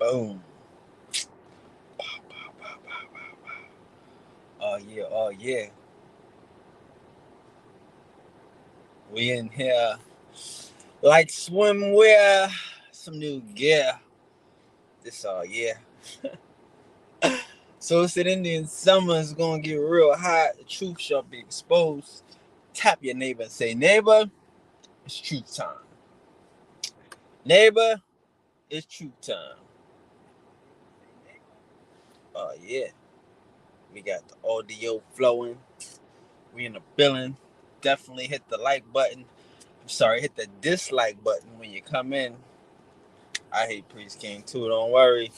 Boom. Pow, pow, pow, pow, pow, pow. Oh yeah, oh yeah. We in here like swimwear, some new gear. This all yeah. So it's an Indian summer. It's gonna get real hot. The truth shall be exposed. Tap your neighbor and say, neighbor, it's truth time. Neighbor, it's truth time. Oh yeah. We got the audio flowing. We in the building. Definitely hit the like button. I'm sorry, hit the dislike button when you come in. I hate Priest King too. Don't worry.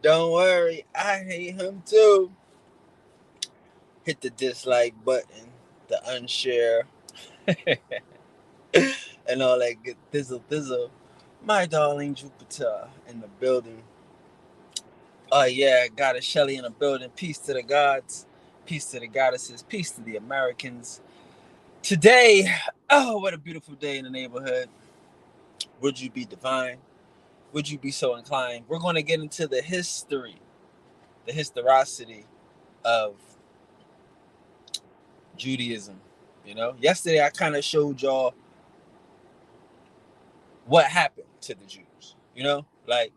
Don't worry. I hate him too. Hit the dislike button, the unshare, and all that good thizzle. My darling Jupiter in the building. Oh yeah, Goddess Shelly in the building. Peace to the gods. Peace to the goddesses. Peace to the Americans. Today, oh, what a beautiful day in the neighborhood. Would you be divine? Would you be so inclined? We're going to get into the history, the historicity of Judaism. You know, yesterday I kind of showed y'all what happened to the Jews. You know, like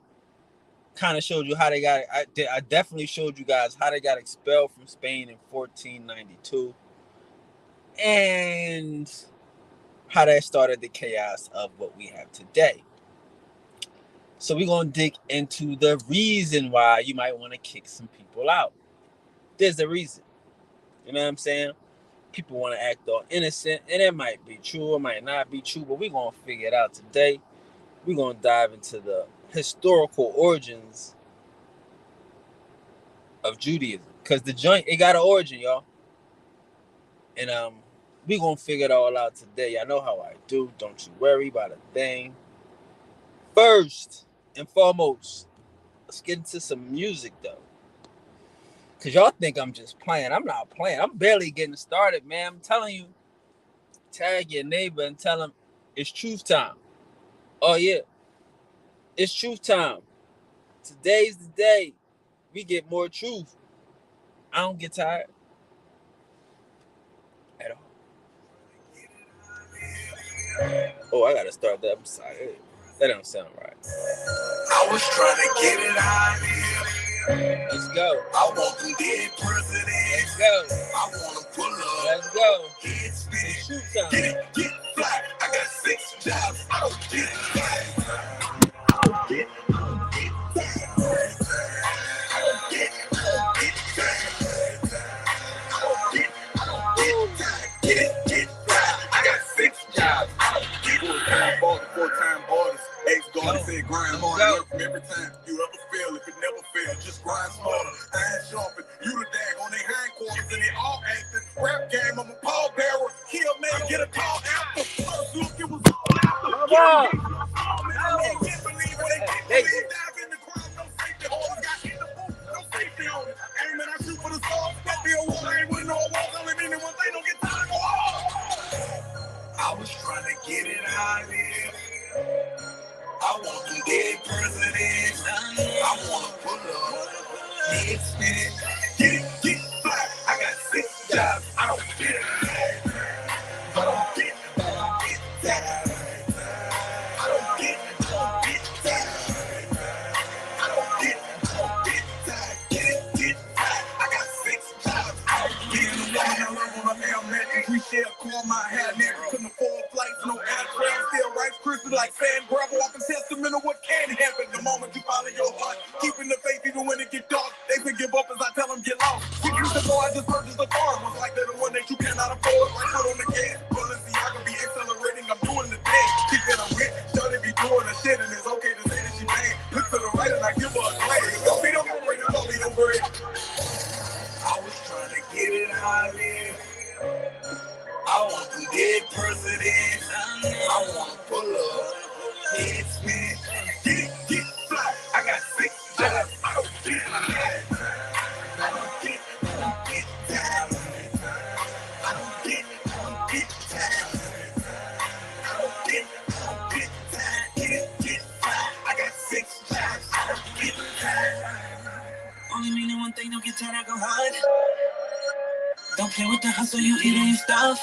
kind of showed you how they got. I definitely showed you guys how they got expelled from Spain in 1492, and how that started the chaos of what we have today. So we're going to dig into the reason why you might want to kick some people out. There's a reason. You know what I'm saying? People want to act all innocent, and it might be true, it might not be true, but we're going to figure it out today. We're going to dive into the historical origins of Judaism. Because the joint, it got an origin, y'all. And we're going to figure it all out today. I know how I do. Don't you worry about a thing. First and foremost, let's get into some music, though. Because y'all think I'm just playing. I'm not playing. I'm barely getting started, man. I'm telling you, tag your neighbor and tell him it's truth time. Oh, yeah. It's truth time. Today's the day we get more truth. I don't get tired at all. Oh, I got to start that. I'm sorry. That don't sound right. I was trying to get it out here. Let's go. I want them dead presidents. Let's go. I want to pull up. Let's go. Get spit. It's truth time. Get fly. I got 6 jobs. I don't get it. I don't get Get fly. I got 6 jobs. I don't get it. 4-time borders. Ex-guard said grind harder. From every time you ever fail, if it never fails, just grind smarter. Iron sharpen. You the dag on their hindquarters and they all acting. Rap game, I'm a pallbearer. Kill man, get a call after. First look, it was all after. Come on. They can't believe what they can't believe. Dive in the crowd, no safety holders. Got in the booth, no safety holders. Aiming, I shoot for the stars. Don't be a war, I ain't with no walls. Only meaning one thing, don't get time to go off. I was trying to get it out here. I want them dead presidents. I want to pull up. Get spit. Get fly. I got 6 jobs. I don't get it. I don't get that. I don't get that. I don't get that. Get fly. I got 6 jobs. I don't get it. I on a air mattress. We share a core. My hair never couldn't afford flights. No air travel. Still rice crispy like sand gravel. Walking testament of what can happen the moment you follow your heart. Keeping the faith even when it get dark. They can give up as I tell them get lost. 6 years ago I just purchased a car. Was like they're the one that you cannot afford. Right foot on the gas. Policy I can be accelerating. I'm doing the dance. Keep that I'm rich. Shorty be doing the shit and it's okay to say that she bad. Look to the right and I give her a glance. Don't be no break. Don't be no break. I was trying to get it out here. I want them dead presidents. I want to pull up. Get spit. time to go hard. Don't play with the hustle, you eating your stuff.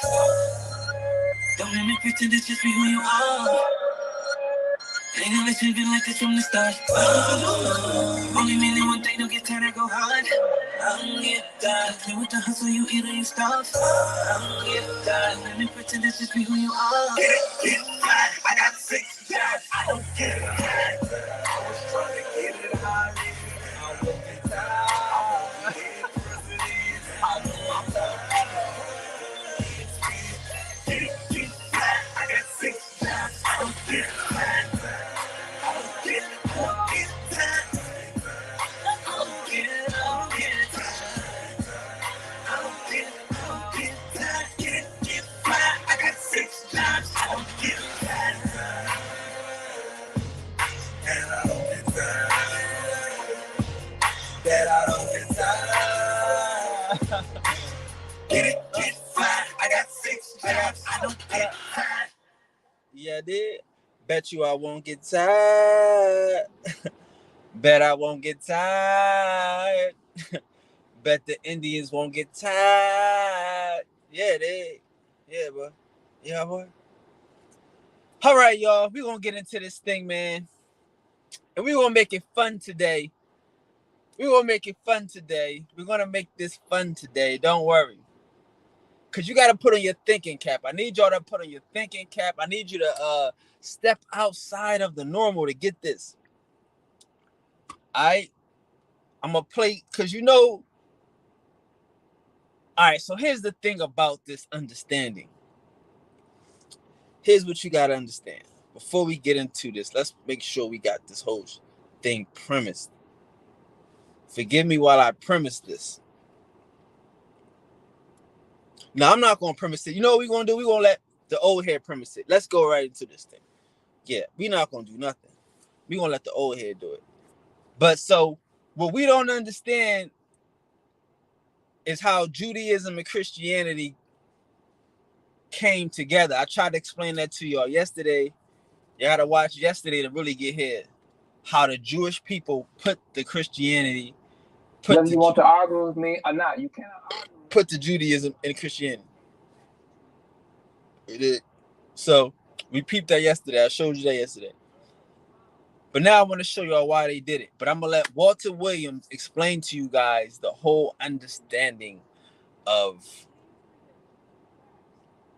Don't let me pretend it's just be who you are. Ain't always been like this from the start. Only meaning one thing, don't get tired, I go hard. I don't get tired. Play with the hustle, you eat on your stuff. I don't get tired. Let me pretend this just be who you are. Get fly. I got 6 jobs. I don't get it. I was trying to get it high. I won't get tired. I won't get president. I won't get fly. I got 6 jobs. I don't get it. Yeah, I did. Bet you I won't get tired. Bet I won't get tired. Bet the Indians won't get tired. Yeah, they. Yeah, boy. Yeah, boy. All right, y'all. We're going to get into this thing, man. And we're going to make it fun today. We're going to make it fun today. We're going to make this fun today. Don't worry. Because you got to put on your thinking cap. I need y'all to put on your thinking cap. I need you to step outside of the normal to get this. I'm going to play, because you know. All right, so here's the thing about this understanding. Here's what you got to understand. Before we get into this, let's make sure we got this whole thing premised. Forgive me while I premise this. Now, I'm not going to premise it. You know what we're going to do? We're going to let the old head premise it. Let's go right into this thing. Yeah, we're not going to do nothing. We're going to let the old head do it. But so, what we don't understand is how Judaism and Christianity came together. I tried to explain that to y'all yesterday. You got to watch yesterday to really get here. How the Jewish people put the Christianity. Whether you want to argue with me or not, you cannot argue. Put the Judaism and Christianity. It did. So we peeped that yesterday. I showed you that yesterday. But now I want to show y'all why they did it. But I'm going to let Walter Williams explain to you guys the whole understanding of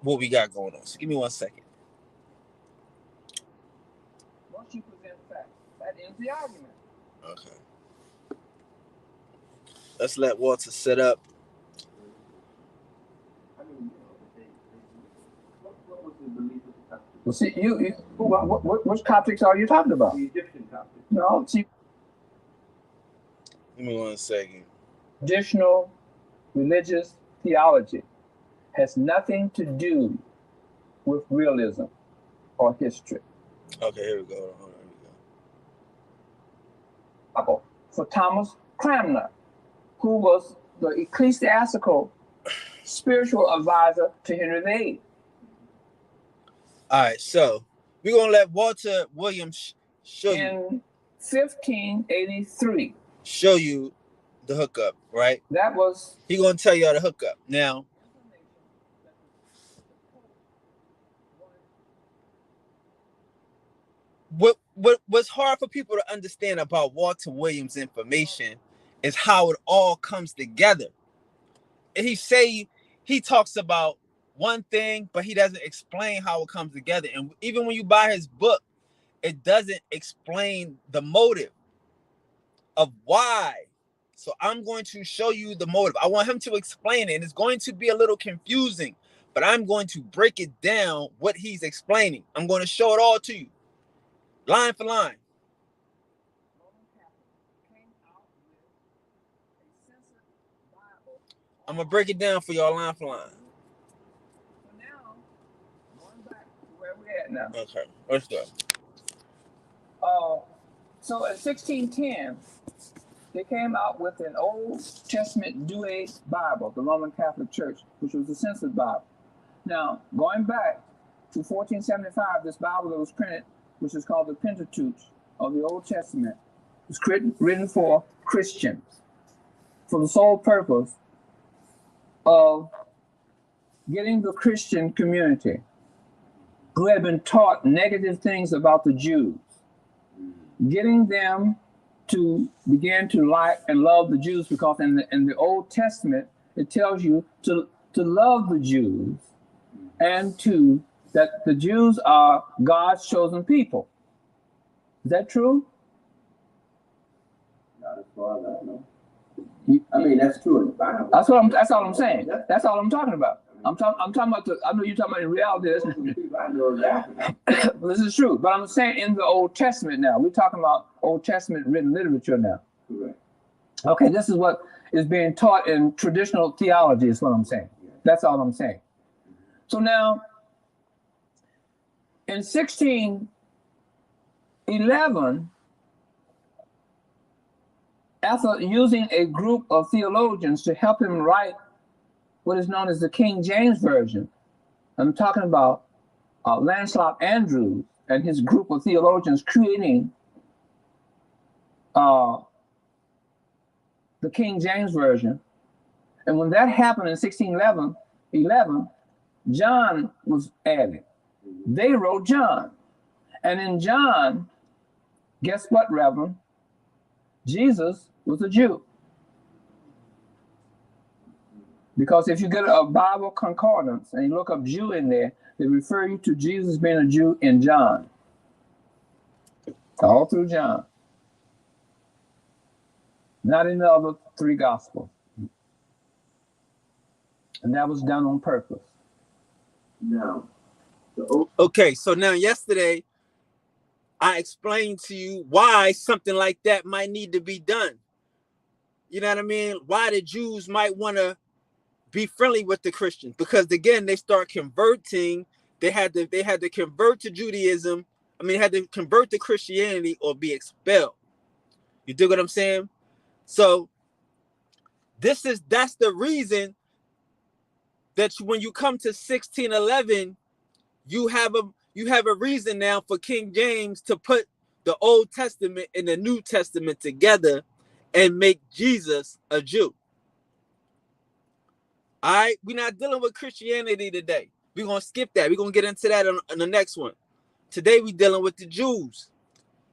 what we got going on. So give me 1 second. Once you present facts, that ends the argument. Okay. Let's let Walter set up. Well, see, which topics are you talking about? The Egyptian topics. No, see. Give me 1 second. Traditional religious theology has nothing to do with realism or history. Okay, here we go. For Thomas Cranmer, who was the ecclesiastical spiritual advisor to Henry VIII. All right, so we're going to let Walter Williams show you. In 1583. Show you the hookup, right? That was... He's going to tell y'all the hookup. Now, what's hard for people to understand about Walter Williams' information is how it all comes together. And he talks about one thing, but he doesn't explain how it comes together. And even when you buy his book, it doesn't explain the motive of why. So I'm going to show you the motive. I want him to explain it, and it's going to be a little confusing, but I'm going to break it down what he's explaining. I'm going to show it all to you, line for line. I'm going to break it down for y'all line for line. So now, going back to where we're at now. Okay, let's go. So in 1610, they came out with an Old Testament Douay Bible, the Roman Catholic Church, which was the censored Bible. Now, going back to 1475, this Bible that was printed, which is called the Pentateuch of the Old Testament, was written for Christians. for the sole purpose of getting the Christian community who had been taught negative things about the Jews, getting them to begin to like and love the Jews, because in the Old Testament it tells you to love the Jews and that the Jews are God's chosen people. Is that true? Not as far as I know. I mean, that's true in the Bible. That's all I'm saying. That's all I'm talking about. I'm talking about I know you're talking about in reality. I know that. This is true, but I'm saying in the Old Testament now. We're talking about Old Testament written literature now. Correct. Okay, this is what is being taught in traditional theology is what I'm saying. That's all I'm saying. So now, in 1611, after using a group of theologians to help him write what is known as the King James Version, I'm talking about Lancelot Andrewes and his group of theologians creating the King James Version. And when that happened in 1611, John was added. They wrote John. And in John, guess what, Reverend? Jesus was a Jew. Because if you get a Bible concordance and you look up Jew in there, they refer you to Jesus being a Jew in John. All through John. Not in the other three Gospels. And that was done on purpose. No. Okay, so now yesterday, I explained to you why something like that might need to be done. You know what I mean? Why the Jews might want to be friendly with the Christians, because again, they start converting. They had to convert to Judaism. I mean, they had to convert to Christianity or be expelled. You dig what I'm saying? So that's the reason that when you come to 1611, you have a reason now for King James to put the Old Testament and the New Testament together and make Jesus a Jew. All right, we're not dealing with Christianity today. We're going to skip that. We're going to get into that on the next one. Today, we're dealing with the Jews.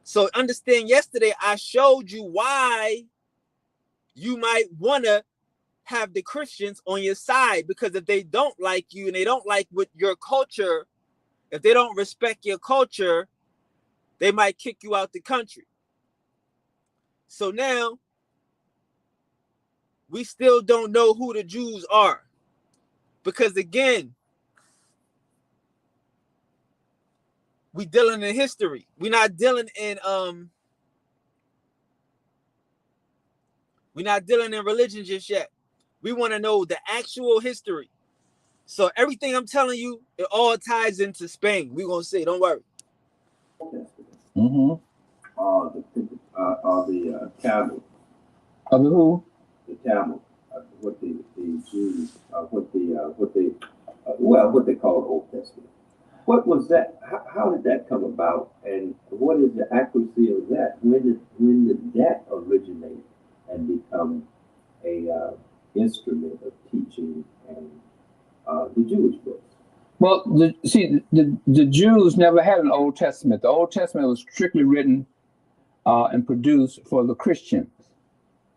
So understand, yesterday, I showed you why you might want to have the Christians on your side, because if they don't like you and they don't like what your culture, if they don't respect your culture, they might kick you out the country. So now, we still don't know who the Jews are. Because again, we dealing in history. We're not dealing in religion just yet. We want to know the actual history. So everything I'm telling you, it all ties into Spain. We're gonna say, don't worry. Mm-hmm. The Tamil. Of the who? The Tamil. What the Jews, what they call the Old Testament. What was that? How did that come about? And what is the accuracy of that? When did that originate and become a instrument of teaching and the Jewish books? Well, the Jews never had an Old Testament. The Old Testament was strictly written and produced for the Christians.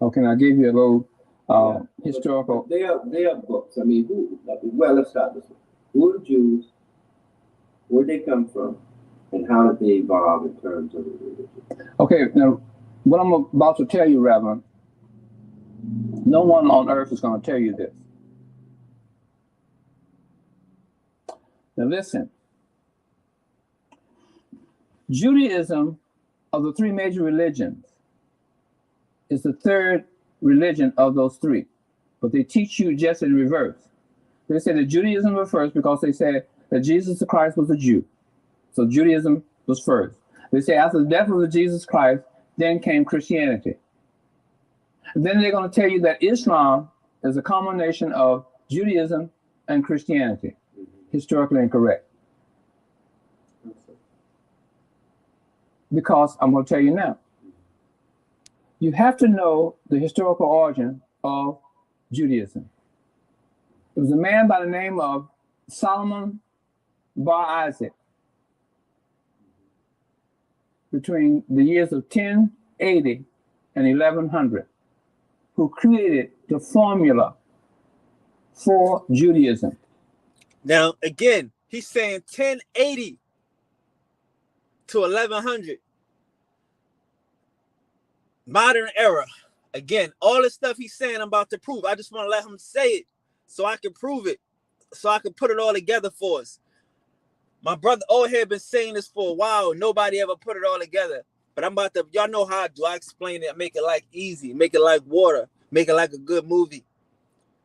Okay, I gave you a little historical. They are books. I mean, let's start this one. Who are the Jews? Where did they come from? And how did they evolve in terms of the religion? Okay, now, what I'm about to tell you, Reverend, no one on earth is going to tell you this. Now listen. Judaism, of the three major religions, is the third religion of those three. But they teach you just in reverse. They say that Judaism was first because they said that Jesus Christ was a Jew. So Judaism was first. They say after the death of Jesus Christ, then came Christianity. And then they're going to tell you that Islam is a combination of Judaism and Christianity. Historically incorrect. Because I'm going to tell you now. You have to know the historical origin of Judaism. It was a man by the name of Solomon Bar Isaac, between the years of 1080 and 1100, who created the formula for Judaism. Now, again, he's saying 1080 to 1100. Modern era. Again, all the stuff he's saying I'm about to prove. I just want to let him say it so I can prove it, so I can put it all together for us. My brother old head been saying this for a while. Nobody ever put it all together. But I'm about to, y'all know how I do. I explain it, make it like easy, make it like water, make it like a good movie.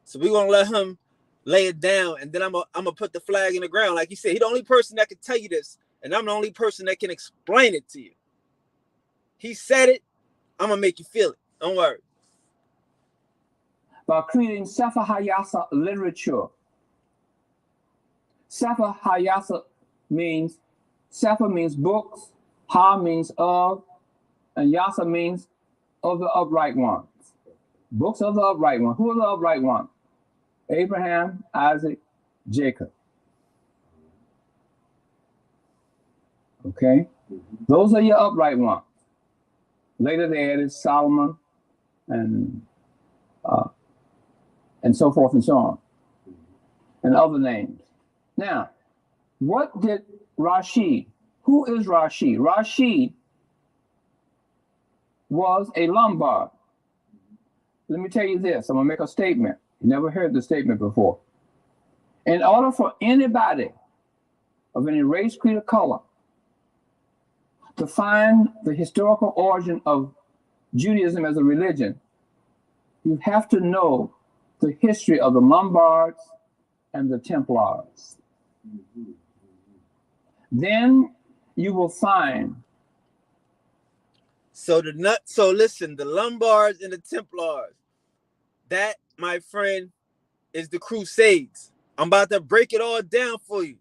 So we're going to let him lay it down, and then I'm going to put the flag in the ground. Like he said, he's the only person that can tell you this, and I'm the only person that can explain it to you. He said it, I'm going to make you feel it. Don't worry. By creating Sefer Hayasa literature. Sefer Hayasa means, Sefer means books, Ha means of, and Yasa means of the upright ones. Books of the upright ones. Who are the upright ones? Abraham, Isaac, Jacob. Okay? Those are your upright ones. Later they added Solomon and so forth and so on, and other names. Now, what did Rashi, who is Rashi? Rashi was a Lombard. Let me tell you this, I'm gonna make a statement. You never heard the statement before. In order for anybody of any race, creed, or color to find the historical origin of Judaism as a religion, you have to know the history of the Lombards and the Templars. Then you will find. So listen, the Lombards and the Templars, that, my friend, is the Crusades. I'm about to break it all down for you.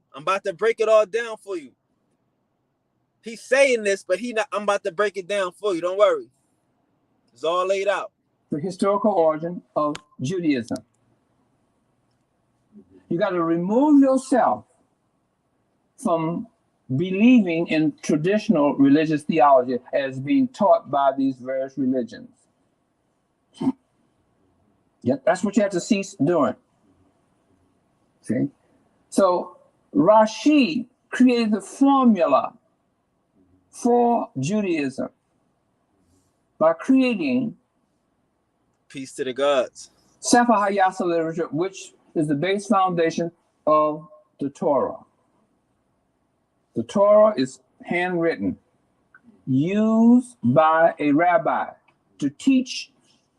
He's saying this, but I'm about to break it down for you. Don't worry. It's all laid out. The historical origin of Judaism. You got to remove yourself from believing in traditional religious theology as being taught by these various religions. Yep, that's what you have to cease doing. See? So Rashi created the formula for Judaism by creating Peace to the gods. Sefer Hayasa literature, which is the base foundation of the Torah. The Torah is handwritten, used by a rabbi to teach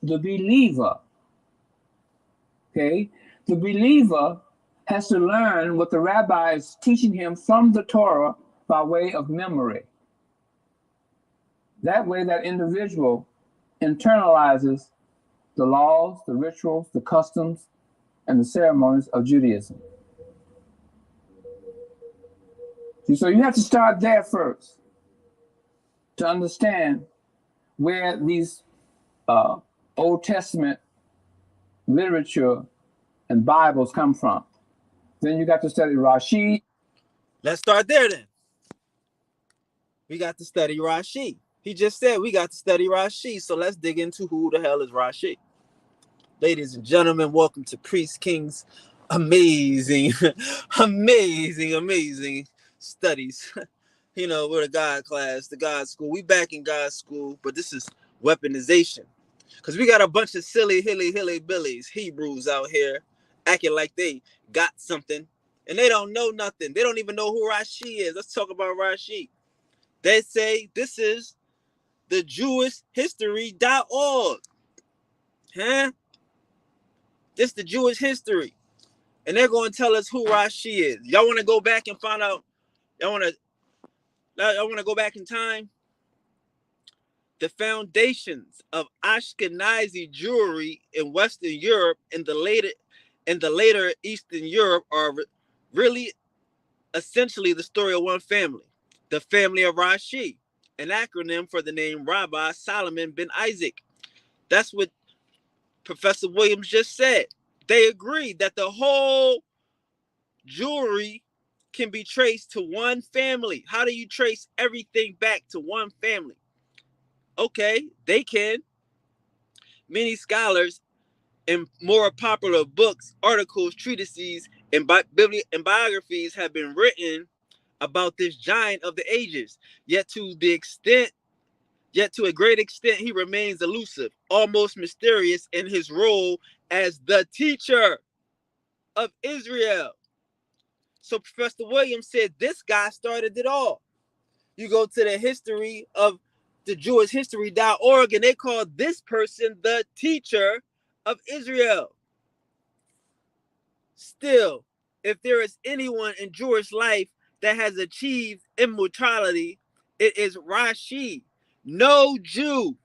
the believer. Okay? The believer has to learn what the rabbi is teaching him from the Torah by way of memory. That way, that individual internalizes the laws, the rituals, the customs, and the ceremonies of Judaism. So you have to start there first to understand where these Old Testament literature and Bibles come from. Then you got to study Rashi. Let's start there then. We got to study Rashi. He just said we got to study Rashi. So let's dig into who the hell is Rashi. Ladies and gentlemen, welcome to ThePriestking's amazing studies. You know, we're the God class, the God school. We back in God school, but this is weaponization. Because we got a bunch of silly, hilly-billies, Hebrews out here, acting like they got something, and they don't know nothing. They don't even know who Rashi is. Let's talk about Rashi. They say this is the JewishHistory.org. Huh? This is the Jewish history. And they're going to tell us who Rashi is. Y'all want to go back and find out? Y'all want to go back in time? The foundations of Ashkenazi Jewry in Western Europe and the later Eastern Europe are really essentially the story of one family, the family of Rashi, an acronym for the name Rabbi Solomon ben Isaac. That's what Professor Williams just said. They agree that the whole Jewry can be traced to one family. How do you trace everything back to one family? Okay, they can. Many scholars in more popular books, articles, treatises, and biographies have been written about this giant of the ages. Yet to a great extent, he remains elusive, almost mysterious in his role as the teacher of Israel. So Professor Williams said this guy started it all. You go to the history of the JewishHistory.org and they call this person the teacher of Israel. Still, if there is anyone in Jewish life that has achieved immortality, it is Rashi. No Jew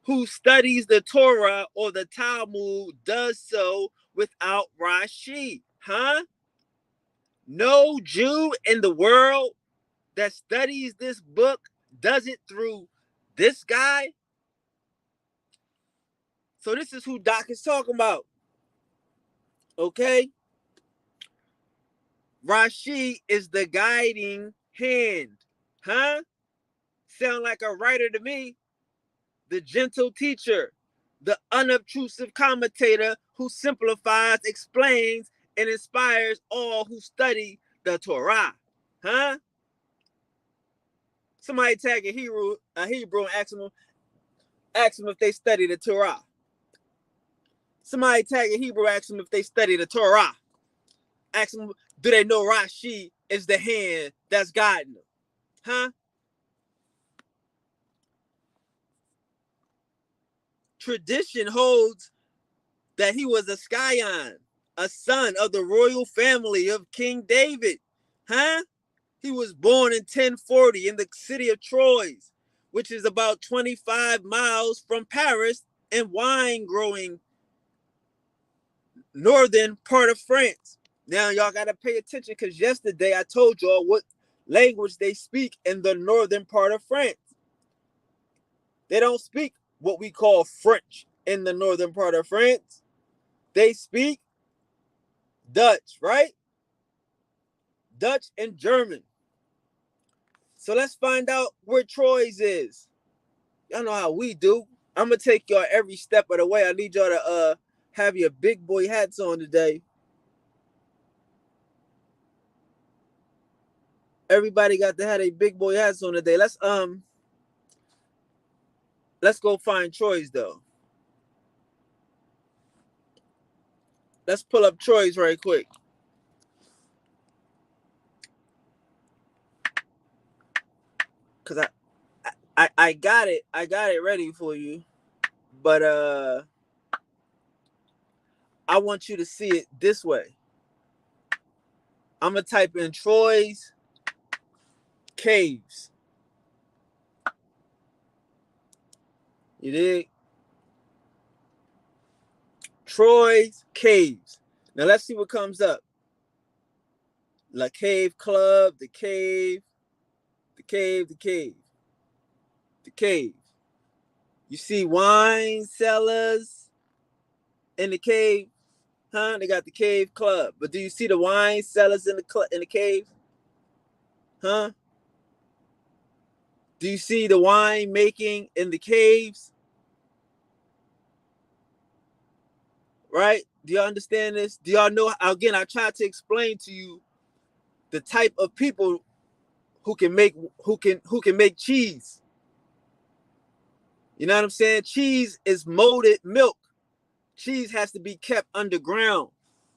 who studies the Torah or the Talmud does so without Rashi. Huh? No Jew in the world that studies this book does it through this guy. So this is who Doc is talking about. Okay? Rashi is the guiding hand. Huh? Sound like a writer to me. The gentle teacher, the unobtrusive commentator who simplifies, explains, and inspires all who study the Torah. Huh? Somebody tag a Hebrew and ask them if they study the Torah. Somebody tag a Hebrew, ask them if they study the Torah. Ask them, do they know Rashi is the hand that's guiding them? Huh? Tradition holds that he was a scion, a son of the royal family of King David. Huh? He was born in 1040 in the city of Troyes, which is about 25 miles from Paris and wine growing northern part of France. Now y'all got to pay attention because yesterday I told y'all what language they speak in the northern part of France. They don't speak what we call French in the northern part of France. They speak Dutch, right? Dutch and German. So let's find out where Troyes is. Y'all know how we do. I'm going to take y'all every step of the way. I need y'all to have your big boy hats on today. Everybody got to have their big boy hats on today. Let's go find Troyes though. Let's pull up Troyes right quick. Cause I got it ready for you. But I want you to see it this way. I'm gonna type in Troyes caves. You dig? Troyes caves. Now let's see what comes up. La Cave Club, the cave, the cave, the cave, the cave. You see wine cellars in the cave, huh? They got the Cave Club, but do you see the wine cellars in the cave, huh? Do you see the wine making in the caves? Right? Do y'all understand this? Do y'all know? Again, I tried to explain to you the type of people who can make cheese. You know what I'm saying? Cheese is molded milk. Cheese has to be kept underground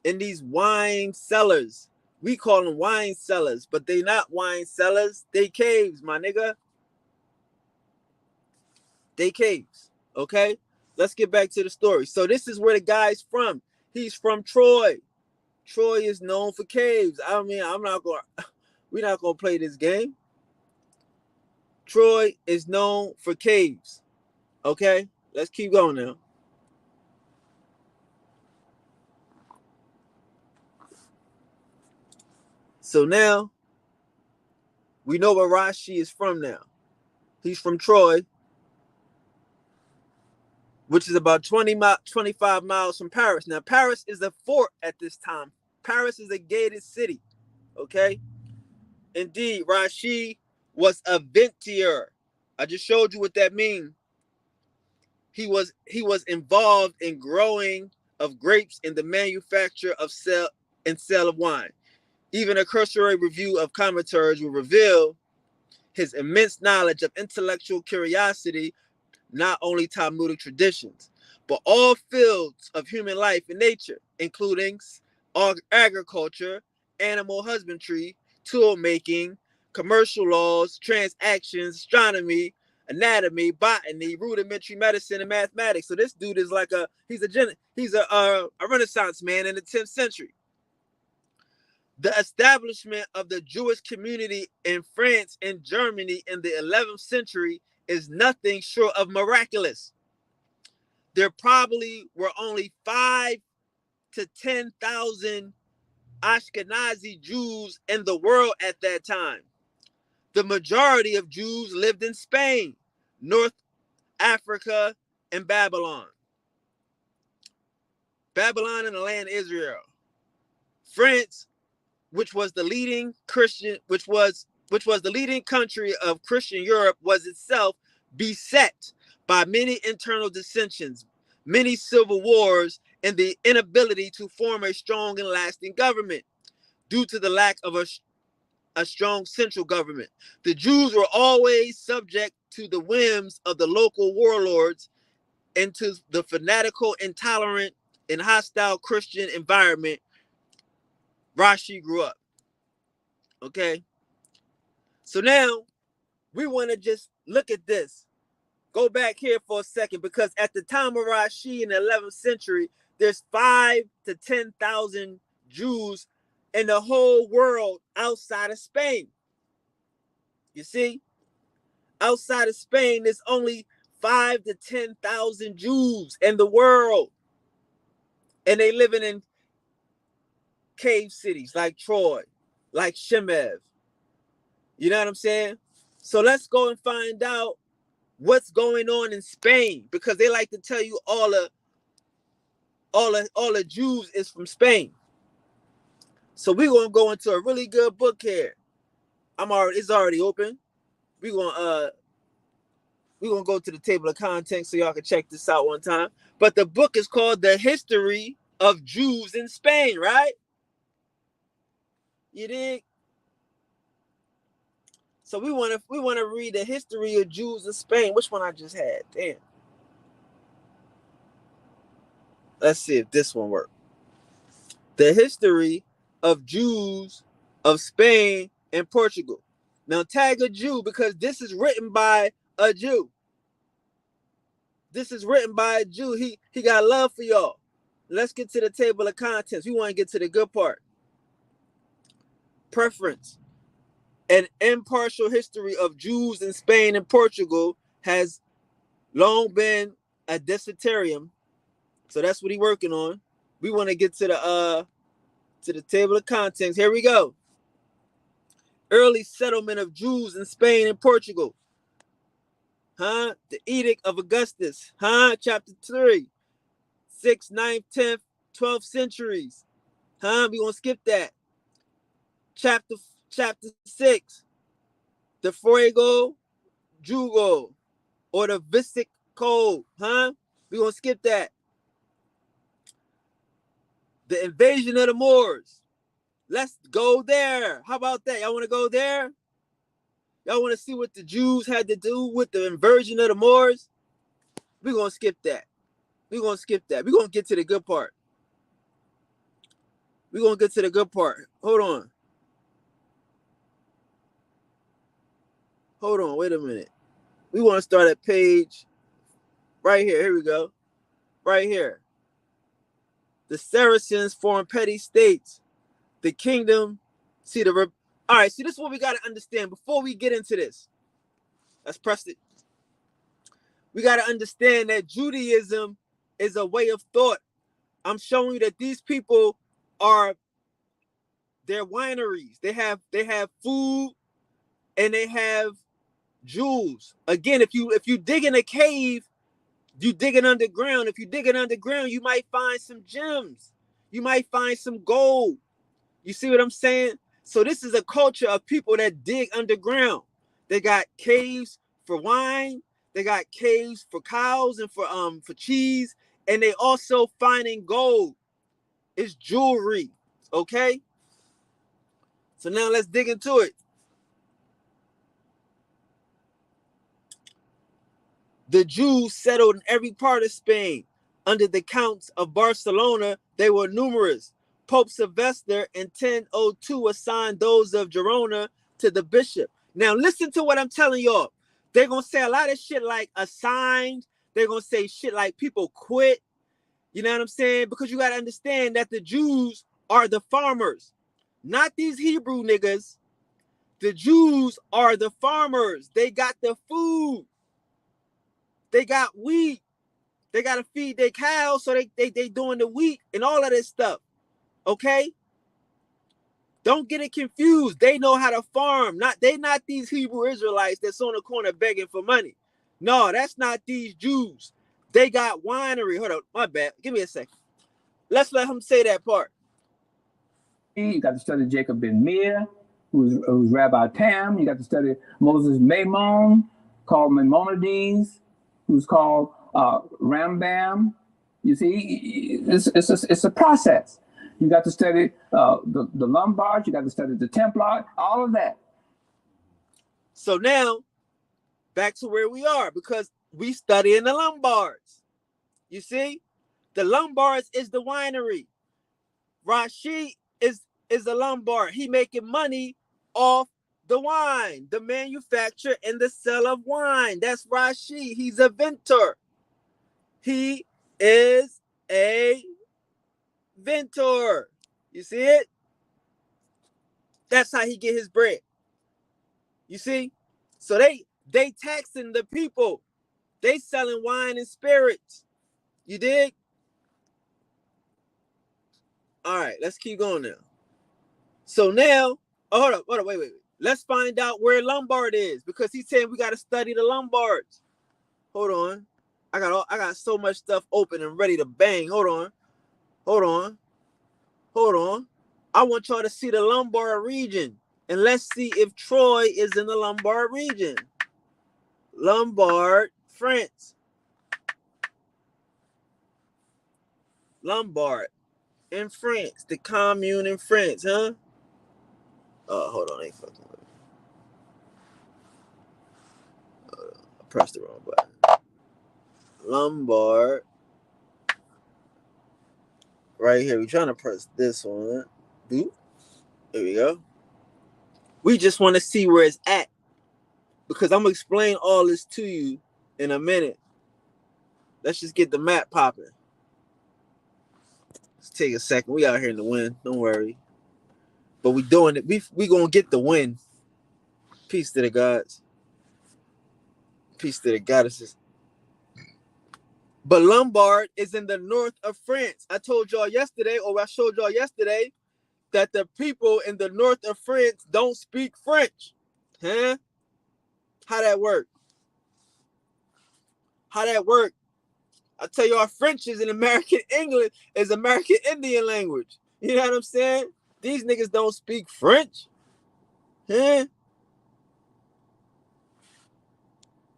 in these wine cellars. We call them wine cellars, but they not wine cellars. They caves, my nigga. They caves. Okay? Let's get back to the story. So this is where the guy's from. He's from Troy. Troy is known for caves. I mean, we're not gonna play this game. Troy is known for caves. Okay? Let's keep going now. So now we know where Rashi is from now. He's from Troy. which is about 25 miles from Paris. Now, Paris is a fort at this time. Paris is a gated city. Okay. Indeed, Rashi was a vintner. I just showed you what that means. He was involved in growing of grapes and the manufacture of sale of wine. Even a cursory review of commentaries will reveal his immense knowledge of intellectual curiosity, not only Talmudic traditions, but all fields of human life and nature, including agriculture, animal husbandry, tool making, commercial laws, transactions, astronomy, anatomy, botany, rudimentary medicine, and mathematics. So this dude is like he's a Renaissance man in the 10th century. The establishment of the Jewish community in France and Germany in the 11th century is nothing short of miraculous. There probably were only 5 to 10,000 Ashkenazi Jews in the world at that time. The majority of Jews lived in Spain, North Africa, and Babylon. Babylon and the land of Israel. France, which was the leading Christian, which was the leading country of Christian Europe, was itself beset by many internal dissensions, many civil wars, and the inability to form a strong and lasting government due to the lack of a strong central government. The Jews were always subject to the whims of the local warlords and to the fanatical, intolerant, and hostile Christian environment Rashi grew up. Okay? So now we want to just look at this. Go back here for a second, because at the time of Rashi in the 11th century, there's 5 to 10,000 Jews in the whole world outside of Spain. You see? Outside of Spain, there's only 5 to 10,000 Jews in the world. And they living in cave cities like Troy, like Shemev. You know what I'm saying? So let's go and find out what's going on in Spain, because they like to tell you all the Jews is from Spain. So we're gonna go into a really good book here. It's already open. We're gonna go to the table of contents so y'all can check this out one time. But the book is called The History of Jews in Spain, right? You dig? So we want to read the history of Jews in Spain. Which one I just had? Damn. Let's see if this one works. The History of Jews of Spain and Portugal. Now tag a Jew, because this is written by a Jew. This is written by a Jew. He got love for y'all. Let's get to the table of contents. We want to get to the good part. Preference. An impartial history of Jews in Spain and Portugal has long been a dissertation. So that's what he's working on. We want to get to the table of contents. Here we go. Early settlement of Jews in Spain and Portugal. The Edict of Augustus. Chapter 3. 6th, 9th, 10th, 12th centuries. We gonna skip that. Chapter 6. The Fuego Jugo, or the Visic Code. We gonna skip that. The invasion of the Moors. Let's go there. How about that? Y'all want to go there? Y'all want to see what the Jews had to do with the invasion of the Moors? We're going to skip that. We're going to skip that. We're going to get to the good part. We're going to get to the good part. Hold on. Wait a minute. We want to start at page right here. Here we go. Right here. The Saracens formed petty states. The kingdom, all right, see, this is what we got to understand before we get into this. Let's press it. We got to understand that Judaism is a way of thought. I'm showing you that these people they're wineries. They have food and they have jewels. Again, if you dig in a cave, You digging underground. If you digging underground, you might find some gems. You might find some gold. You see what I'm saying? So this is a culture of people that dig underground. They got caves for wine. They got caves for cows and for cheese. And they also finding gold. It's jewelry. Okay? So now let's dig into it. The Jews settled in every part of Spain. Under the counts of Barcelona, they were numerous. Pope Sylvester in 1002 assigned those of Girona to the bishop. Now listen to what I'm telling y'all. They're going to say a lot of shit like assigned. They're going to say shit like people quit. You know what I'm saying? Because you got to understand that the Jews are the farmers, not these Hebrew niggas. The Jews are the farmers. They got the food. They got wheat. They got to feed their cows, so they doing the wheat and all of this stuff. Okay? Don't get it confused. They know how to farm. They not these Hebrew Israelites that's on the corner begging for money. No, that's not these Jews. They got winery. Hold on, my bad. Give me a second. Let's let him say that part. You got to study Jacob ben Meir, who's Rabbi Tam. You got to study Moses Maimon, called Maimonides, who's called Rambam. You see, it's a process. You got to study the Lombards. You got to study the Templar. All of that. So now, back to where we are, because we study in the Lombards. You see, the Lombards is the winery. Rashi is a Lombard. He making money off the wine, the manufacture and the sale of wine. That's Rashi. He's a vintner. He is a vintner. You see it? That's how he get his bread. You see? So they taxing the people. They selling wine and spirits. You dig? All right, let's keep going now. So now, hold up, wait. Let's find out where Lombard is, because he's saying we got to study the Lombards. Hold on. I got so much stuff open and ready to bang. Hold on. I want y'all to see the Lombard region, and let's see if Troy is in the Lombard region. Lombard, France. Lombard in France, the commune in France, huh? Oh, hold on, I ain't fucking with it. I pressed the wrong button. Lombard. Right here, we're trying to press this one. Boop. There we go. We just want to see where it's at, because I'm going to explain all this to you in a minute. Let's just get the map popping. Let's take a second. We out here in the wind. Don't worry. But we doing it. We going to get the win. Peace to the gods. Peace to the goddesses. But Lombard is in the north of France. I showed y'all yesterday, that the people in the north of France don't speak French. Huh? How that work? I tell y'all, French is in American English, is American Indian language. You know what I'm saying? These niggas don't speak French. Huh?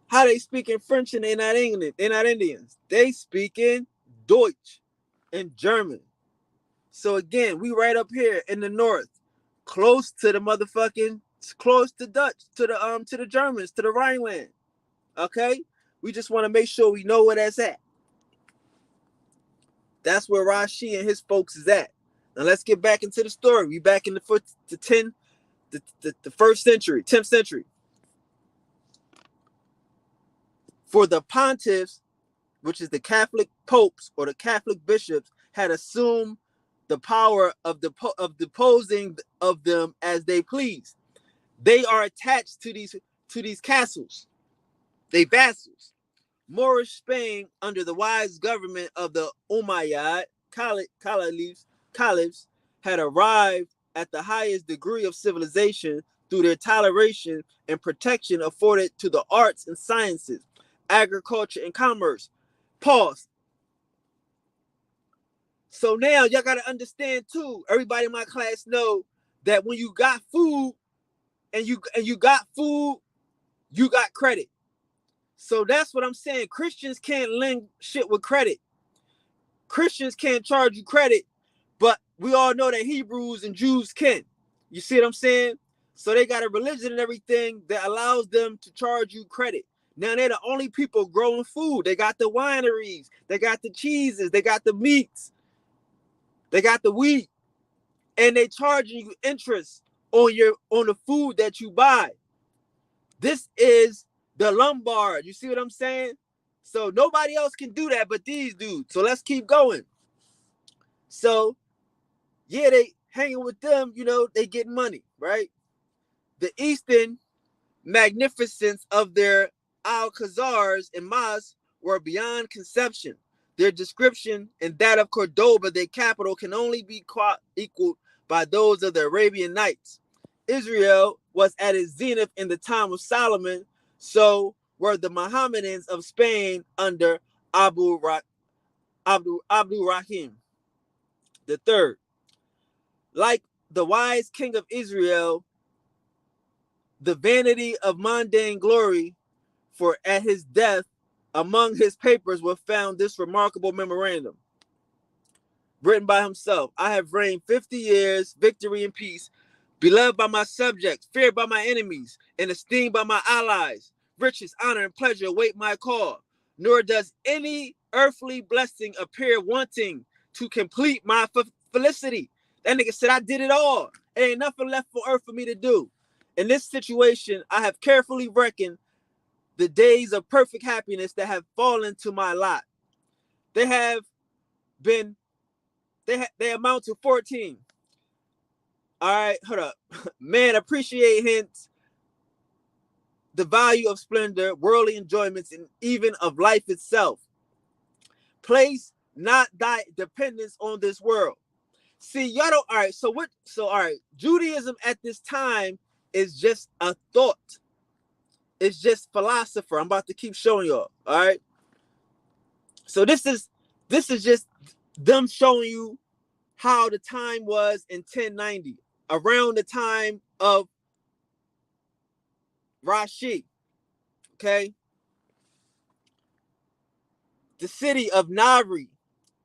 How they speaking French and they not English? They're not Indians. They speaking Deutsch and German. So again, we right up here in the north, close to the motherfucking, close to Dutch, to the Germans, to the Rhineland. Okay? We just want to make sure we know where that's at. That's where Rashi and his folks is at. Now let's get back into the story. We back in the first century, 10th century. For the pontiffs, which is the Catholic popes or the Catholic bishops, had assumed the power of deposing of them as they please. They are attached to these castles. They vassals. Moorish Spain, under the wise government of the Umayyad caliphs, had arrived at the highest degree of civilization through their toleration and protection afforded to the arts and sciences, agriculture and commerce. Pause. So now y'all gotta understand too. Everybody in my class know that when you got food and you got food, you got credit. So that's what I'm saying. Christians can't lend shit with credit. Christians can't charge you credit, but we all know that Hebrews and Jews can. You see what I'm saying? So they got a religion and everything that allows them to charge you credit. Now they're the only people growing food. They got the wineries, they got the cheeses, they got the meats, they got the wheat, and they charging you interest on the food that you buy. This is the Lombard. You see what I'm saying? So nobody else can do that but these dudes. So let's keep going. So yeah, they hanging with them, you know, they get money, right? The Eastern magnificence of their alcazars and mosques were beyond conception. Their description and that of Cordoba, their capital, can only be equaled by those of the Arabian Nights. Israel was at its zenith in the time of Solomon, so were the Mohammedans of Spain under Abdul Rahim the third. Like the wise king of Israel, the vanity of mundane glory, for at his death, among his papers was found this remarkable memorandum, written by himself. I have reigned 50 years, victory and peace, beloved by my subjects, feared by my enemies, and esteemed by my allies. Riches, honor, and pleasure await my call, nor does any earthly blessing appear wanting to complete my felicity. That nigga said, I did it all. There ain't nothing left for earth for me to do. In this situation, I have carefully reckoned the days of perfect happiness that have fallen to my lot. They have been, they amount to 14. All right, hold up. Man, appreciate hence the value of splendor, worldly enjoyments, and even of life itself. Place not thy dependence on this world. See, y'all don't, all right, so what, so, all right, Judaism at this time is just a thought. It's just philosopher. I'm about to keep showing y'all, all right? So this is just them showing you how the time was in 1090, around the time of Rashi, okay? The city of Nari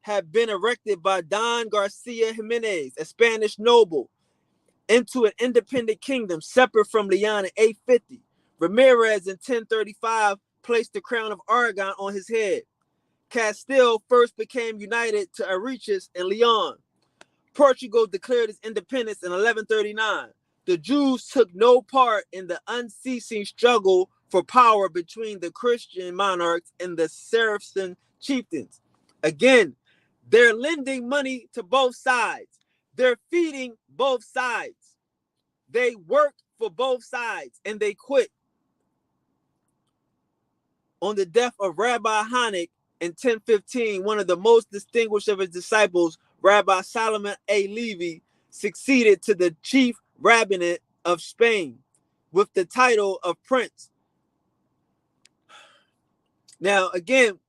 had been erected by Don Garcia Jimenez, a Spanish noble, into an independent kingdom separate from Leon in 850. Ramirez in 1035 placed the crown of Aragon on his head. Castile first became united to Arichis and Leon. Portugal declared its independence in 1139. The Jews took no part in the unceasing struggle for power between the Christian monarchs and the Saracen chieftains. Again, they're lending money to both sides. They're feeding both sides. They work for both sides and they quit. On the death of Rabbi Hanek in 1015, one of the most distinguished of his disciples, Rabbi Solomon A. Levy, succeeded to the chief rabbinate of Spain with the title of prince. Now, again,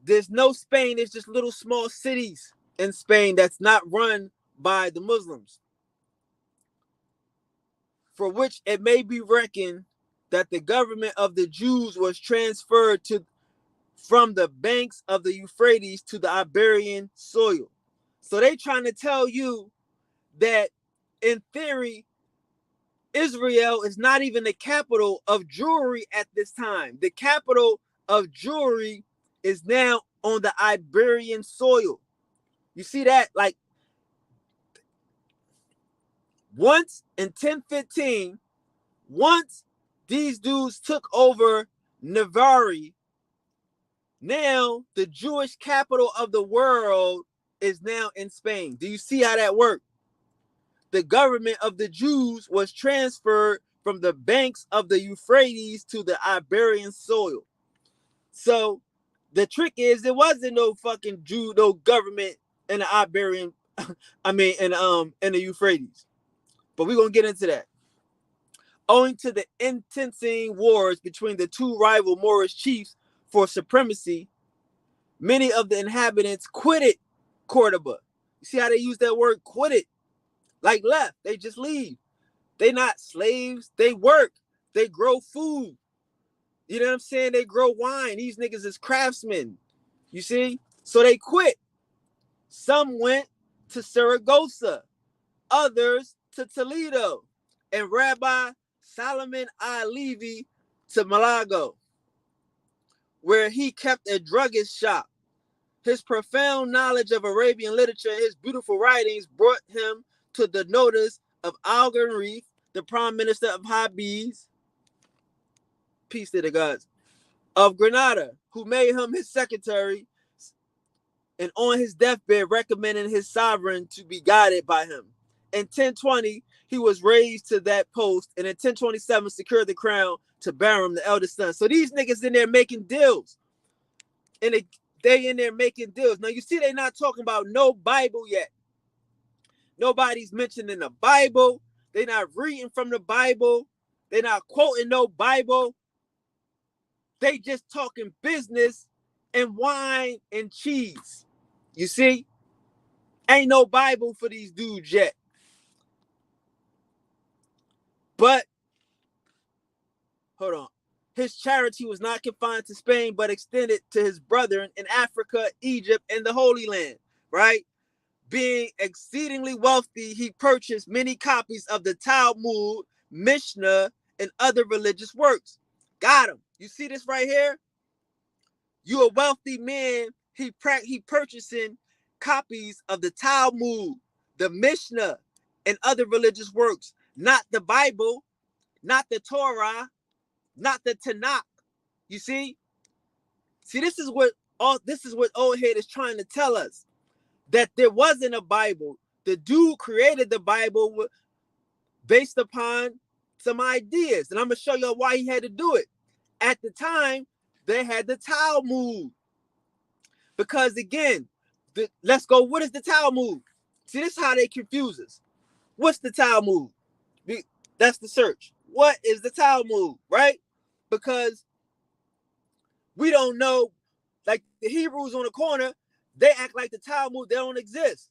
there's no Spain. It's just little small cities in Spain that's not run by the Muslims, for which it may be reckoned that the government of the Jews was transferred from the banks of the Euphrates to the Iberian soil. So they trying to tell you that in theory, Israel is not even the capital of Jewry at this time. The capital of Jewry is now on the Iberian soil. You see that? Like, once in 1015, once these dudes took over Navarre, now the Jewish capital of the world is now in Spain. Do you see how that worked? The government of the Jews was transferred from the banks of the Euphrates to the Iberian soil. So the trick is there wasn't no fucking Jew, no government in the Iberian, in the Euphrates. But we're gonna get into that. Owing to the intensifying wars between the two rival Moorish chiefs for supremacy, Many of the inhabitants quitted Cordoba. You see how they use that word quitted? Like left. They just leave. They not slaves. They work. They grow food. You know what I'm saying? They grow wine. These niggas is craftsmen. You see? So they quit. Some went to Saragossa, others to Toledo, and Rabbi Solomon I. Levy to Malago, where he kept a druggist shop. His profound knowledge of Arabian literature and his beautiful writings brought him to the notice of Algarve, the prime minister of Habis, peace to the gods, of Granada, who made him his secretary, and on his deathbed recommended his sovereign to be guided by him. In 1020, he was raised to that post, and in 1027 secured the crown to Baram, the eldest son. So these niggas in there making deals. And they in there making deals. Now you see they not talking about no Bible yet. Nobody's mentioning the Bible. They're not reading from the Bible. They're not quoting no Bible. They just talking business and wine and cheese. You see? Ain't no Bible for these dudes yet. But, hold on. His charity was not confined to Spain, but extended to his brethren in Africa, Egypt, and the Holy Land, right? Being exceedingly wealthy, he purchased many copies of the Talmud, Mishnah, and other religious works. Got him. You see this right here? You a wealthy man. He purchasing copies of the Talmud, the Mishnah, and other religious works. Not the Bible, not the Torah, not the Tanakh. You see? See, this is what old head is trying to tell us. That there wasn't a Bible. The dude created the Bible based upon some ideas. And I'm going to show you why he had to do it. At the time, they had the Talmud. Because again, let's go, what is the Talmud? See, this is how they confuse us. What's the Talmud? That's the search. What is the Talmud, right? Because we don't know, like the Hebrews on the corner, they act like the Talmud, they don't exist.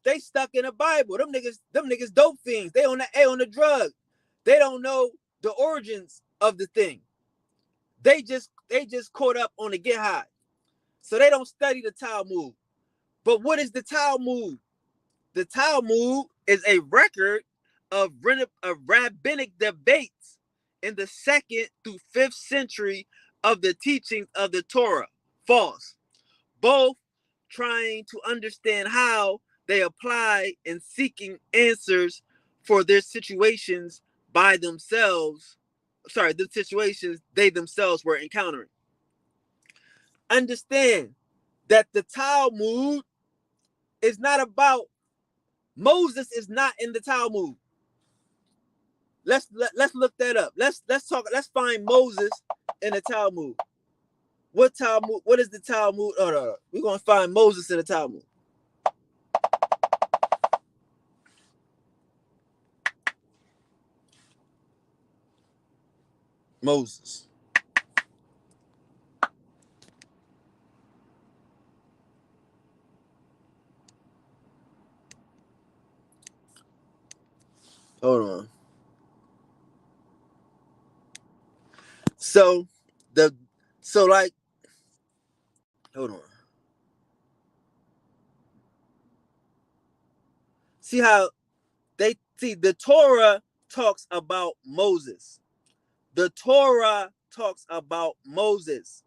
They stuck in the Bible. Them niggas dope fiends. They on the drug. They don't know the origins of the thing. They just caught up on the get high. So they don't study the Talmud. But what is the Talmud? The Talmud is a record of rabbinic debates in the 2nd through 5th century of the teachings of the Torah. False. Both trying to understand how they apply in seeking answers for their situations by themselves. Sorry, the situations they themselves were encountering. Understand that the Talmud is not about Moses. Is not in the Talmud. Let's look that up. Let's talk. Let's find Moses in the Talmud. What Talmud? What is the Talmud? Oh, no. We're gonna find Moses in the Talmud. Moses. Hold on. So like, hold on. See how the Torah talks about Moses. The Torah talks about Moses.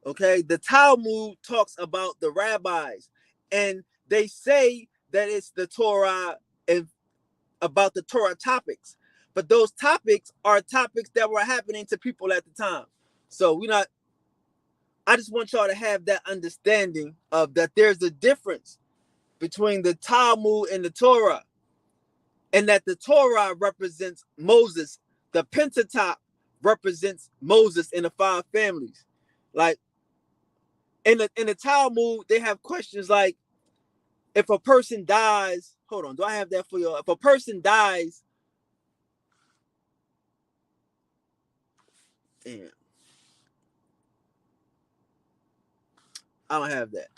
Okay, the Talmud talks about the rabbis, and they say that it's the Torah and about the Torah topics, but those topics are topics that were happening to people at the time. So I just want y'all to have that understanding of that there's a difference between the Talmud and the Torah, and that the Torah represents Moses. The Pentateuch represents Moses and the 5 families. Like in the Talmud, they have questions like, if a person dies, hold on, do I have that for you? If a person dies, damn. I don't have that.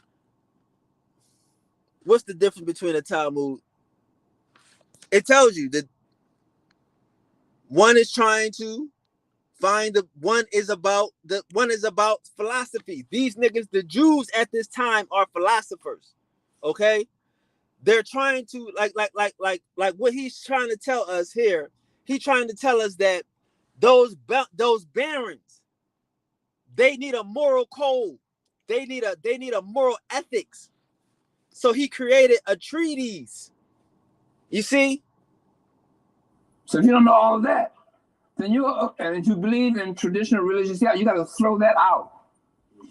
What's the difference between a Talmud? It tells you that one is trying to find one is about philosophy. These niggas, the Jews at this time, are philosophers. Okay, they're trying to like what he's trying to tell us here. He's trying to tell us that those barons, they need a moral code. They need a moral ethics. So he created a treatise. You see? So if you don't know all of that, then and if you believe in traditional religious theology, you got to throw that out.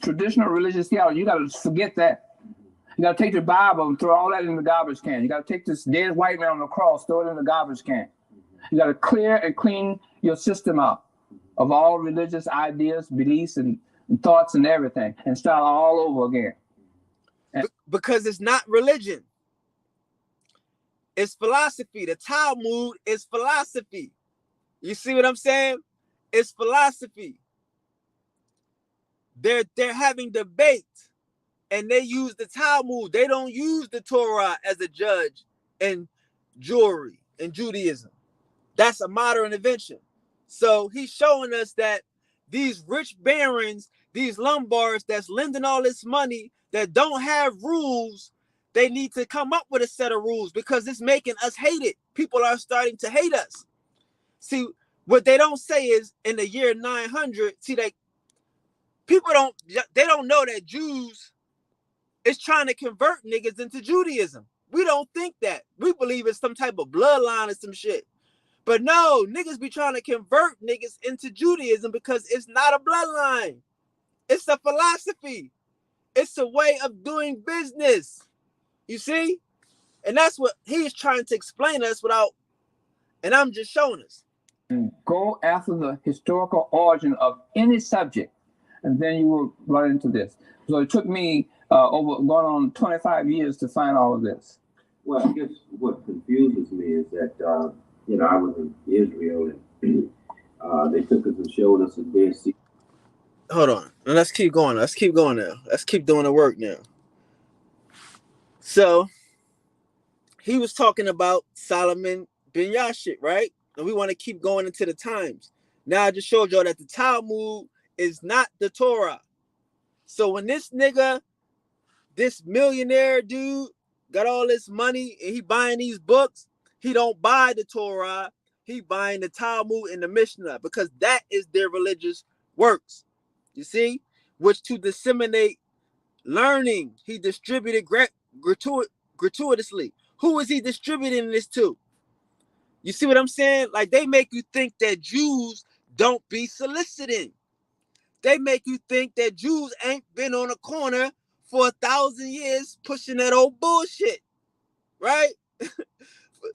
Traditional religious theology, you got to forget that. You got to take the Bible and throw all that in the garbage can. You got to take this dead white man on the cross, throw it in the garbage can. You got to clear and clean your system out of all religious ideas, beliefs, and thoughts and everything, and start all over again. Because it's not religion. It's philosophy. The Talmud is philosophy. You see what I'm saying? It's philosophy. They're having debate, and they use the Talmud. They don't use the Torah as a judge in Jewry and Judaism. That's a modern invention. So he's showing us that these rich barons, these Lombards that's lending all this money that don't have rules, they need to come up with a set of rules because it's making us hate it. People are starting to hate us. See, what they don't say is in the year 900, see, they don't know that Jews is trying to convert niggas into Judaism. We don't think that. We believe it's some type of bloodline or some shit. But no, niggas be trying to convert niggas into Judaism because it's not a bloodline. It's a philosophy. It's a way of doing business. You see? And that's what he's trying to explain to us and I'm just showing us. Go after the historical origin of any subject, and then you will run into this. So it took me going on 25 years to find all of this. Well, I guess what confuses me is that, I was in Israel, and they took us and showed us a Dead Sea. Hold on. Let's keep going. Let's keep going now. Let's keep doing the work now. So, he was talking about Solomon ben Yashit, right? And we want to keep going into the times. Now, I just showed y'all that the Talmud is not the Torah. So, when this nigga, this millionaire dude, got all this money and he buying these books, he don't buy the Torah. He buying the Talmud and the Mishnah because that is their religious works. You see? Which to disseminate learning, he distributed gratuitously. Who is he distributing this to? You see what I'm saying? Like, they make you think that Jews don't be soliciting. They make you think that Jews ain't been on a corner for 1,000 years pushing that old bullshit, right?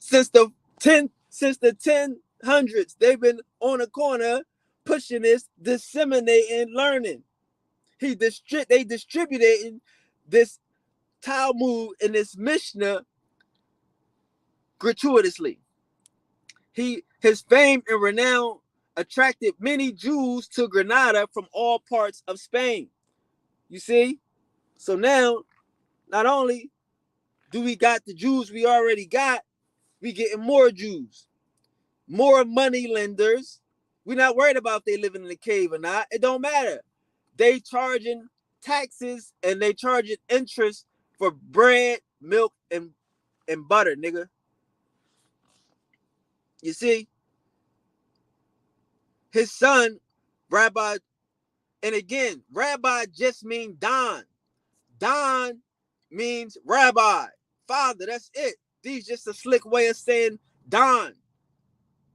Since the 1000s, they've been on a corner pushing this, disseminating learning. They distributing this Talmud and this Mishnah gratuitously. His fame and renown attracted many Jews to Granada from all parts of Spain. You see? So now, not only do we got the Jews we already got, we getting more Jews, more money lenders. We're not worried about if they living in a cave or not. It don't matter. They charging taxes and they charging interest for bread, milk, and butter, nigga. You see? His son, Rabbi, and again, Rabbi just means Don. Don means rabbi, father, that's it. These just a slick way of saying Don.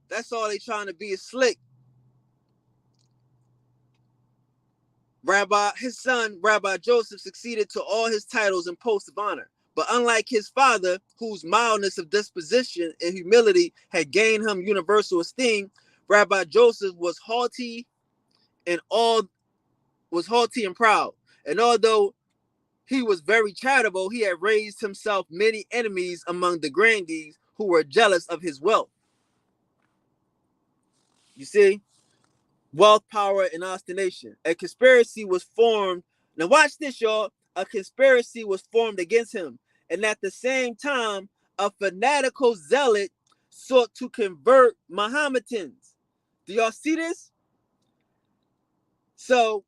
That's all they trying to be, is slick. His son, Rabbi Joseph, succeeded to all his titles and posts of honor. But unlike his father, whose mildness of disposition and humility had gained him universal esteem, Rabbi Joseph was haughty and proud. And although he was very charitable, he had raised himself many enemies among the grandees who were jealous of his wealth. You see? Wealth, power, and obstination. A conspiracy was formed. Now watch this, y'all. a conspiracy was formed against him, and at the same time, a fanatical zealot sought to convert Mohammedans. Do y'all see this? So,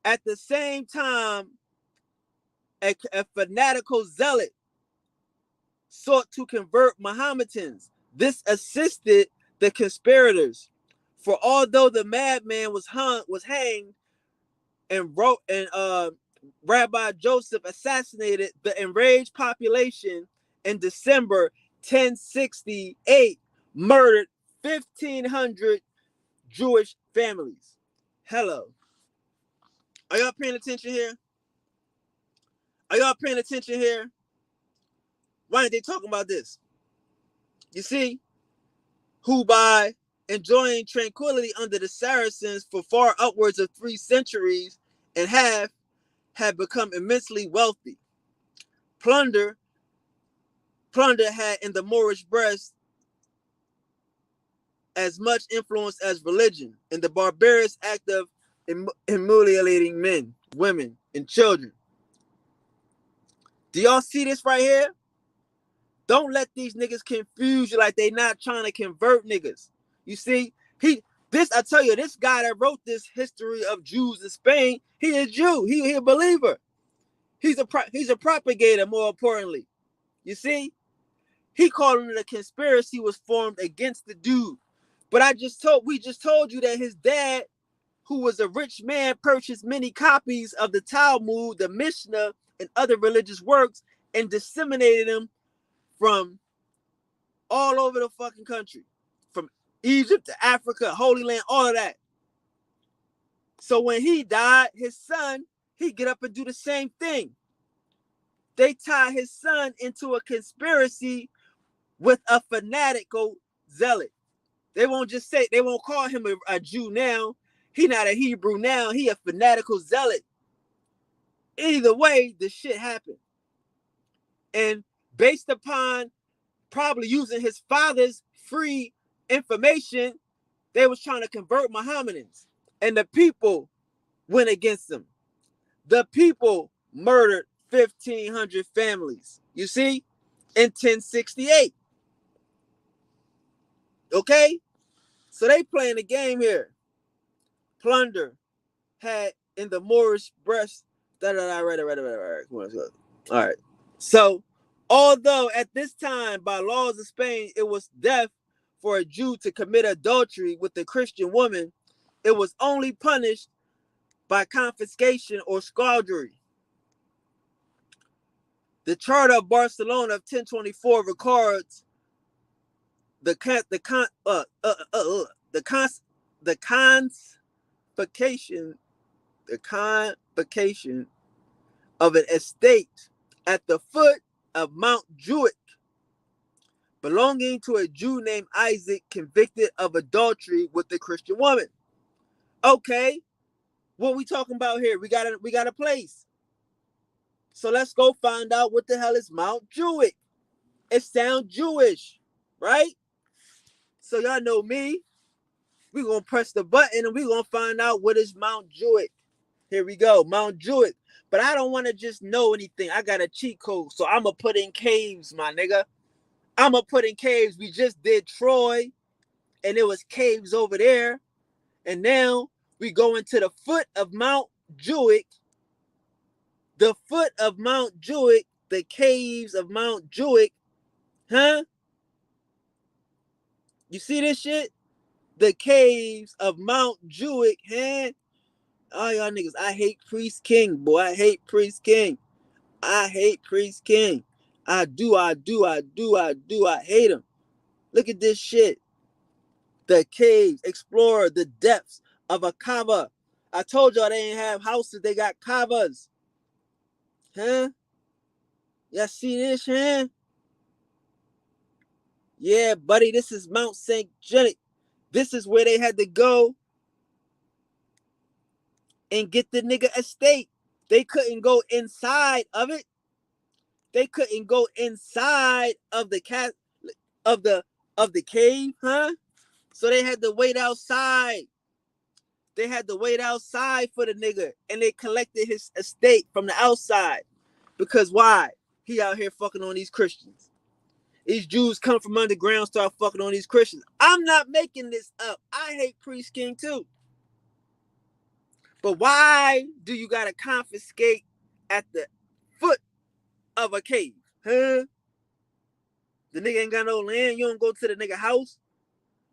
at the same time, a fanatical zealot sought to convert Mohammedans. This assisted the conspirators, for although the madman was hanged, and Rabbi Joseph assassinated the enraged population in December 1068, murdered 1,500 Jewish families. Hello. Are y'all paying attention here? Are y'all paying attention here? Why aren't they talking about this? You see, who by enjoying tranquility under the Saracens for far upwards of 3 centuries and half, had become immensely wealthy. Plunder had in the Moorish breast as much influence as religion in the barbarous act of humiliating men, women, and children. Do y'all see this right here? Don't let these niggas confuse you like they not trying to convert niggas. You see, I tell you, this guy that wrote this history of Jews in Spain, he a Jew. He a believer. He's a propagator, more importantly. You see? He called it a conspiracy was formed against the dude. But we just told you that his dad, who was a rich man, purchased many copies of the Talmud, the Mishnah, and other religious works and disseminated them from all over the fucking country. From Egypt to Africa, Holy Land, all of that. So when he died, his son, he get up and do the same thing. They tie his son into a conspiracy with a fanatical zealot. They won't call him a Jew now. He not a Hebrew now. He a fanatical zealot. Either way, the shit happened. And based upon probably using his father's free information, they was trying to convert Mohammedans. And the people went against them. The people murdered 1,500 families. You see? In 1068. Okay? So they playing the game here. Plunder had in the Moorish breast. Right. All right. So, although at this time, by laws of Spain, it was death for a Jew to commit adultery with a Christian woman, it was only punished by confiscation or scourgery. The Charter of Barcelona of 1024 records the convocation of an estate at the foot of Mount Juic, belonging to a Jew named Isaac, convicted of adultery with a Christian woman. Okay, what we talking about here? We got a place. So let's go find out what the hell is Mount Juic. It sounds Jewish, right? So y'all know me. We're going to press the button and we're going to find out what is Mount Juic. Here we go, Mount Juic. But I don't want to just know anything. I got a cheat code. So I'm going to put in caves, my nigga. I'm going to put in caves. We just did Troy and there was caves over there. And now we go into the foot of Mount Juic. The foot of Mount Juic, the caves of Mount Juic. Huh? You see this shit? The caves of Mount Juic, huh? Oh, y'all niggas, I hate Priest King, boy. I hate Priest King. I hate Priest King. I do. I hate him. Look at this shit. The caves, explore the depths of a kava. I told y'all they ain't have houses, they got kavas. Huh? Y'all see this, huh? Yeah, buddy, this is Mount St. Jenny. This is where they had to go and get the nigga estate. They couldn't go inside of it. They couldn't go inside of the of the cave, huh? So they had to wait outside. They had to wait outside for the nigga, and they collected his estate from the outside. Because why? He out here fucking on these Christians. These Jews come from underground, start fucking on these Christians. I'm not making this up. I hate Priest King too. But why do you gotta confiscate at the foot of a cave? Huh? The nigga ain't got no land. You don't go to the nigga house.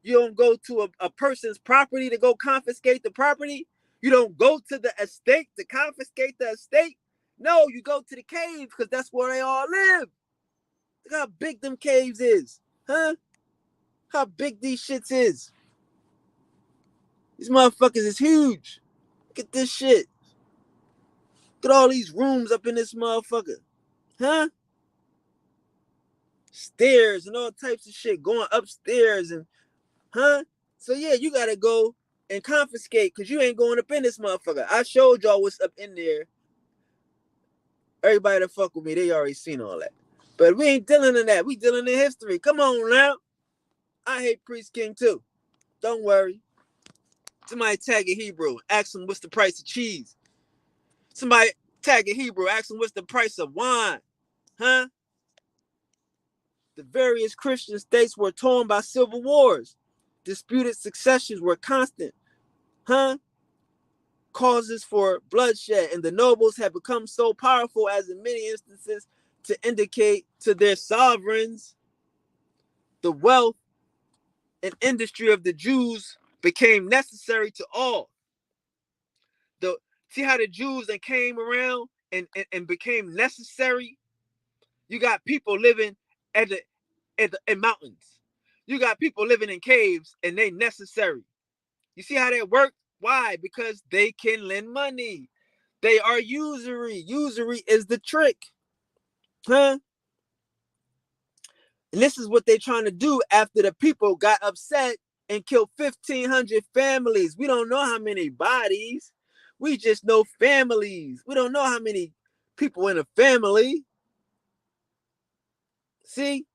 You don't go to a person's property to go confiscate the property. You don't go to the estate to confiscate the estate. No, you go to the caves because that's where they all live. Look how big them caves is. Huh? How big these shits is. These motherfuckers is huge. Look at this shit. Look at all these rooms up in this motherfucker. Huh? Stairs and all types of shit going upstairs and huh? So yeah, you gotta go and confiscate because you ain't going up in this motherfucker. I showed y'all what's up in there. Everybody that fuck with me, they already seen all that. But we ain't dealing in that. We dealing in history. Come on now. I hate Priest King too. Don't worry. Somebody tag a Hebrew. Ask him what's the price of cheese. Somebody tag a Hebrew. Ask him what's the price of wine. Huh? The various Christian states were torn by civil wars. Disputed successions were constant. Huh? Causes for bloodshed, and the nobles have become so powerful as in many instances to indicate to their sovereigns the wealth and industry of the Jews became necessary to all. See how the Jews that came around and became necessary? You got people living in mountains. You got people living in caves and they necessary. You see how that works? Why? Because they can lend money. They are usury. Usury is the trick. Huh? And this is what they're trying to do after the people got upset and killed 1,500 families. We don't know how many bodies. We just know families. We don't know how many people in a family. See?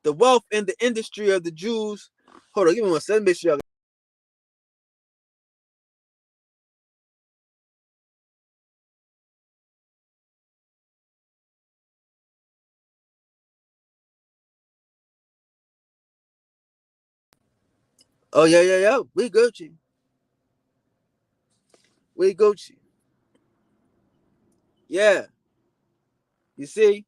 The wealth and the industry of the Jews. Hold on, give me one second. Make sure. Oh, yeah. We Gucci. We Gucci. Yeah. You see?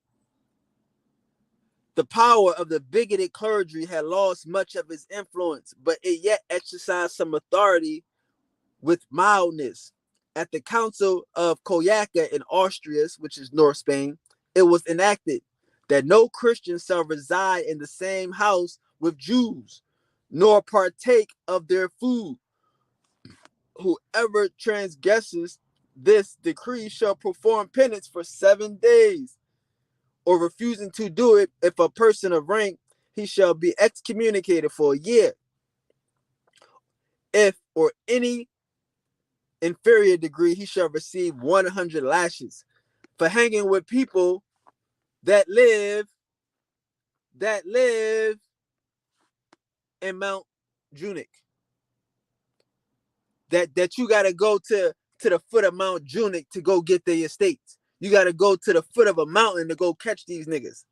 The power of the bigoted clergy had lost much of its influence, but it yet exercised some authority with mildness. At the Council of Koyaka in Austria, which is North Spain, it was enacted that no Christian shall reside in the same house with Jews, nor partake of their food. Whoever transgresses this decree shall perform penance for 7 days, or refusing to do it, if a person of rank, he shall be excommunicated for a year. If or any inferior degree, he shall receive 100 lashes for hanging with people that live in Mount Junik. That you gotta go to the foot of Mount Junik to go get the estates. You gotta go to the foot of a mountain to go catch these niggas.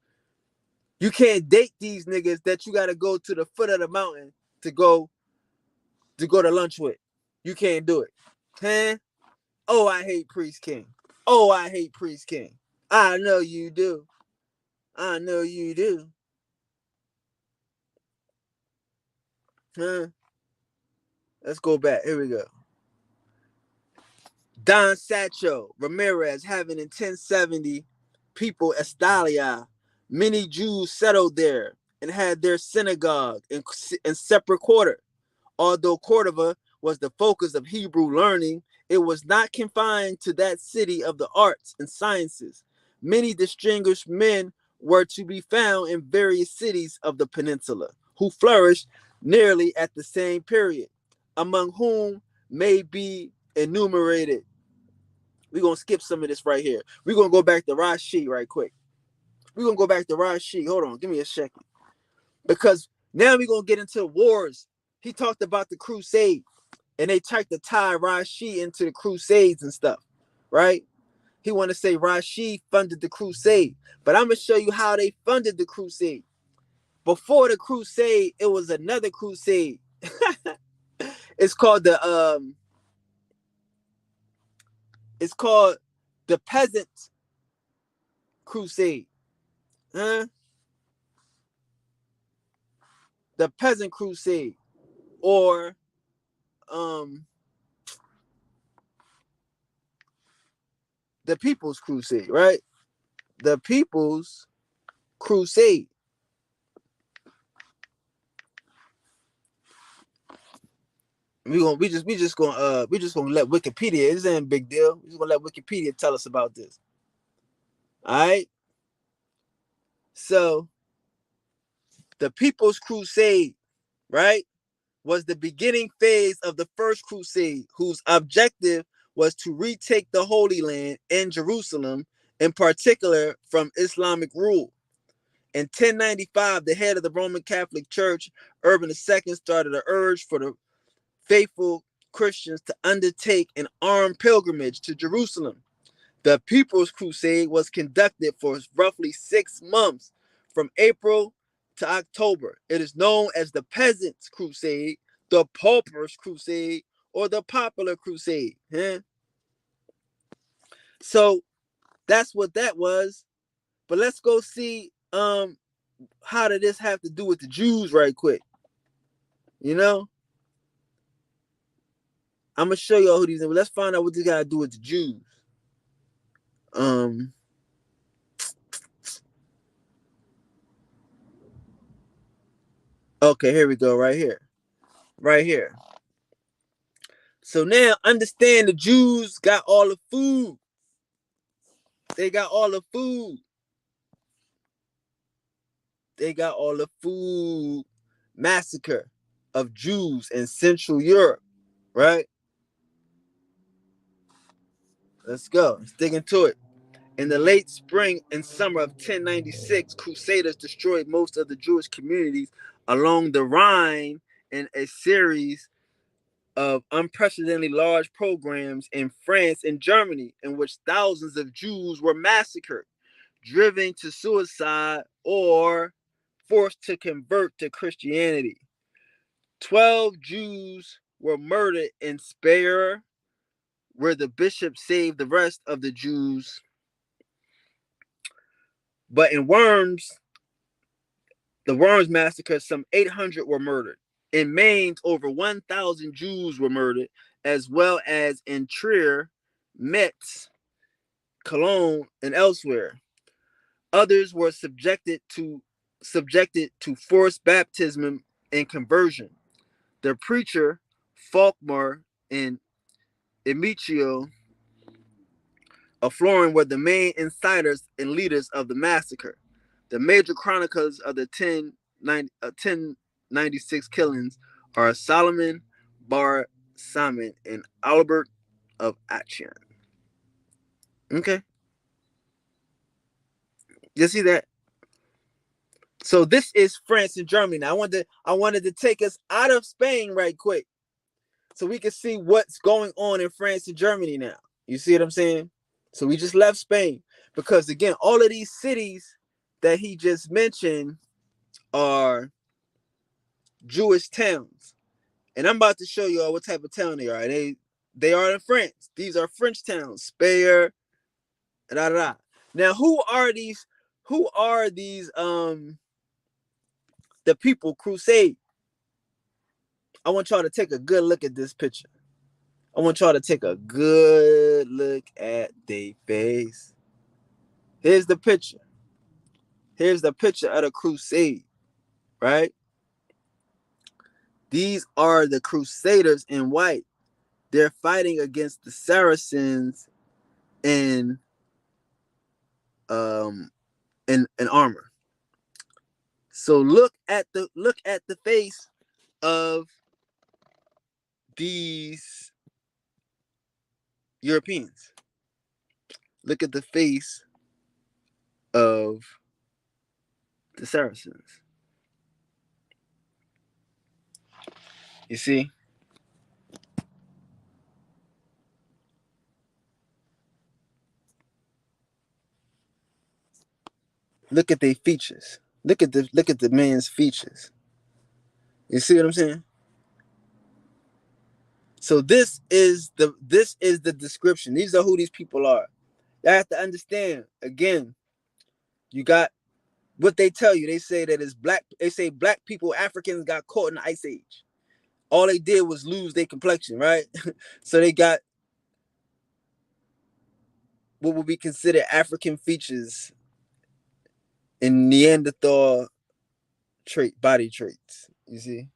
You can't date these niggas that you gotta go to the foot of the mountain to go to lunch with. You can't do it. Huh? Oh, I hate Priest King. Oh, I hate Priest King. I know you do. I know you do. Huh? Let's go back. Here we go. Don Sacho Ramirez, having in 1070 people Estalia. Many Jews settled there and had their synagogue in separate quarter. Although Cordova was the focus of Hebrew learning, it was not confined to that city of the arts and sciences. Many distinguished men were to be found in various cities of the peninsula, who flourished nearly at the same period, among whom may be enumerated. We're going to skip some of this right here. We're going to go back to Rashi right quick. We're going to go back to Rashi. Hold on. Give me a second. Because now we're going to get into wars he talked about the crusade, and they tried to tie Rashi into the crusades and stuff, right? He want to say Rashi funded the crusade, but I'm gonna show you how they funded the crusade. Before the crusade, it was another crusade. It's called it's called the Peasant Crusade. Huh? The Peasant Crusade, or the People's Crusade, right? The People's Crusade. We just gonna let Wikipedia. This ain't a big deal. We just gonna let Wikipedia tell us about this. All right. So the People's Crusade, right, was the beginning phase of the First Crusade, whose objective was to retake the Holy Land and Jerusalem, in particular from Islamic rule. In 1095, the head of the Roman Catholic Church, Urban II, started an urge for the faithful Christians to undertake an armed pilgrimage to Jerusalem. The People's Crusade was conducted for roughly 6 months, from April to October. It is known as the Peasants' Crusade, the Paupers' Crusade, or the Popular Crusade. So that's what that was. But let's go see how did this have to do with the Jews right quick. You know? I'm gonna show y'all who these are, but let's find out what this got to do with the Jews. Okay, here we go, right here. Right here. So now understand the Jews got all the food. They got all the food. They got all the food. Massacre of Jews in Central Europe, right? Let's go. Let's dig into it. In the late spring and summer of 1096, Crusaders destroyed most of the Jewish communities along the Rhine in a series of unprecedentedly large programs in France and Germany, in which thousands of Jews were massacred, driven to suicide, or forced to convert to Christianity. 12 Jews were murdered in Speyer, where the bishop saved the rest of the Jews. But in Worms, the Worms massacre, some 800 were murdered. In Mainz, over 1,000 Jews were murdered, as well as in Trier, Metz, Cologne, and elsewhere. Others were subjected to forced baptism and conversion. The preacher, Falkmar, and Emicio of Florin were the main inciters and leaders of the massacre. The major chroniclers of the 1096 killings are Solomon Bar Simon and Albert of Action. Okay. You see that? So this is France and Germany. Now I wanted to take us out of Spain right quick, so we can see what's going on in France and Germany now. You see what I'm saying? So we just left Spain because, again, all of these cities that he just mentioned are Jewish towns, and I'm about to show you all what type of town they are. They are in France. These are French towns. Speyer, da da da. Now, who are these? Who are these? The People Crusade. I want y'all to take a good look at this picture. I want y'all to take a good look at their face. Here's the picture. Here's the picture of the crusade, right? These are the Crusaders in white. They're fighting against the Saracens in armor. So look at the face of these Europeans. Look at the face of the Saracens. You see? Look at their features. Look at the man's features. You see what I'm saying? So this is the description. These are who these people are. You have to understand. Again, you got what they tell you. They say that it's black. They say black people, Africans, got caught in the ice age. All they did was lose their complexion, right? So they got what would be considered African features in Neanderthal body traits. You see?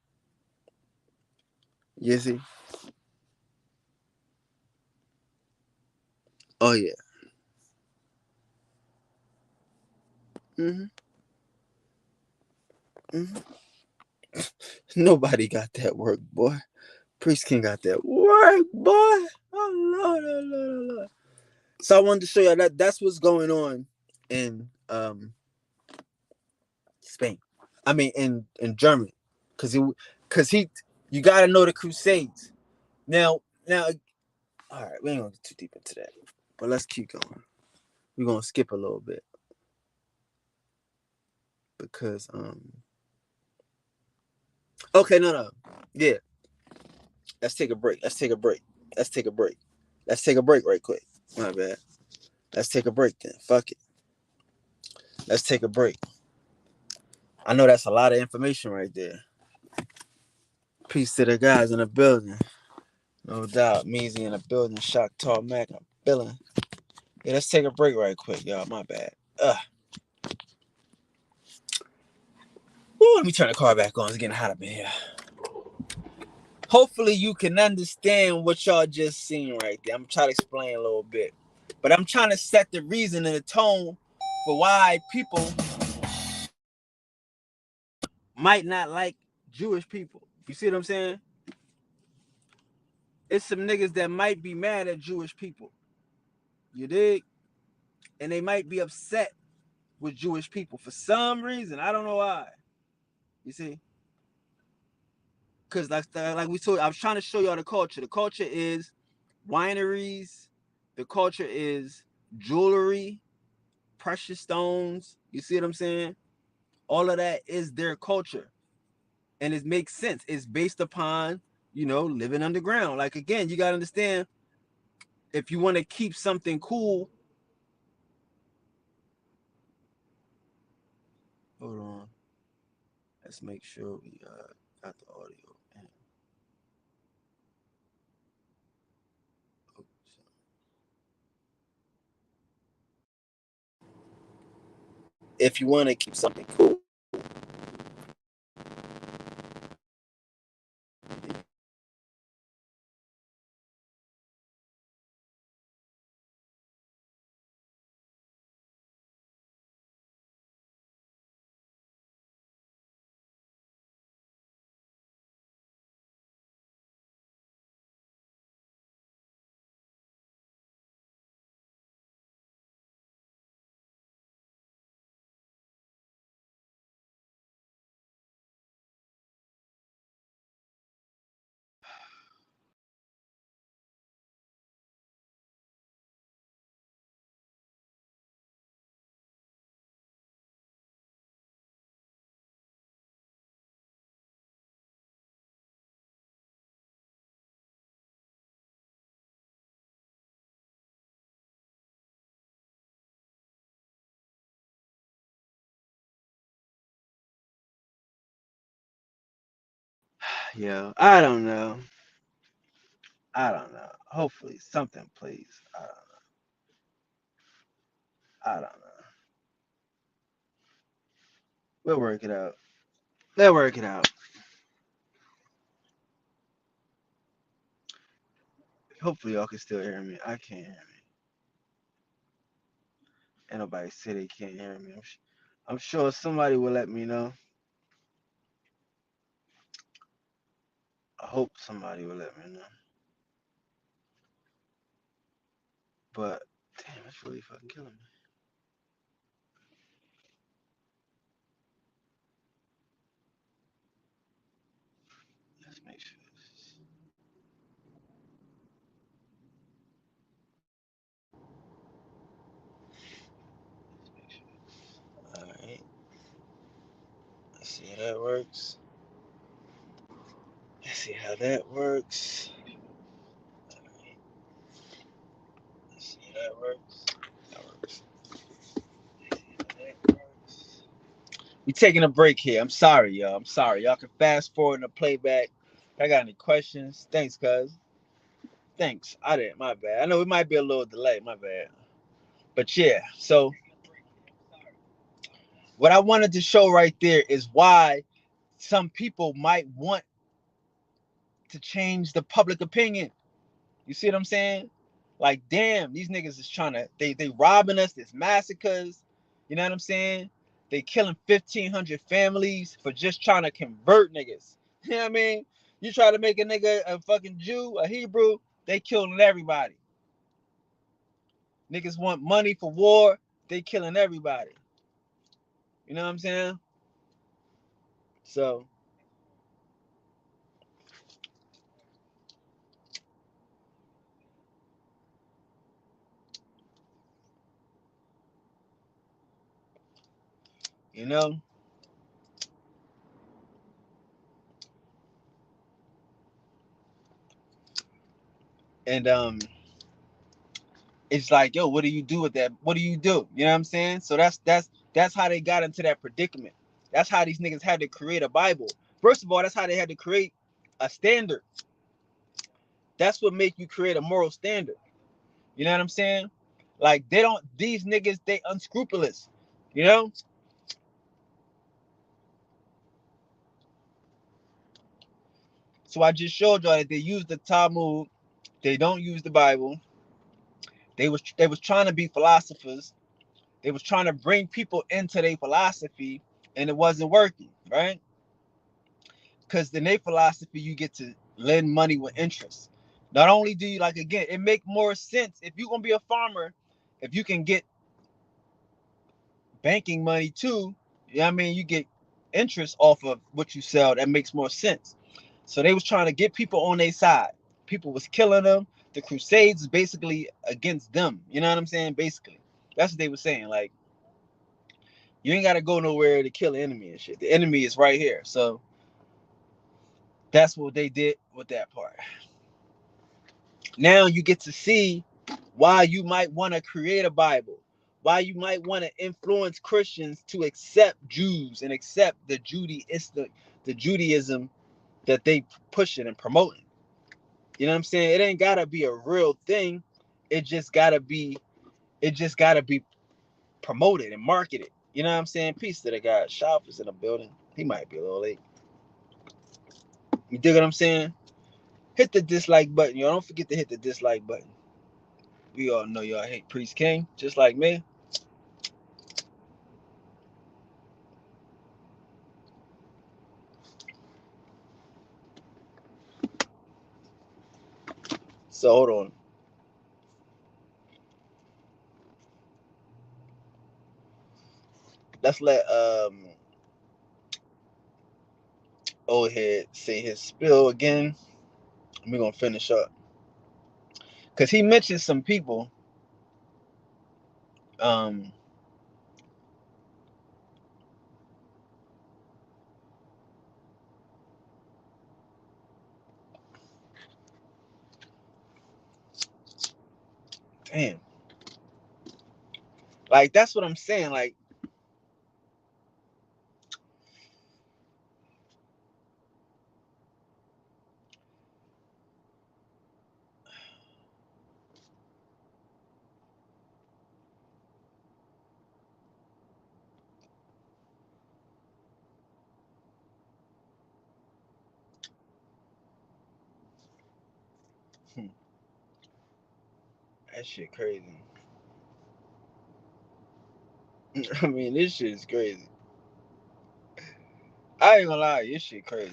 You see? Oh yeah. Mm-hmm. Mm-hmm. Nobody got that work, boy. Priest King got that work, boy. Oh Lord, oh Lord, oh Lord. So I wanted to show you that's what's going on in Spain. I mean in Germany. Cause he you gotta know the Crusades. Now all right, we ain't gonna get too deep into that. But let's keep going. We're gonna skip a little bit. Because okay, no. Yeah. Let's take a break. Let's take a break. Let's take a break. Let's take a break right quick. My bad. Let's take a break then. Fuck it. Let's take a break. I know that's a lot of information right there. Peace to the guys in the building. No doubt. Meezy in the building. Shock Tall Mac. I'm feeling. Yeah, let's take a break right quick, y'all. My bad. Ooh, let me turn the car back on. It's getting hot up in here. Hopefully you can understand what y'all just seen right there. I'm trying to explain a little bit. But I'm trying to set the reason and the tone for why people might not like Jewish people. You see what I'm saying? It's some niggas that might be mad at Jewish people. You dig? And they might be upset with Jewish people for some reason. I don't know why. You see? Because like we told, I was trying to show y'all the culture. The culture is wineries. The culture is jewelry, precious stones. You see what I'm saying? All of that is their culture. And it makes sense. It's based upon, living underground. Like, again, you got to understand, if you want to keep something cool. Hold on. Let's make sure we got the audio. If you want to keep something cool, yeah, I don't know. I don't know. Hopefully something plays. I don't know. We'll work it out. They'll work it out. Hopefully y'all can still hear me. I can't hear me. Ain't nobody say they can't hear me. I'm sure somebody will let me know. I hope somebody will let me know. But damn, it's really fucking killing me. Let's make sure. how that works. Let's see how that works. Let's see how that works. That works. Let's see how that works. We taking a break here. I'm sorry, y'all. I'm sorry. Y'all can fast forward in the playback. If I got any questions, thanks, cuz. Thanks. I didn't. My bad. I know it might be a little delay. My bad. But yeah, so what I wanted to show right there is why some people might want to change the public opinion. You see what I'm saying? Like, damn, these niggas is trying to, they robbing us, there's massacres. You know what I'm saying? They killing 1,500 families for just trying to convert niggas. You know what I mean? You try to make a nigga a fucking Jew, a Hebrew, they killing everybody. Niggas want money for war, they killing everybody. You know what I'm saying? So, you know, and it's like, yo, what do you do with that? What do you do? You know what I'm saying? So that's how they got into that predicament. That's how these niggas had to create a Bible. First of all, that's how they had to create a standard. That's what make you create a moral standard. You know what I'm saying? Like, they don't, these niggas, they unscrupulous. You know? So I just showed y'all that they use the Talmud, they don't use the Bible. They was trying to be philosophers. They was trying to bring people into their philosophy, and it wasn't working, right? Because in their philosophy, you get to lend money with interest. Not only do you, like, again, it make more sense if you're gonna be a farmer, if you can get banking money too. You know what I mean? You get interest off of what you sell. That makes more sense. So they was trying to get people on their side. People was killing them. The Crusades is basically against them. You know what I'm saying? Basically, that's what they were saying. Like, you ain't gotta go nowhere to kill the enemy and shit. The enemy is right here. So that's what they did with that part. Now you get to see why you might want to create a Bible, why you might want to influence Christians to accept Jews and accept the Judaism that they pushing and promoting. You know what I'm saying? It ain't gotta be a real thing. It just gotta be, it just gotta be promoted and marketed. You know what I'm saying? Peace to the guy. Shop is in the building. He might be a little late. You dig what I'm saying? Hit the dislike button, y'all. Don't forget to hit the dislike button. We all know y'all hate Priest King, just like me. So hold on. Let's let old head say his spill again. We're gonna finish up. Cause he mentioned some people. Um Damn. Like, that's what I'm saying. Like, that shit crazy. I mean, this shit is crazy. I ain't gonna lie, this shit crazy.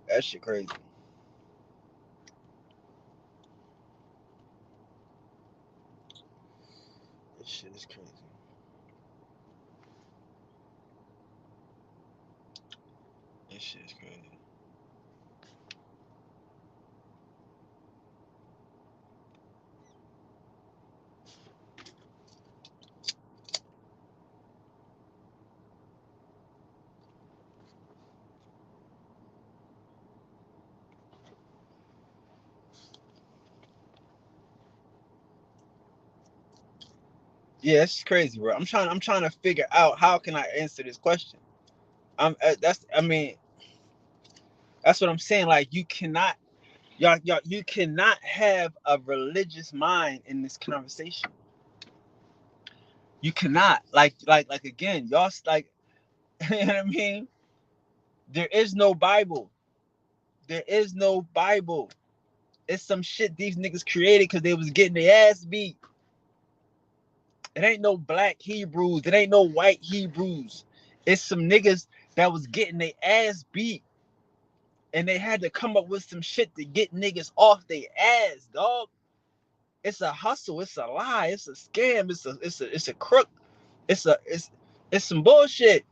That shit crazy. This shit is crazy. This shit is crazy. Yeah, it's crazy, bro. I'm trying to figure out how can I answer this question. I mean, that's what I'm saying. Like, you cannot, y'all, you cannot have a religious mind in this conversation. You cannot, like again, y'all like, you know what I mean? There is no Bible. There is no Bible. It's some shit these niggas created because they was getting their ass beat. It ain't no black Hebrews. It ain't no white Hebrews. It's some niggas that was getting their ass beat. And they had to come up with some shit to get niggas off their ass, dog. It's a hustle. It's a lie. It's a scam. It's a crook. It's some bullshit.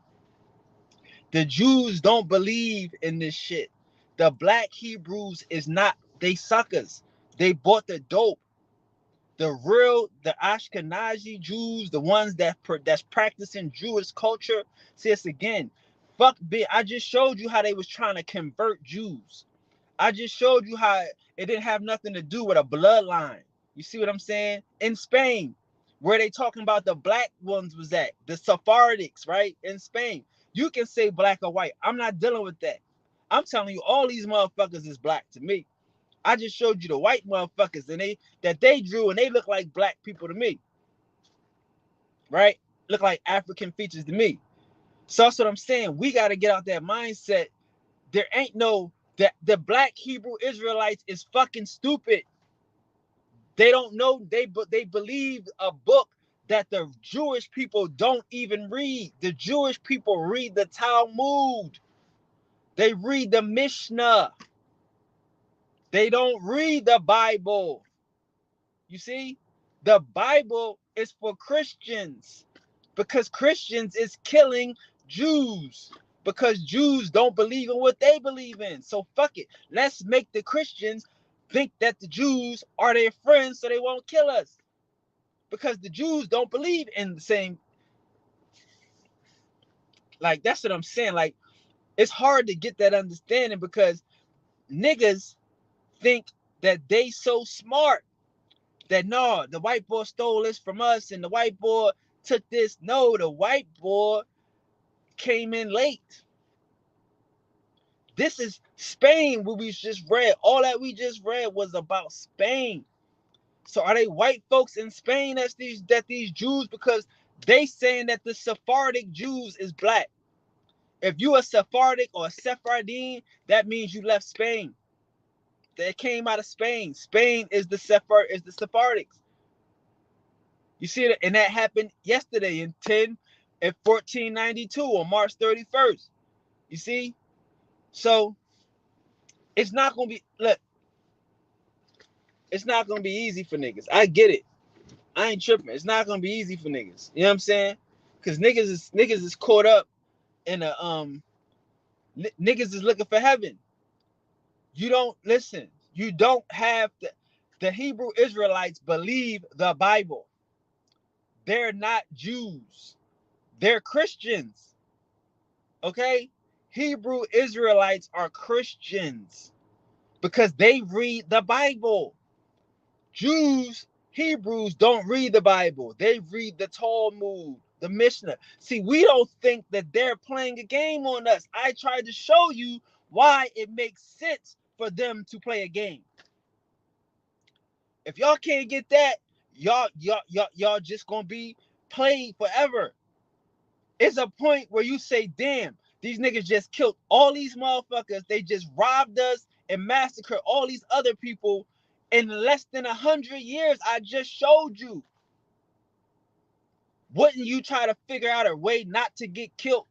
The Jews don't believe in this shit. The black Hebrews is not, they suckers. They bought the dope. The Ashkenazi Jews, the ones that's practicing Jewish culture. See, it's again, fuck bit. I just showed you how they was trying to convert Jews. I just showed you how it didn't have nothing to do with a bloodline. You see what I'm saying? In Spain, where they talking about the black ones was at, the Sephardics, right? In Spain. You can say black or white. I'm not dealing with that. I'm telling you, all these motherfuckers is black to me. I just showed you the white motherfuckers and they drew and they look like black people to me. Right? Look like African features to me. So that's what I'm saying. We got to get out that mindset. There ain't no that the black Hebrew Israelites is fucking stupid. They don't know, they believe a book that the Jewish people don't even read. The Jewish people read the Talmud. They read the Mishnah. They don't read the Bible. You see? The Bible is for Christians because Christians is killing Jews because Jews don't believe in what they believe in. So fuck it. Let's make the Christians think that the Jews are their friends so they won't kill us. Because the Jews don't believe in the same. Like, that's what I'm saying. Like, it's hard to get that understanding because niggas think that they so smart that no, the white boy stole this from us and the white boy took this. No, the white boy came in late. This is Spain, what we just read. All that we just read was about Spain. So are they white folks in Spain that these Jews, because they saying that the Sephardic Jews is black. If you a Sephardic or a Sephardim, that means you left Spain. That came out of Spain. Spain is the Sephardics. You see it, and that happened yesterday in 1492 on March 31st. You see? So it's not gonna be it's not gonna be easy for niggas. I get it. I ain't tripping. It's not gonna be easy for niggas. You know what I'm saying? Cause niggas is caught up in a niggas is looking for heaven. You don't listen. You don't have the Hebrew Israelites believe the Bible. They're not Jews. They're Christians. Okay? Hebrew Israelites are Christians because they read the Bible. Jews, Hebrews don't read the Bible. They read the Talmud, the Mishnah. See, we don't think that they're playing a game on us. I tried to show you why it makes sense for them to play a game. If y'all can't get that, y'all just gonna be played forever. It's a point where you say, damn, these niggas just killed all these motherfuckers. They just robbed us and massacred all these other people in less than 100 years. I just showed you. Wouldn't you try to figure out a way not to get killed?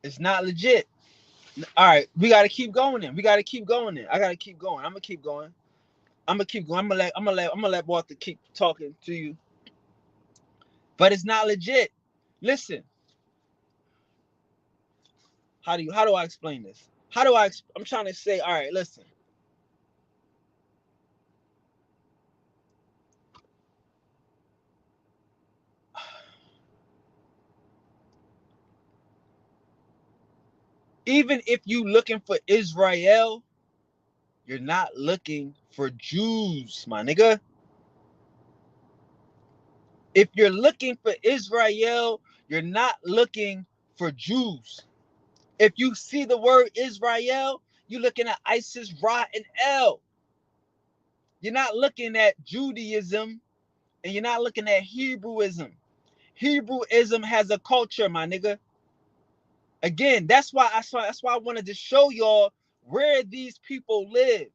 It's not legit. All right, we gotta keep going then. We gotta keep going then. I gotta keep going. I'm gonna keep going. I'm gonna keep going. I'm gonna let Walter keep talking to you. But it's not legit. Listen, how do I explain this? I'm trying to say, all right, listen. Even if you looking for Israel, you're not looking for Jews, my nigga. If you're looking for Israel, you're not looking for Jews. If you see the word Israel, you're looking at Isis, Ra, and El. You're not looking at Judaism, and you're not looking at Hebrewism. Hebrewism has a culture, my nigga. Again, that's why I wanted to show y'all where these people live.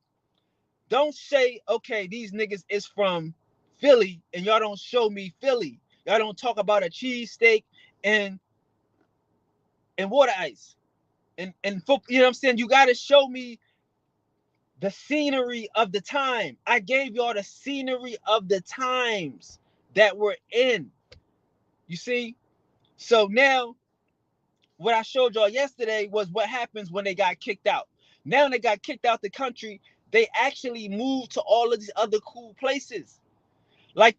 Don't say, okay, these niggas is from Philly, and y'all don't show me Philly. Y'all don't talk about a cheesesteak and water ice. And you know what I'm saying? You gotta show me the scenery of the time. I gave y'all the scenery of the times that we're in. You see? So now, what I showed y'all yesterday was what happens when they got kicked out. Now they got kicked out the country. They actually moved to all of these other cool places. Like,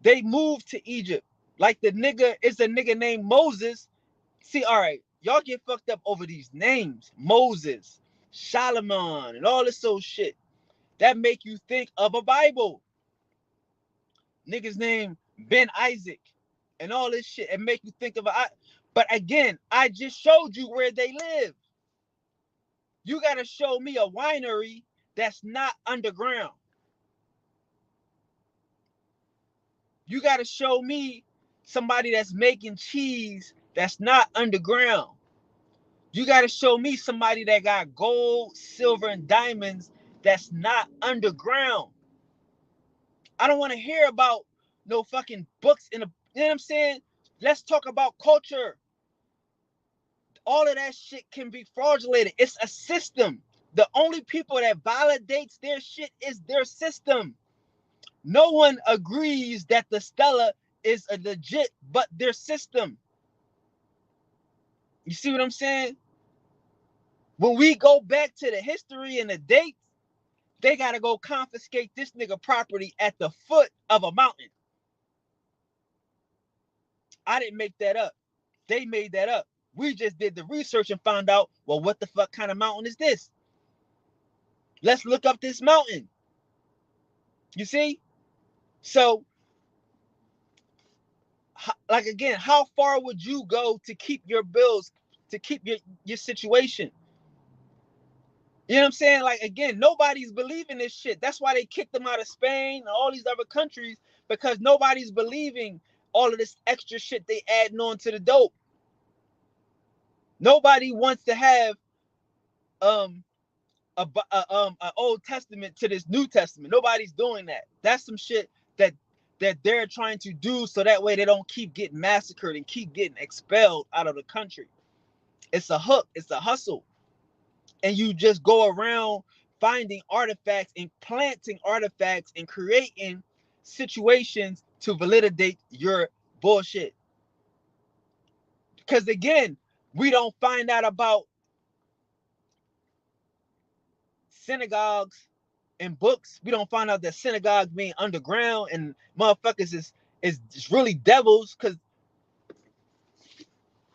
they moved to Egypt. Like, the nigga is a nigga named Moses. See, all right, y'all get fucked up over these names. Moses, Solomon, and all this old shit. That make you think of a Bible. Niggas named Ben Isaac and all this shit. And make you think of but again, I just showed you where they live. You gotta show me a winery that's not underground. You gotta show me somebody that's making cheese that's not underground. You gotta show me somebody that got gold, silver, and diamonds that's not underground. I don't want to hear about no fucking books in a, you know what I'm saying? Let's talk about culture. All of that shit can be fraudulated. It's a system. The only people that validates their shit is their system. No one agrees that the Stella is a legit, but their system. You see what I'm saying? When we go back to the history and the dates, they got to go confiscate this nigga property at the foot of a mountain. I didn't make that up. They made that up. We just did the research and found out, well, what the fuck kind of mountain is this? Let's look up this mountain. You see? So, like, again, how far would you go to keep your bills, to keep your situation? You know what I'm saying? Like, again, nobody's believing this shit. That's why they kicked them out of Spain and all these other countries, because nobody's believing all of this extra shit they adding on to the dope. Nobody wants to have an Old Testament to this New Testament. Nobody's doing that. That's some shit that they're trying to do so that way they don't keep getting massacred and keep getting expelled out of the country. It's a hook. It's a hustle. And you just go around finding artifacts and planting artifacts and creating situations to validate your bullshit. Because again, we don't find out about synagogues and books. We don't find out that synagogues being underground and motherfuckers is really devils. Because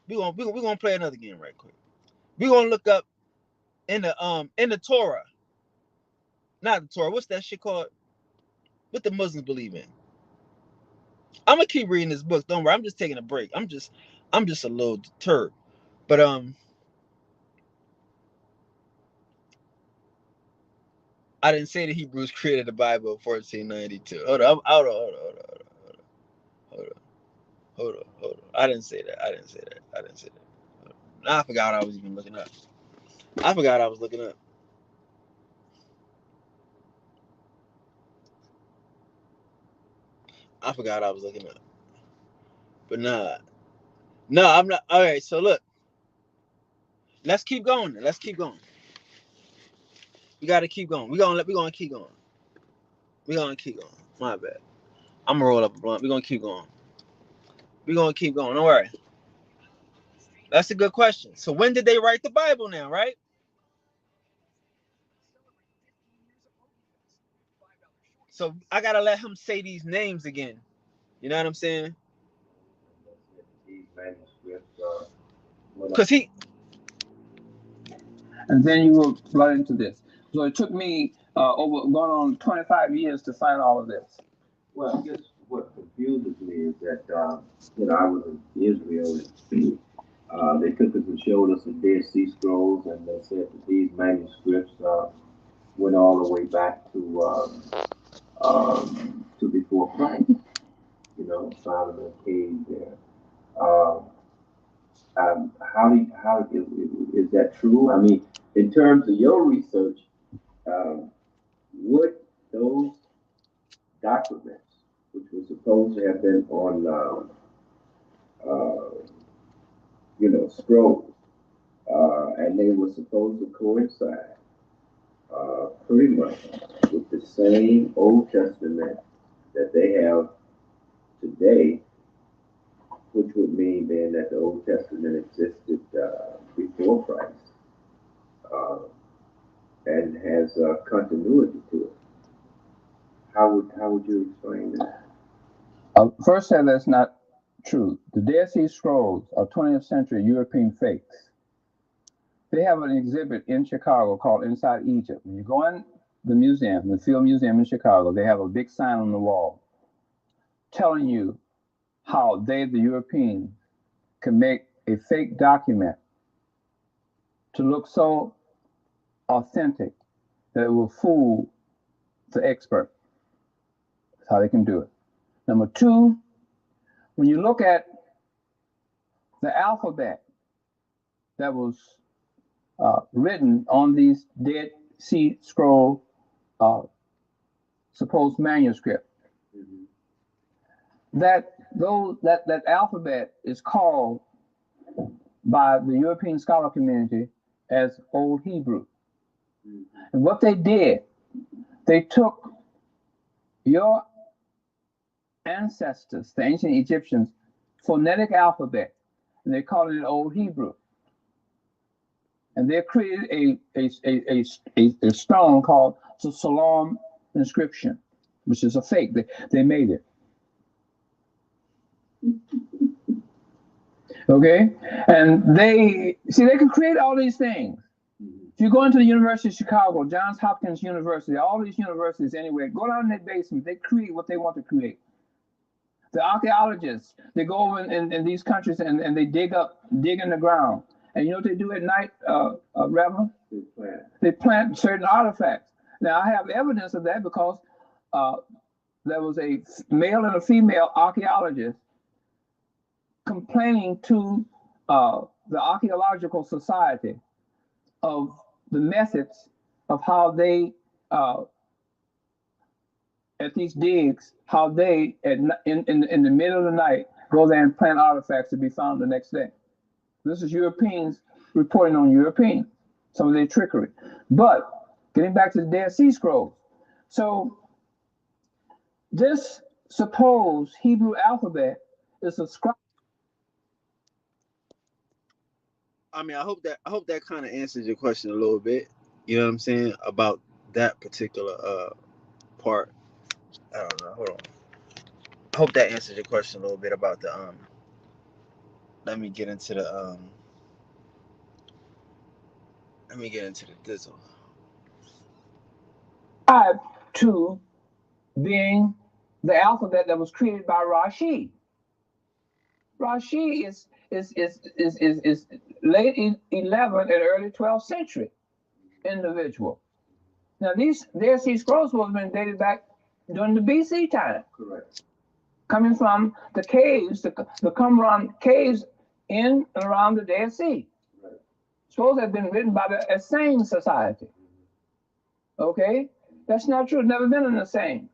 we gonna play another game right quick. We gonna look up in the Torah, not the Torah. What's that shit called? What the Muslims believe in? I'm gonna keep reading this book. Don't worry. I'm just taking a break. I'm just a little deterred. But I didn't say the Hebrews created the Bible in 1492. Hold on. I didn't say that. I forgot I was even looking up. I forgot I was looking up. But nah. No, I'm not. All right, so look. Let's keep going. We gotta keep going. We're gonna keep going. My bad. I'm gonna roll up a blunt. We're gonna keep going. Don't worry. That's a good question. So when did they write the Bible now, right? So I gotta let him say these names again. You know what I'm saying? These manuscripts Because he And then you will run into this. So it took me over going on 25 years to find all of this. Well, I guess what confuses me is that, I was in Israel and they took us and showed us the Dead Sea Scrolls, and they said that these manuscripts went all the way back to before Christ, found in a cave there. Um, is that true? I mean, in terms of your research, um, would those documents, which were supposed to have been on, scrolls, and they were supposed to coincide pretty much with the same Old Testament that they have today, which would mean then that the Old Testament existed before Christ and has continuity to it. How would you explain that? First, say that's not true. The Dead Sea Scrolls are 20th century European fakes. They have an exhibit in Chicago called Inside Egypt. When you go in the museum, the Field Museum in Chicago, they have a big sign on the wall telling you how they, the Europeans, can make a fake document to look so authentic that it will fool the expert. That's how they can do it. Number two, when you look at the alphabet that was written on these Dead Sea Scroll supposed manuscript, that alphabet is called by the European scholar community as Old Hebrew. And what they did, they took your ancestors, the ancient Egyptians, phonetic alphabet, and they called it Old Hebrew. And they created a stone called the Salam inscription, which is a fake. They made it. Okay? And they can create all these things. If you go into the University of Chicago, Johns Hopkins University, all these universities anyway, go down in their basement, they create what they want to create. The archaeologists, they go over in these countries and they dig in the ground. And you know what they do at night, Reverend? They plant certain artifacts. Now, I have evidence of that because there was a male and a female archaeologist complaining to the Archaeological Society of the methods of how they, at these digs, how they, in the middle of the night, go there and plant artifacts to be found the next day. This is Europeans reporting on Europeans, some of their trickery. But getting back to the Dead Sea Scrolls. So this supposed Hebrew alphabet is ascribed. I mean, I hope that kind of answers your question a little bit. You know what I'm saying about that particular part. I don't know. Hold on. I hope that answers your question a little bit about the Let me get into the dizzle. To being the alphabet that was created by Rashi. Rashi is late 11th and early 12th century individual. Now these Dead Sea Scrolls have been dated back during the BC time. Correct. Coming from the caves, the Qumran caves in and around the Dead Sea. Right. Scrolls have been written by the Essene Society. Okay? That's not true. It's never been in the same.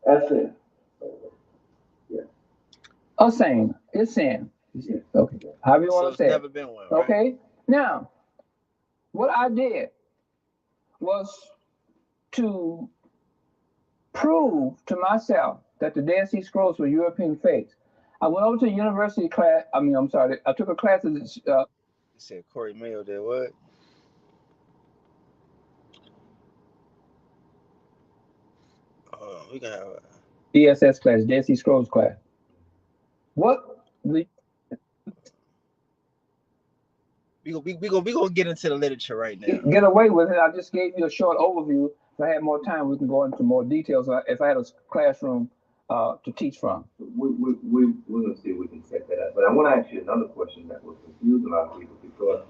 That's it. Yeah. Essene. Okay. However you want to say it. Never been one. Right? Okay. Now, what I did was to prove to myself that the Dead Sea Scrolls were European fakes. I went over to a university class. I took a class at you said Corey Mayo did what? We can have a ESS class, Dead Sea Scrolls class. What the We gonna get into the literature right now. Get away with it. I just gave you a short overview. If I had more time, we can go into more details. If I had a classroom to teach from. We're going to see if we can set that up. But I want to ask you another question that will confuse a lot of people, because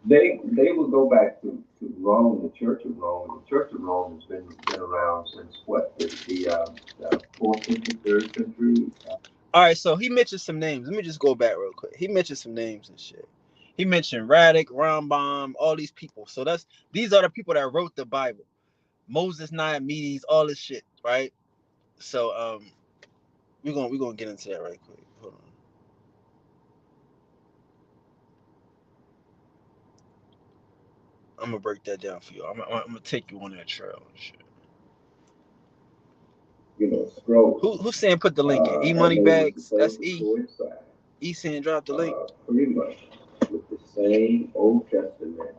they will go back to Rome, the Church of Rome. The Church of Rome has been around since what, the 4th century, 3rd century? All right, so he mentioned some names. Let me just go back real quick. He mentioned some names and shit. He mentioned Radic, Rambam, all these people. So these are the people that wrote the Bible. Moses, Diomedes, all this shit, right? So we're gonna get into that right quick. Hold on. I'm gonna break that down for you. I'm gonna take you on that trail and shit. Scrolls. Who's saying put the link in? E-Money Bags, that's E. E saying drop the link. Pretty much with the same Old Testament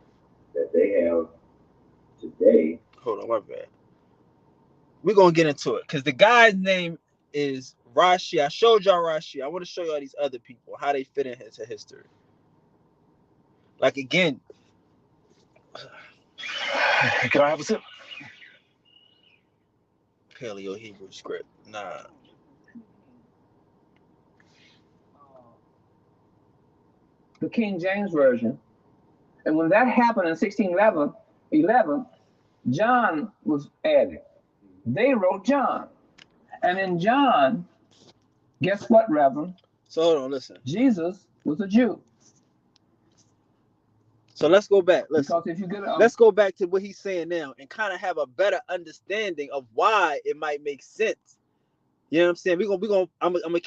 that they have today. Hold on, my bad. We're gonna get into it because the guy's name is Rashi. I showed y'all Rashi. I want to show y'all these other people, how they fit into history. Like, again, Can I have a sip? Paleo Hebrew script. Nah. The King James Version. And when that happened in 1611, John was added. They wrote John. And in John, guess what, Reverend? So hold on, listen. Jesus was a Jew. So let's go back. Listen. Because if you get let's go back to what he's saying now and kind of have a better understanding of why it might make sense. You know what I'm saying? I'm gonna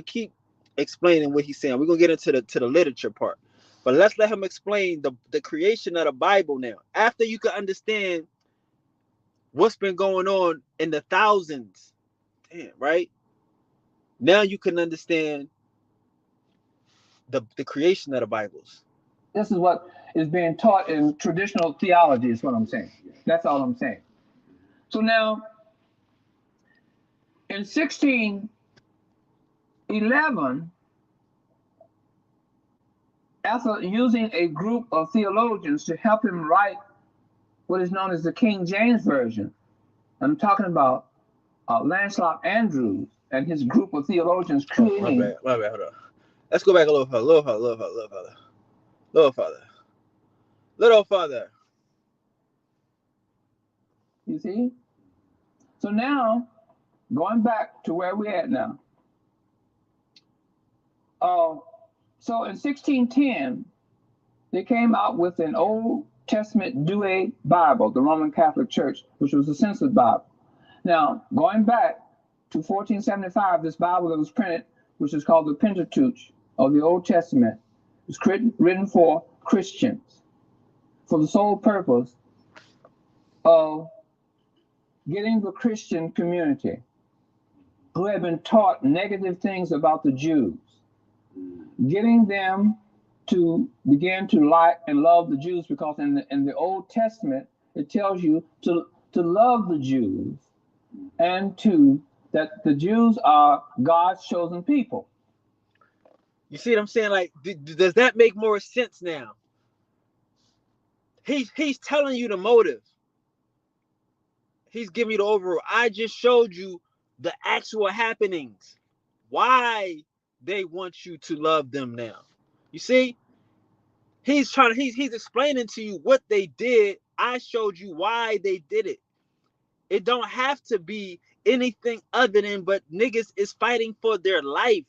keep explaining what he's saying. We're gonna get into the literature part. But let's let him explain the creation of the Bible now. After you can understand what's been going on in the thousands. Damn, right? Now you can understand the creation of the Bibles. This is what is being taught in traditional theology, is what I'm saying. That's all I'm saying. So now, in 1611, after using a group of theologians to help him write what is known as the King James Version, I'm talking about Lancelot Andrews and his group of theologians creating. My bad, hold on. Let's go back a little further. You see? So now, going back to where we're at now. So in 1610, they came out with an Old Testament Douay Bible, the Roman Catholic Church, which was a censored Bible. Now, going back to 1475, this Bible that was printed, which is called the Pentateuch of the Old Testament, was written for Christians, for the sole purpose of getting the Christian community who had been taught negative things about the Jews, getting them to begin to like and love the Jews, because in the Old Testament it tells you to love the Jews, and that the Jews are God's chosen people. You see what I'm saying? Like, does that make more sense now? He's telling you the motive. He's giving you the overall. I just showed you the actual happenings. Why they want you to love them now. You see? He's explaining to you what they did. I showed you why they did it. It don't have to be anything other than but niggas is fighting for their life.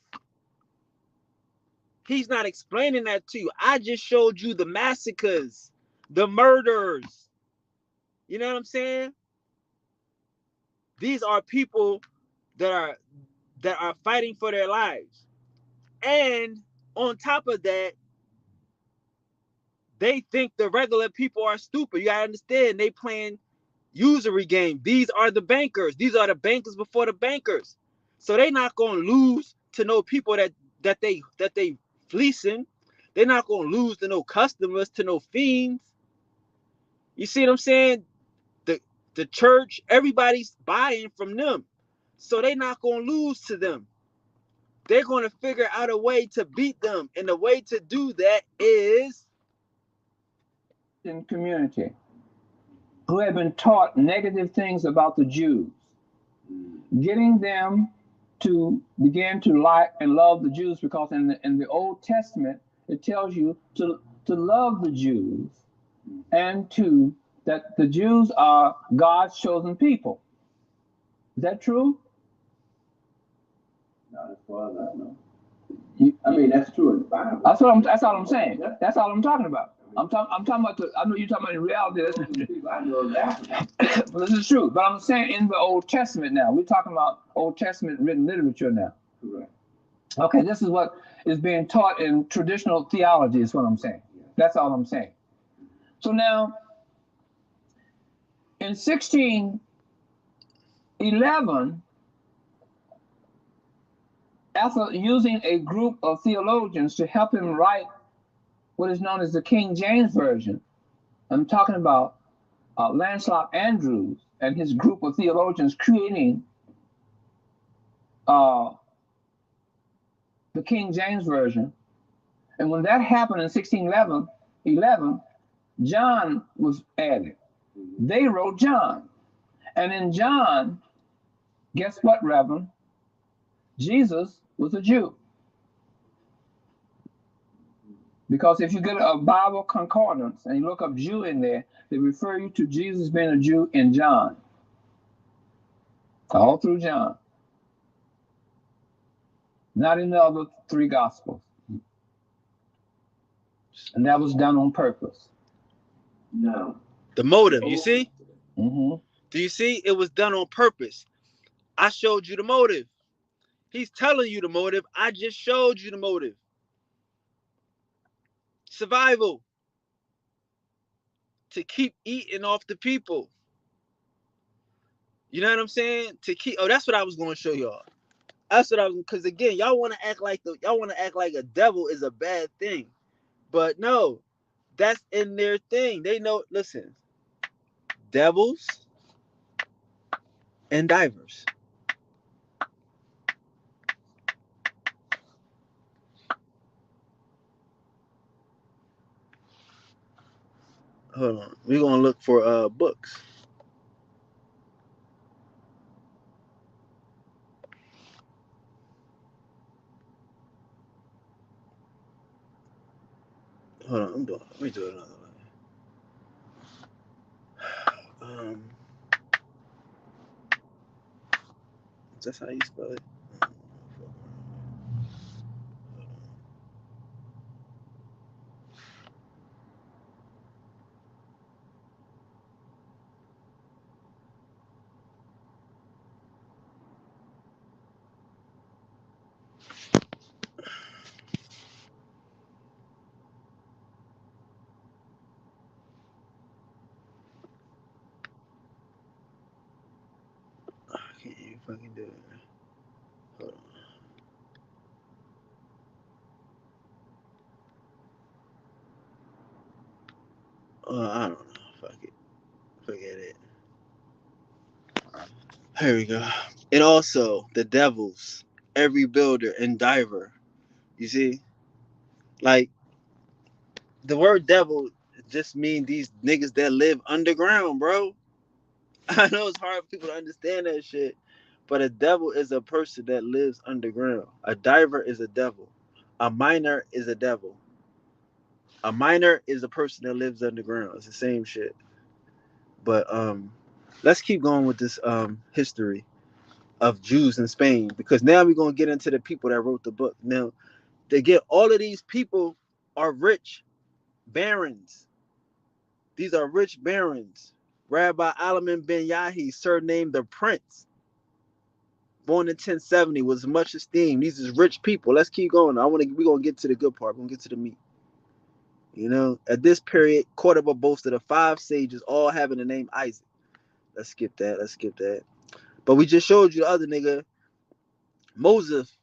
He's not explaining that to you. I just showed you the massacres, the murders. You know what I'm saying? These are people that are fighting for their lives. And on top of that, they think the regular people are stupid. You gotta understand, they playing usury game. These are the bankers. These are the bankers before the bankers. So they not gonna lose to no people that they fleecing. They're not gonna lose to no customers, to no fiends. You see what I'm saying? The church, everybody's buying from them. So they're not gonna lose to them. They're gonna figure out a way to beat them. And the way to do that is Christian community who had been taught negative things about the Jews, getting them to begin to like and love the Jews, because in the Old Testament it tells you to love the Jews, and that the Jews are God's chosen people. Is that true? Not as far as I know. I mean, that's true in the Bible. That's all I'm saying. That's all I'm talking about. I'm talking about I know you're talking about in reality. I know that. Well, this is true. But I'm saying in the Old Testament now. We're talking about Old Testament written literature now. Correct. Okay, this is what is being taught in traditional theology, is what I'm saying. That's all I'm saying. So now, in 1611, after using a group of theologians to help him write what is known as the King James Version, I'm talking about Lancelot Andrewes and his group of theologians creating the King James Version. And when that happened in 1611, John was added. They wrote John. And in John, guess what, Reverend? Jesus was a Jew. Because if you get a Bible concordance and you look up Jew in there, they refer you to Jesus being a Jew in John. All through John. Not in the other three Gospels. And that was done on purpose. No. The motive, you see? Mm-hmm. Do you see? It was done on purpose. I showed you the motive. He's telling you the motive. I just showed you the motive. Survival. To keep eating off the people. You know what I'm saying? To keep. Oh, that's what I was going to show y'all. That's what I was. Because again, y'all want to act like a devil is a bad thing, but no, that's in their thing. They know. Listen, devils and divers. Hold on. We're gonna look for books. Hold on, let me do it another way. Is that how you spell it? I can't even fucking do it. Hold on. I don't know. Fuck it. Forget it. Here we go. And also the devils, every builder and diver. You see, like the word devil just means these niggas that live underground, bro. I know it's hard for people to understand that shit, but a devil is a person that lives underground. A diver is a devil. A miner is a devil. A miner is a person that lives underground. It's the same shit. But let's keep going with this history of Jews in Spain, because now we're gonna get into the people that wrote the book. Now, they get all of these people are rich barons. These are rich barons. Rabbi Alaman ben Yahi, surnamed the Prince, born in 1070, was much esteemed. These is rich people. Let's keep going. We're gonna get to the good part. We're gonna get to the meat. You know, at this period, Cordoba boasted of 5 sages, all having the name Isaac. Let's skip that. But we just showed you the other nigga, Moses,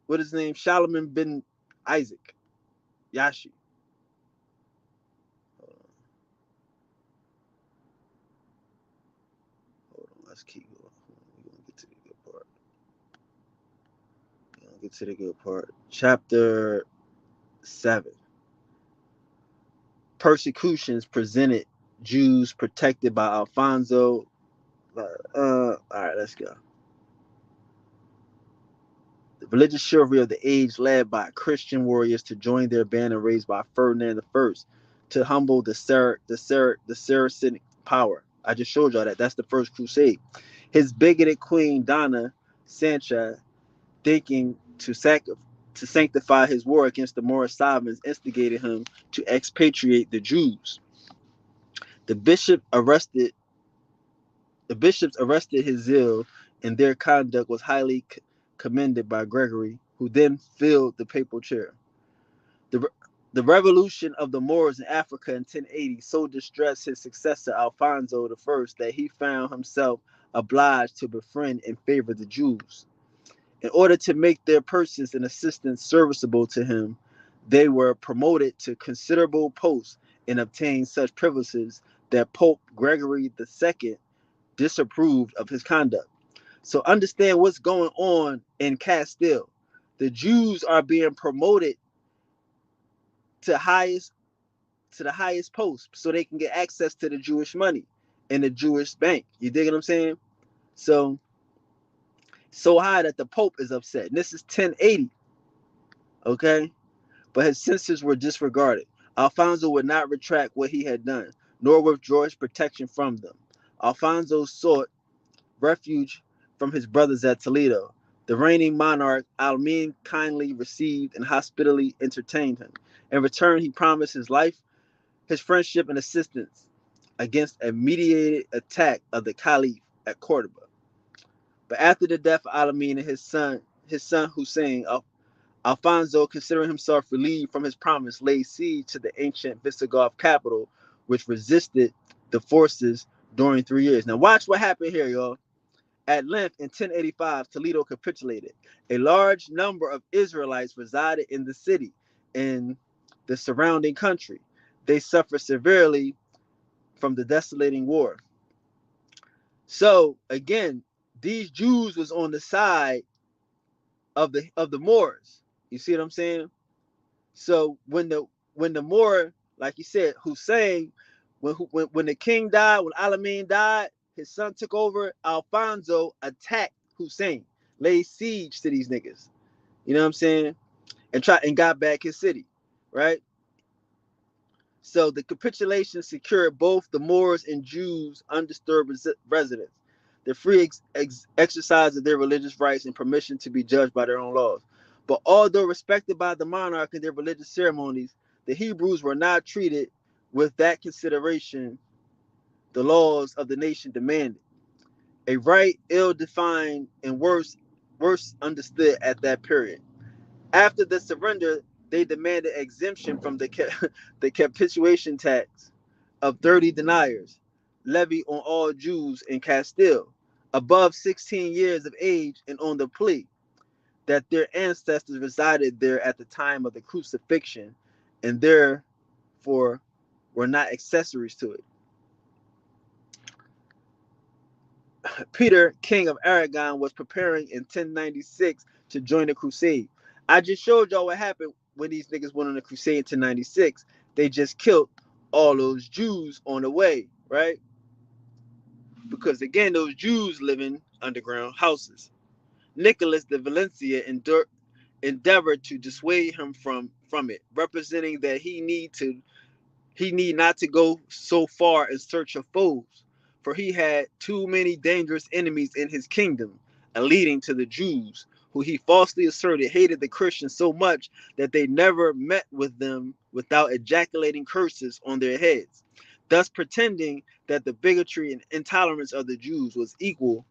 what his name? Shalaman bin Isaac. Yashi. Hold on. Let's keep going. We're gonna get to the good part. Chapter 7. persecutions presented Jews protected by Alfonso. All right, let's go. The religious chivalry of the age led by Christian warriors to join their band and raised by Ferdinand I to humble the Saracen power. I just showed y'all that. That's the first crusade. His bigoted queen Donna Sancha, thinking to sanctify his war against the Moorish sovereigns, instigated him to expatriate the Jews. The bishops arrested his zeal, and their conduct was highly commended by Gregory, who then filled the papal chair. The revolution of the Moors in Africa in 1080 so distressed his successor Alfonso I that he found himself obliged to befriend and favor the Jews. In order to make their persons and assistants serviceable to him, they were promoted to considerable posts and obtained such privileges that Pope Gregory II disapproved of his conduct. So understand what's going on in Castile. The Jews are being promoted to the highest post so they can get access to the Jewish money in the Jewish bank. You dig what I'm saying? So high that the Pope is upset. And this is 1080. Okay? But his censures were disregarded. Alfonso would not retract what he had done, nor withdraw his protection from them. Alfonso sought refuge from his brothers at Toledo. The reigning monarch, Al-Amin, kindly received and hospitably entertained him. In return, he promised his life, his friendship, and assistance against a mediated attack of the Caliph at Cordoba. But after the death of Al-Amin and his son Hussein, Alfonso, considering himself relieved from his promise, laid siege to the ancient Visigoth capital, which resisted the forces during 3 years. Now watch what happened here, y'all. At length, in 1085, Toledo capitulated. A large number of Israelites resided in the city and the surrounding country. They suffered severely from the desolating war. So again, these Jews was on the side of the Moors. You see what I'm saying? So when the Moor, like you said, Hussein, when the king died, when Al-Amin died, his son took over. Alfonso attacked Hussein, laid siege to these niggas. You know what I'm saying? And got back his city, right? So the capitulation secured both the Moors and Jews' undisturbed residence, the free exercise of their religious rights and permission to be judged by their own laws. But although respected by the monarch in their religious ceremonies, the Hebrews were not treated with that consideration the laws of the nation demanded. A right ill-defined and worse understood at that period. After the surrender, they demanded exemption from the capitulation tax of 30 deniers levied on all Jews in Castile above 16 years of age, and on the plea that their ancestors resided there at the time of the crucifixion and therefore were not accessories to it. Peter, king of Aragon, was preparing in 1096 to join the crusade. I just showed y'all what happened when these niggas went on the crusade in 1096. They just killed all those Jews on the way, right? Because again, those Jews live in underground houses. Nicholas de Valencia endeavored to dissuade him from it, representing that he need not to go so far in search of foes, for he had too many dangerous enemies in his kingdom, leading to the Jews, who he falsely asserted hated the Christians so much that they never met with them without ejaculating curses on their heads, thus pretending that the bigotry and intolerance of the Jews was equal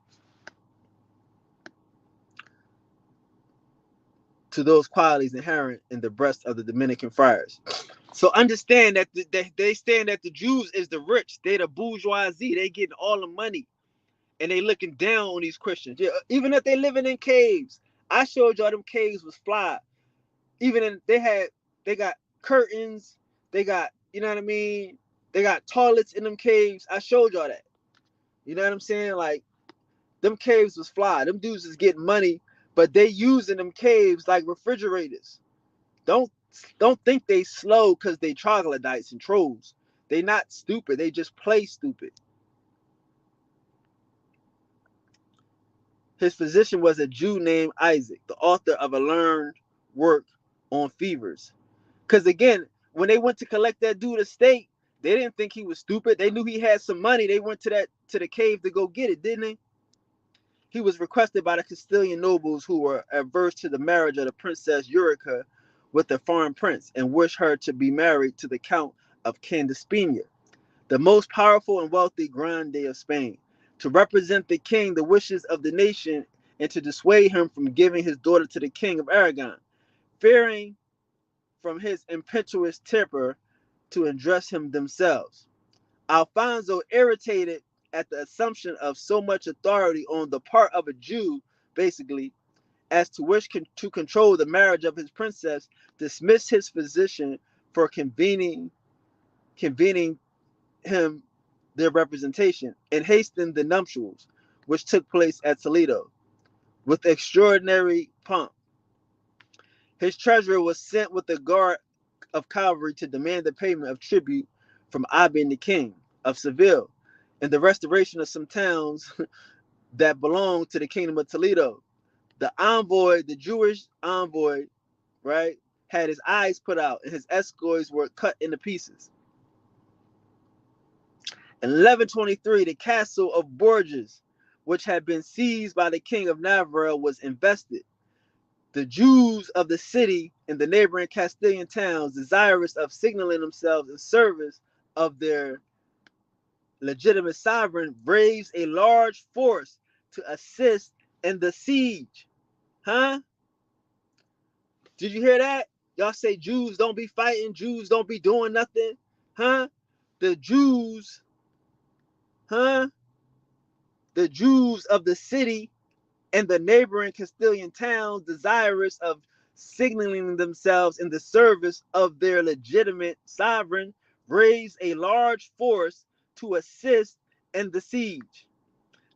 to those qualities inherent in the breast of the Dominican friars. So understand that they stand that the Jews is the rich. They the bourgeoisie. They getting all the money, and they looking down on these Christians. Yeah, even if they living in caves. I showed y'all them caves was fly. They got curtains. They got, you know what I mean. They got toilets in them caves. I showed y'all that. You know what I'm saying? Like them caves was fly. Them dudes is getting money, but they using them caves like refrigerators. Don't Don't think they slow because they troglodytes and trolls. They not stupid. They just play stupid. His physician was a Jew named Isaac, the author of a learned work on fevers. Because again, when they went to collect that dude estate, they didn't think he was stupid. They knew he had some money. They went to the cave to go get it, didn't they? He was requested by the Castilian nobles who were averse to the marriage of the Princess Eurica with the foreign prince and wished her to be married to the Count of Candaspina, the most powerful and wealthy grande of Spain, to represent the king the wishes of the nation and to dissuade him from giving his daughter to the king of Aragon, fearing from his impetuous temper to address him themselves. Alfonso, irritated at the assumption of so much authority on the part of a Jew, basically, as to wish to control the marriage of his princess, dismissed his physician for convening him their representation and hastened the nuptials, which took place at Toledo with extraordinary pomp. His treasurer was sent with a guard of cavalry to demand the payment of tribute from Abin the king of Seville and the restoration of some towns that belonged to the kingdom of Toledo. The envoy, the Jewish envoy, right, had his eyes put out and his escorts were cut into pieces. In 1123, the castle of Bourges, which had been seized by the king of Navarre, was invested. The Jews of the city and the neighboring Castilian towns, desirous of signaling themselves in service of their legitimate sovereign, raised a large force to assist in the siege. Huh? Did you hear that? Y'all say Jews don't be fighting, Jews don't be doing nothing. Huh? The Jews, huh? The Jews of the city and the neighboring Castilian towns, desirous of signaling themselves in the service of their legitimate sovereign, raised a large force to assist in the siege.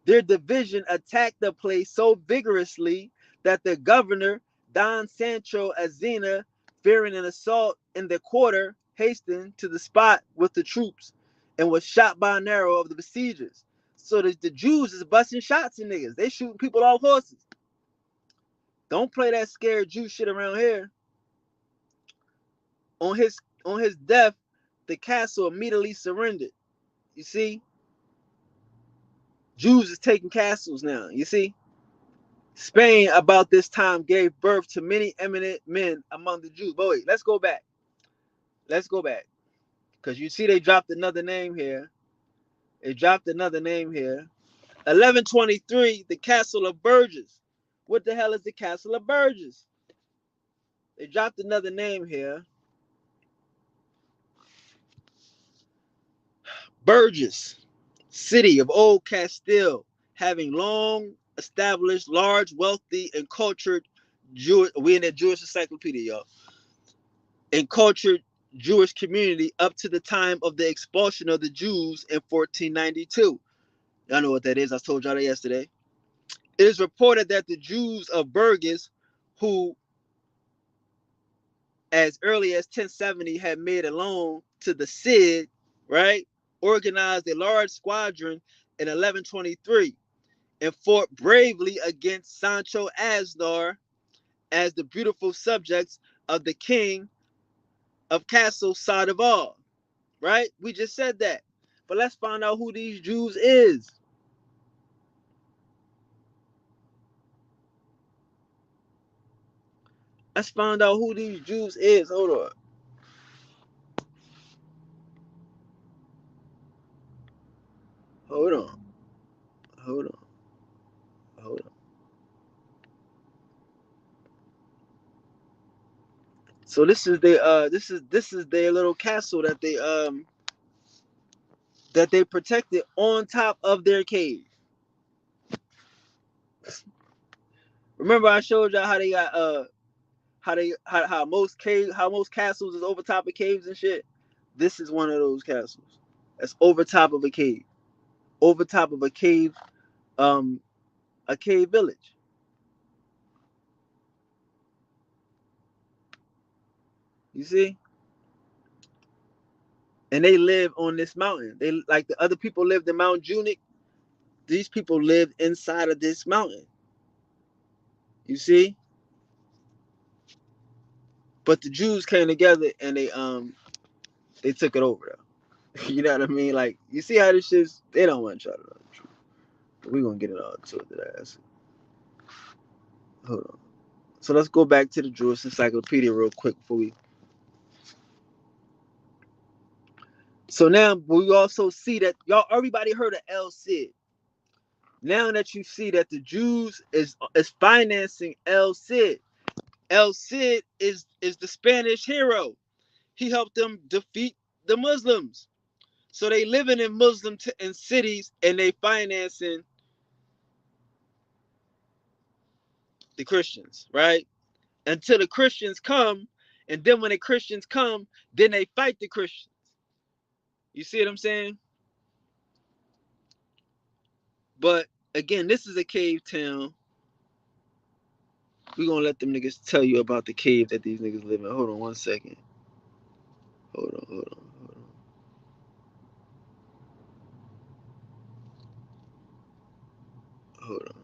Their division attacked the place so vigorously that the governor, Don Sancho Azena, fearing an assault in the quarter, hastened to the spot with the troops and was shot by an arrow of the besiegers. So the Jews is busting shots in niggas. They shooting people off horses. Don't play that scared Jew shit around here. On his death, the castle immediately surrendered. You see? Jews is taking castles now. You see? Spain about this time gave birth to many eminent men among the Jews. But wait, let's go back. Let's go back. Because you see they dropped another name here. They dropped another name here. 1123, the Castle of Bourges. What the hell is the Castle of Bourges? They dropped another name here. Bourges, city of Old Castile, having long established, large, wealthy, and cultured Jewish. We in that Jewish encyclopedia, y'all. And cultured Jewish community up to the time of the expulsion of the Jews in 1492. Y'all know what that is. I told y'all that yesterday. It is reported that the Jews of Bourges, who as early as 1070 had made a loan to the Cid, right, organized a large squadron in 1123 and fought bravely against Sancho Aznar as the beautiful subjects of the king of Castle Sandoval, right? We just said that. But let's find out who these Jews is. Let's find out who these Jews is. Hold on. Hold on. Hold on. Hold on. So this is their little castle that they protected on top of their cave. Remember I showed y'all how they got how most castles is over top of caves and shit. This is one of those castles. That's over top of a cave. Over top of a cave village. You see? And they live on this mountain. They like the other people lived in Mount Junik. These people lived inside of this mountain. You see? But the Jews came together and they took it over though. You know what I mean? Like, you see how this shit's, they don't want to try to know the truth. But we're gonna get it all to the ass. Hold on. So let's go back to the Jewish Encyclopedia real quick before we. So now we also see that y'all, everybody heard of El Cid. Now that you see that the Jews is financing El Cid. El Cid is the Spanish hero. He helped them defeat the Muslims. So they living in Muslim in cities and they financing the Christians, right? Until the Christians come, and then when the Christians come, then they fight the Christians. You see what I'm saying? But again, this is a cave town. We're gonna let them niggas tell you about the cave that these niggas live in. Hold on one second. Hold on. Hold on.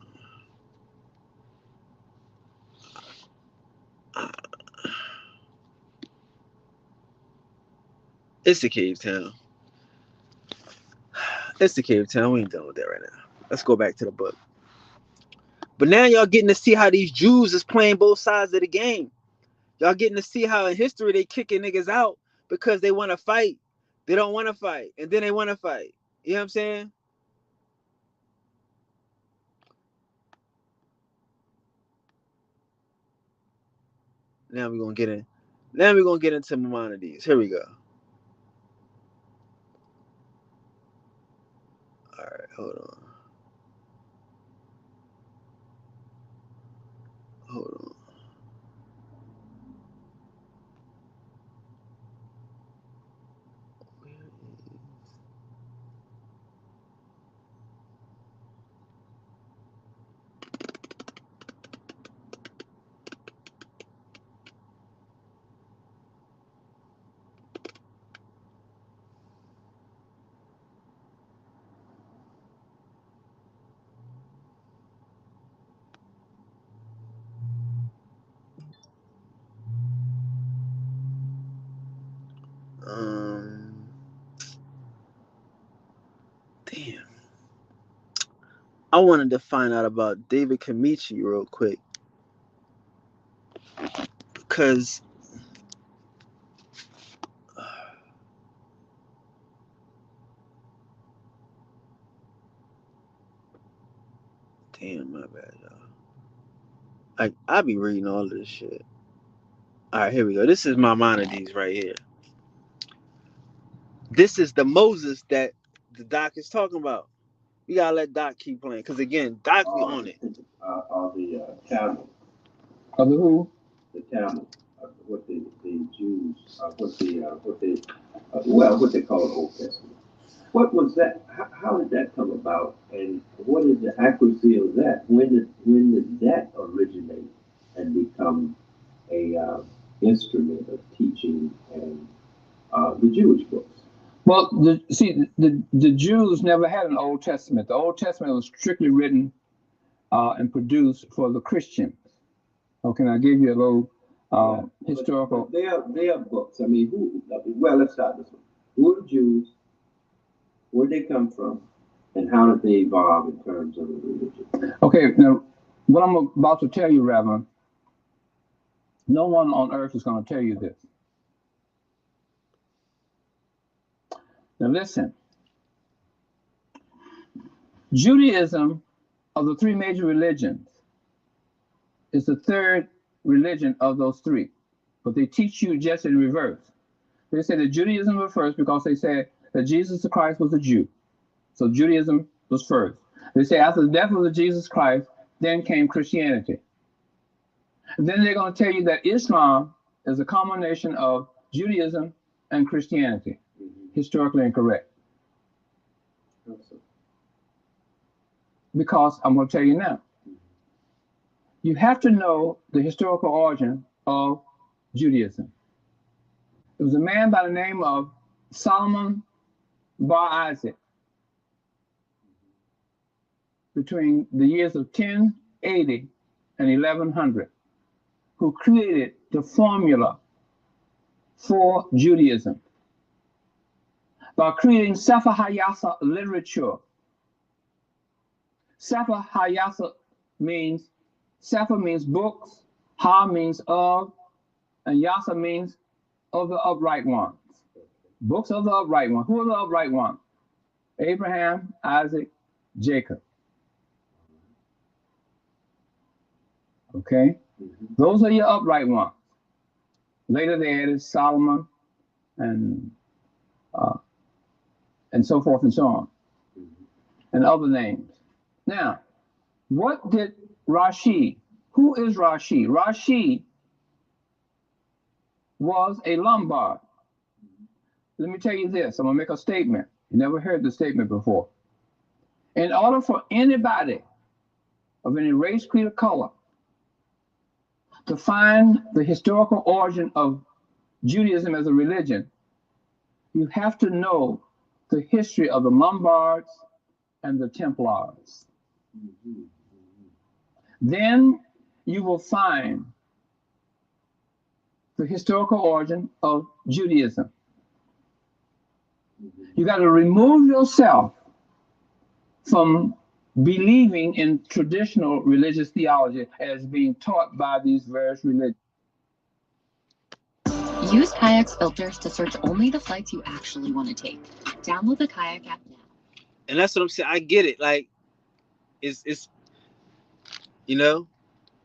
It's the cave town. It's the cave town. We ain't done with that right now. Let's go back to the book. But now y'all getting to see how these Jews is playing both sides of the game. Y'all getting to see how in history they kicking niggas out because they want to fight. They don't want to fight. And then they want to fight. You know what I'm saying? Now we're gonna get in. Now we're gonna get into Maimonides. Here we go. Alright, hold on. Hold on. Damn. I wanted to find out about David Kamichi real quick. Because damn, my bad, y'all. I be reading all this shit. Alright, here we go. This is Maimonides right here. This is the Moses that the Doc is talking about. You gotta let Doc keep playing. Because again, Doc be on it. The camel. Of the who? The camel. What the Jews, what they call the Old Testament. What was that? How did that come about? And what is the accuracy of that? When did that originate and become a instrument of teaching and the Jewish books? Well, the Jews never had an Old Testament. The Old Testament was strictly written and produced for the Christians. Okay, I gave you a little historical. But they are books. I mean, let's start this one. Who are the Jews? Where did they come from? And how did they evolve in terms of the religion? Okay, now, what I'm about to tell you, Reverend, no one on earth is going to tell you this. Now listen, Judaism, of the three major religions, is the third religion of those three. But they teach you just in reverse. They say that Judaism was first because they said that Jesus Christ was a Jew. So Judaism was first. They say after the death of Jesus Christ, then came Christianity. And then they're going to tell you that Islam is a combination of Judaism and Christianity. Historically incorrect. Because I'm going to tell you now, you have to know the historical origin of Judaism. It was a man by the name of Solomon Bar Isaac, between the years of 1080 and 1100, who created the formula for Judaism by creating Sefer HaYasa literature. Sefer HaYasa means, Sefer means books, Ha means of, and Yasa means of the upright ones. Books of the upright ones. Who are the upright ones? Abraham, Isaac, Jacob. Okay? Those are your upright ones. Later they added Solomon and so forth and so on, and other names. Now, what did Rashi, who is Rashi? Rashi was a Lombard. Let me tell you this, I'm gonna make a statement. You never heard the statement before. In order for anybody of any race, creed, or color to find the historical origin of Judaism as a religion, you have to know the history of the Lombards and the Templars. Then you will find the historical origin of Judaism. You got to remove yourself from believing in traditional religious theology as being taught by these various religions. Use Kayak's filters to search only the flights you actually want to take. Download the Kayak app now. And that's what I'm saying. I get it. Like, it's you know,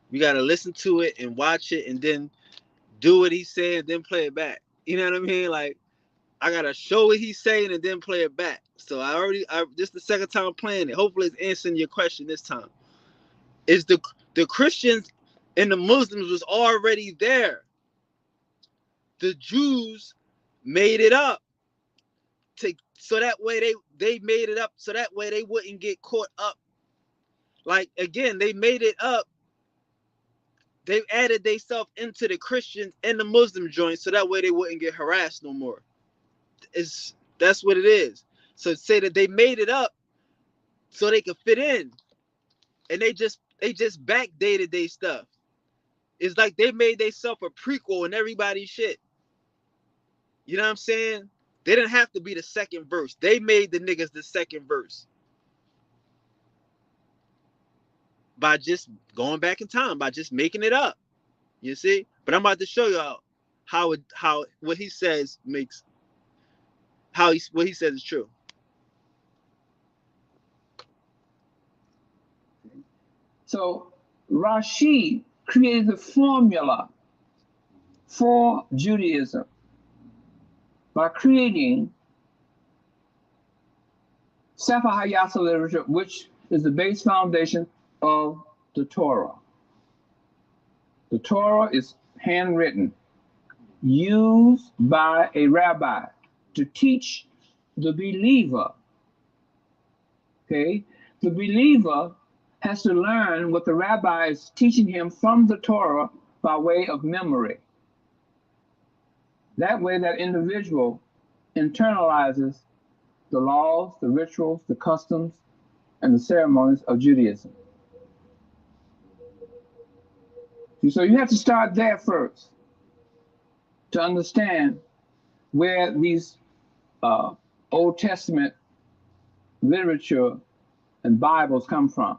you got to listen to it and watch it and then do what he's saying, then play it back. You know what I mean? Like, I got to show what he's saying and then play it back. So this is the second time I'm playing it. Hopefully it's answering your question this time. Is the Christians and the Muslims was already there. The Jews made it up so that way they made it up so that way they wouldn't get caught up. Like, again, they made it up. They added themselves into the Christians and the Muslim joint so that way they wouldn't get harassed no more. That's what it is. So say that they made it up so they could fit in, and they just backdated their stuff. It's like they made themselves a prequel and everybody's shit. You know what I'm saying? They didn't have to be the second verse. They made the niggas the second verse by just going back in time, by just making it up. You see? But I'm about to show you how what he says makes what he says is true. So Rashi created the formula for Judaism by creating Sefer HaYasa literature, which is the base foundation of the Torah. The Torah is handwritten, used by a rabbi to teach the believer. Okay? The believer has to learn what the rabbi is teaching him from the Torah by way of memory. That way, that individual internalizes the laws, the rituals, the customs, and the ceremonies of Judaism. So you have to start there first to understand where these Old Testament literature and Bibles come from.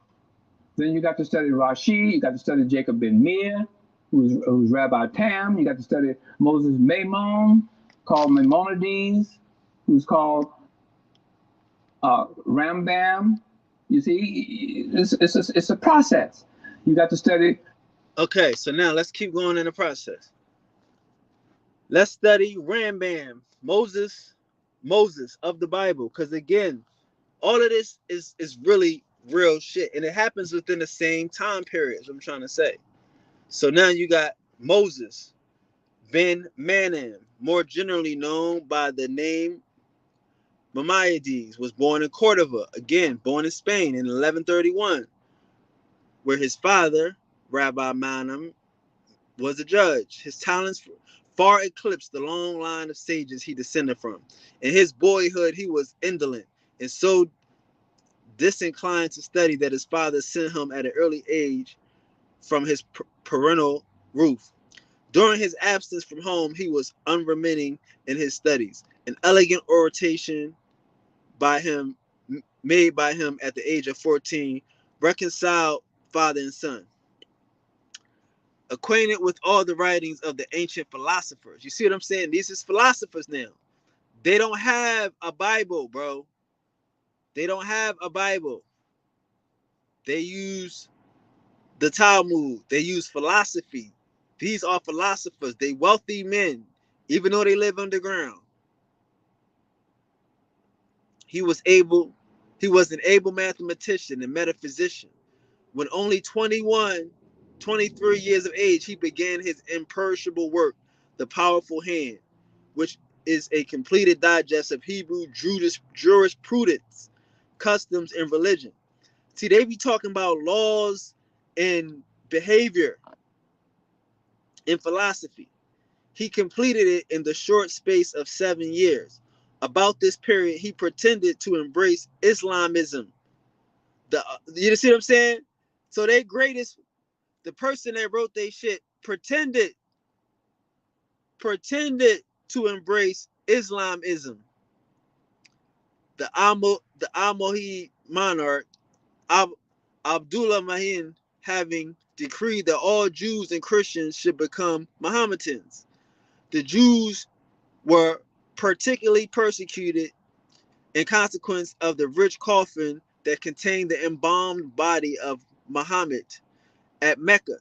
Then you got to study Rashi, you got to study Jacob ben Meir, who's Rabbi Tam, you got to study Moses Maimon, called Maimonides, who's called Rambam. You see, it's a process. You got to study. Okay, so now let's keep going in the process. Let's study Rambam, Moses of the Bible, because again, all of this is really real shit, and it happens within the same time period, is what I'm trying to say. So now you got Moses ben Manan, more generally known by the name Maimonides, was born in Cordova, again born in Spain in 1131, where his father, Rabbi Manan, was a judge. His talents far eclipsed the long line of sages he descended from. In his boyhood, he was indolent and so disinclined to study that his father sent him at an early age from his parental roof. During his absence from home, he was unremitting in his studies. An elegant oration by him, made by him at the age of 14, reconciled father and son. Acquainted with all the writings of the ancient philosophers. You see what I'm saying? These is philosophers now. They don't have a Bible, bro. They don't have a Bible. They use the Talmud. They use philosophy. These are philosophers. They wealthy men, even though they live underground. He was an able mathematician and metaphysician. When only 21, 23 years of age, he began his imperishable work, The Powerful Hand, which is a completed digest of Hebrew jurisprudence, customs, and religion. See, they be talking about laws and behavior in philosophy. He completed it in the short space of 7 years. About this period, he pretended to embrace Islamism. You see what I'm saying? So they greatest, the person that wrote they shit pretended to embrace Islamism. The Almohad monarch Abdullah Mahin having decreed that all Jews and Christians should become Mohammedans. The Jews were particularly persecuted in consequence of the rich coffin that contained the embalmed body of Muhammad at Mecca,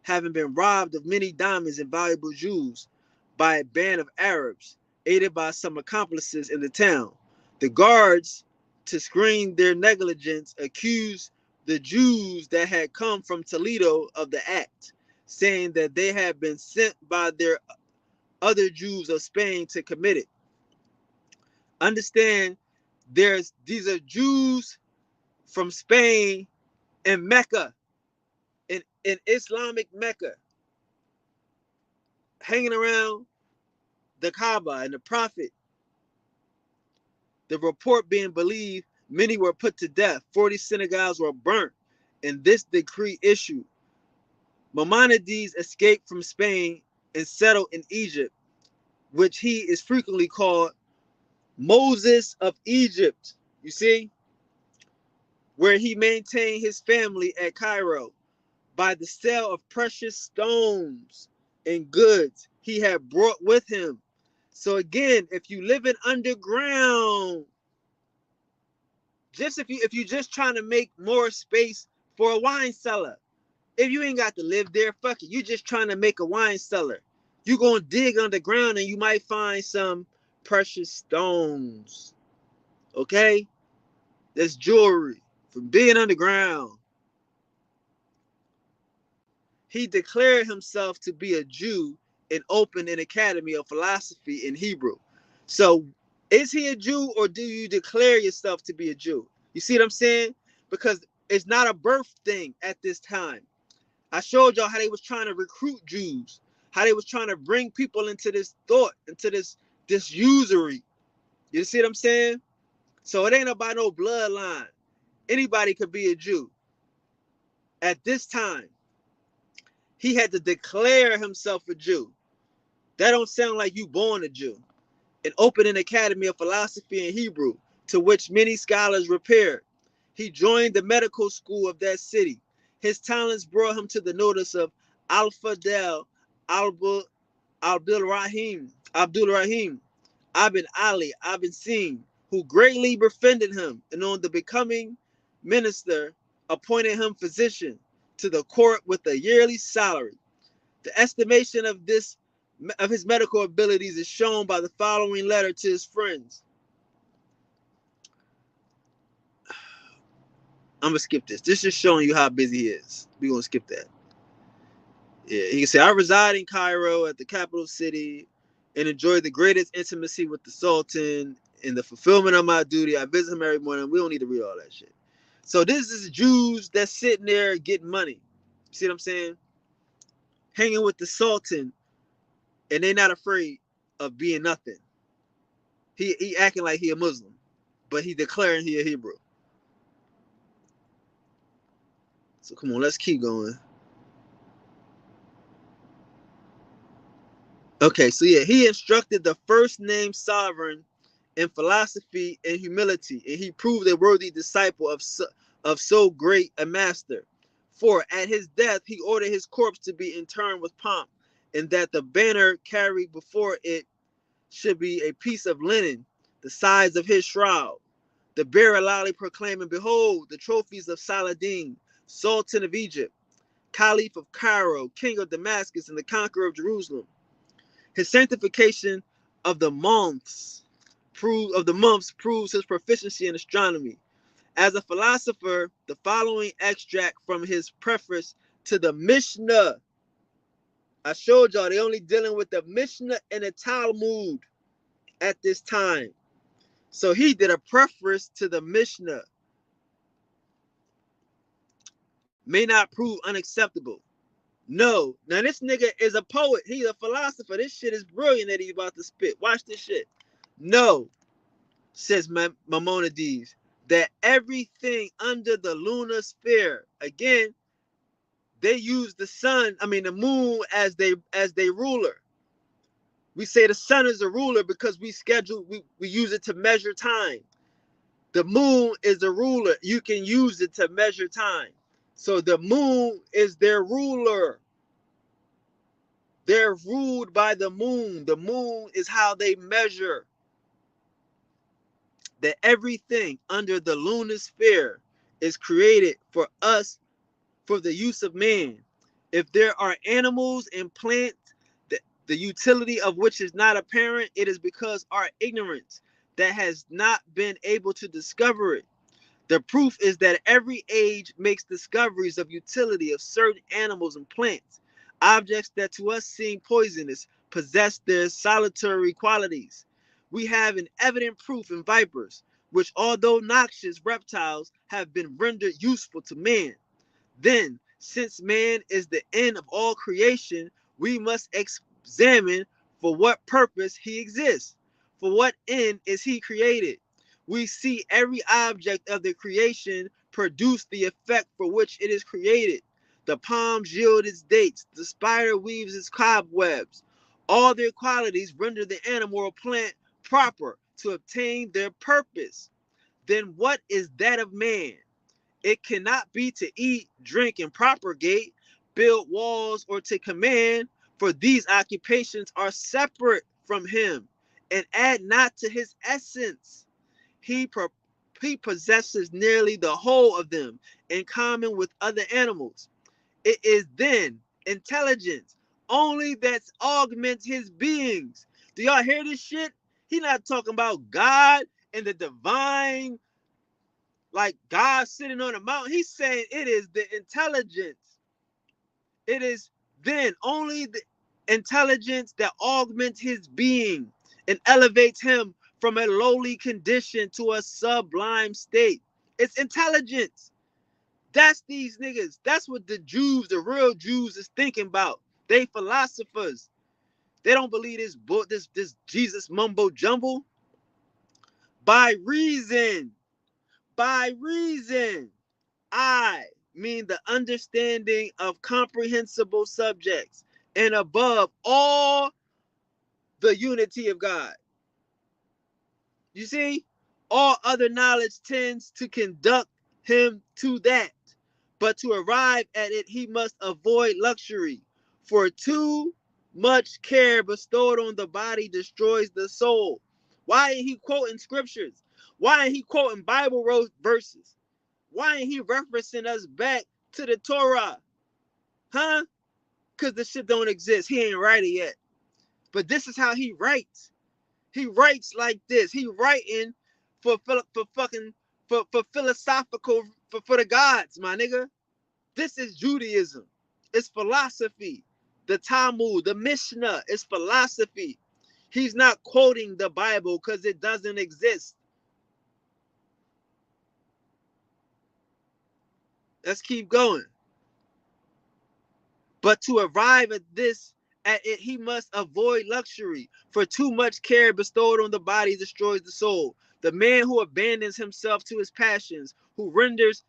having been robbed of many diamonds and valuable jewels by a band of Arabs, aided by some accomplices in the town. The guards, to screen their negligence, accused the Jews that had come from Toledo of the act, saying that they had been sent by their other Jews of Spain to commit it. Understand, these are Jews from Spain and Mecca, in Islamic Mecca, hanging around the Kaaba and the Prophet. The report being believed, many were put to death. 40 synagogues were burnt, and this decree issued. Maimonides escaped from Spain and settled in Egypt, which he is frequently called Moses of Egypt. You see, where he maintained his family at Cairo by the sale of precious stones and goods he had brought with him. So again, if you live in underground, just if you just trying to make more space for a wine cellar, if you ain't got to live there, fuck it. You just trying to make a wine cellar. You gonna dig underground and you might find some precious stones. Okay? That's jewelry from being underground. He declared himself to be a Jew and opened an academy of philosophy in Hebrew. So is he a Jew, or do you declare yourself to be a Jew? You see what I'm saying? Because it's not a birth thing at this time. I showed y'all how they was trying to recruit Jews, how they was trying to bring people into this thought, into this usury. You see what I'm saying? So it ain't about no bloodline. Anybody could be a Jew. At this time, he had to declare himself a Jew. That don't sound like you born a Jew. And opened an academy of philosophy in Hebrew, to which many scholars repaired. He joined the medical school of that city. His talents brought him to the notice of Al-Fadl Abdul Rahim Ibn Ali Ibn Sin, who greatly befriended him, and on the becoming minister, appointed him physician to the court with a yearly salary. The estimation of his medical abilities is shown by the following letter to his friends. I'm gonna skip this. This is showing you how busy he is. We're gonna skip that. Yeah, he can say, I reside in Cairo at the capital city and enjoy the greatest intimacy with the Sultan. In the fulfillment of my duty, I visit him every morning. We don't need to read all that shit. So this is Jews that's sitting there getting money. See what I'm saying? Hanging with the Sultan and they're not afraid of being nothing. He acting like he a Muslim, but he declaring he a Hebrew. So come on, let's keep going. Okay, so yeah, he instructed the first named sovereign in philosophy and humility, and he proved a worthy disciple of so great a master. For at his death, he ordered his corpse to be interred with pomp, and that the banner carried before it should be a piece of linen, the size of his shroud. The bearer loudly proclaiming, "Behold, the trophies of Saladin, Sultan of Egypt, Caliph of Cairo, King of Damascus, and the conqueror of Jerusalem." His sanctification of the months proves his proficiency in astronomy. As a philosopher, the following extract from his preface to the Mishnah. I showed y'all they only dealing with the Mishnah and the Talmud at this time. So he did a preface to the Mishnah. May not prove unacceptable. No. Now this nigga is a poet. He's a philosopher. This shit is brilliant that he's about to spit. Watch this shit. No, says Maimonides, that everything under the lunar sphere, again, they use the moon as they ruler. We say the sun is a ruler because we use it to measure time. The moon is a ruler. You can use it to measure time. So the moon is their ruler. They're ruled by the moon. The moon is how they measure. That everything under the lunar sphere is created for us, for the use of man. If there are animals and plants, the utility of which is not apparent, it is because our ignorance that has not been able to discover it. The proof is that every age makes discoveries of utility of certain animals and plants. Objects that to us seem poisonous possess their salutary qualities. We have an evident proof in vipers, which although noxious reptiles have been rendered useful to man. Then, since man is the end of all creation, we must examine for what purpose he exists. For what end is he created? We see every object of the creation produce the effect for which it is created. The palm yields its dates, the spider weaves its cobwebs. All their qualities render the animal or plant proper to obtain their purpose. Then what is that of man? It cannot be to eat, drink, and propagate, build walls, or to command, for these occupations are separate from him and add not to his essence. He possesses nearly the whole of them in common with other animals. It is then intelligence only that augments his beings. Do y'all hear this shit? He not talking about God and the divine, like God sitting on a mountain. He's saying it is the intelligence. It is then only the intelligence that augments his being and elevates him from a lowly condition to a sublime state. It's intelligence. That's these niggas. That's what the Jews, the real Jews, is thinking about. They philosophers. They don't believe this book, this Jesus mumbo jumbo. By reason, I mean the understanding of comprehensible subjects, and above all, the unity of God. You see, all other knowledge tends to conduct him to that, but to arrive at it, he must avoid luxury, for too much care bestowed on the body destroys the soul. Why ain't he quoting scriptures? Why ain't he quoting Bible verses? Why ain't he referencing us back to the Torah? Huh? Because the shit don't exist. He ain't write it yet. But this is how he writes. He writes like this. He writing for philosophical for the gods, my nigga. This is Judaism. It's philosophy. The Talmud, the Mishnah is philosophy. He's not quoting the Bible because it doesn't exist. Let's keep going. But to arrive at this at it, he must avoid luxury, for too much care bestowed on the body destroys the soul. The man who abandons himself to his passions, who renders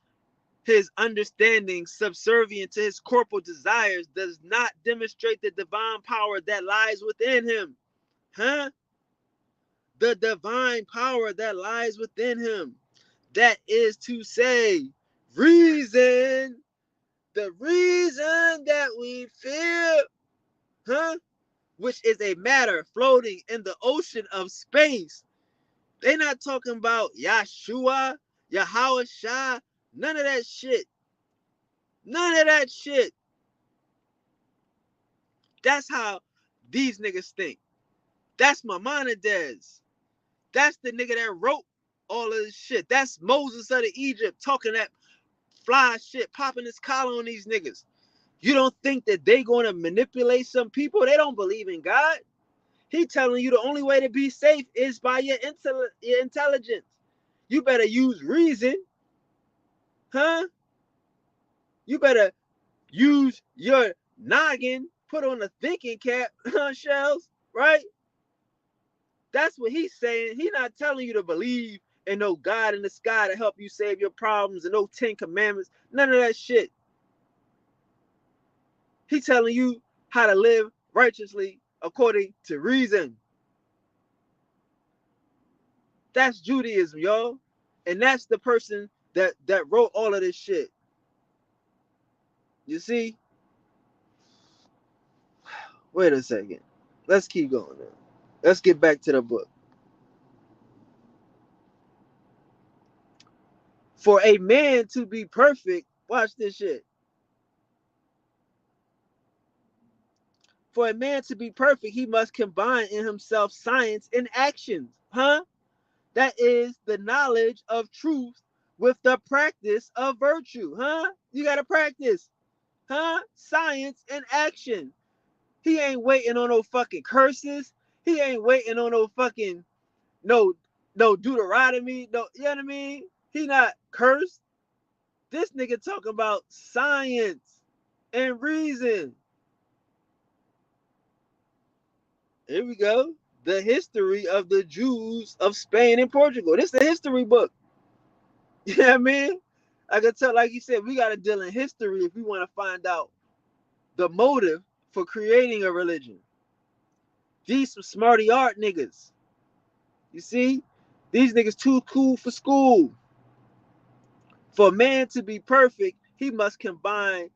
his understanding subservient to his corporal desires, does not demonstrate the divine power that lies within him. The divine power that lies within him. That is to say, reason. The reason that we feel, which is a matter floating in the ocean of space. They're not talking about Yahshua, Yahweh Shah, none of that shit. None of that shit. That's how these niggas think. That's Maimonides. That's the nigga that wrote all of this shit. That's Moses of the Egypt talking that fly shit, popping his collar on these niggas. You don't think that they going to manipulate some people? They don't believe in God. He telling you the only way to be safe is by your intelligence. You better use reason. You better use your noggin, put on a thinking cap, Shells, right? That's what he's saying. He's not telling you to believe in no God in the sky to help you save your problems and no 10 commandments. None of that shit. He's telling you how to live righteously according to reason. That's Judaism, y'all. And that's the person that wrote all of this shit. You see? Wait a second. Let's keep going now. Let's get back to the book. For a man to be perfect, watch this shit. For a man to be perfect, he must combine in himself science and actions. That is the knowledge of truth with the practice of virtue. You got to practice. Science and action. He ain't waiting on no fucking curses. He ain't waiting on no fucking no Deuteronomy. No, you know what I mean? He not cursed. This nigga talking about science and reason. Here we go. The history of the Jews of Spain and Portugal. This is a history book. You know what I mean? I can tell, like you said, we got to deal in history if we want to find out the motive for creating a religion. These some smarty art niggas. You see? These niggas too cool for school. For a man to be perfect, he must combine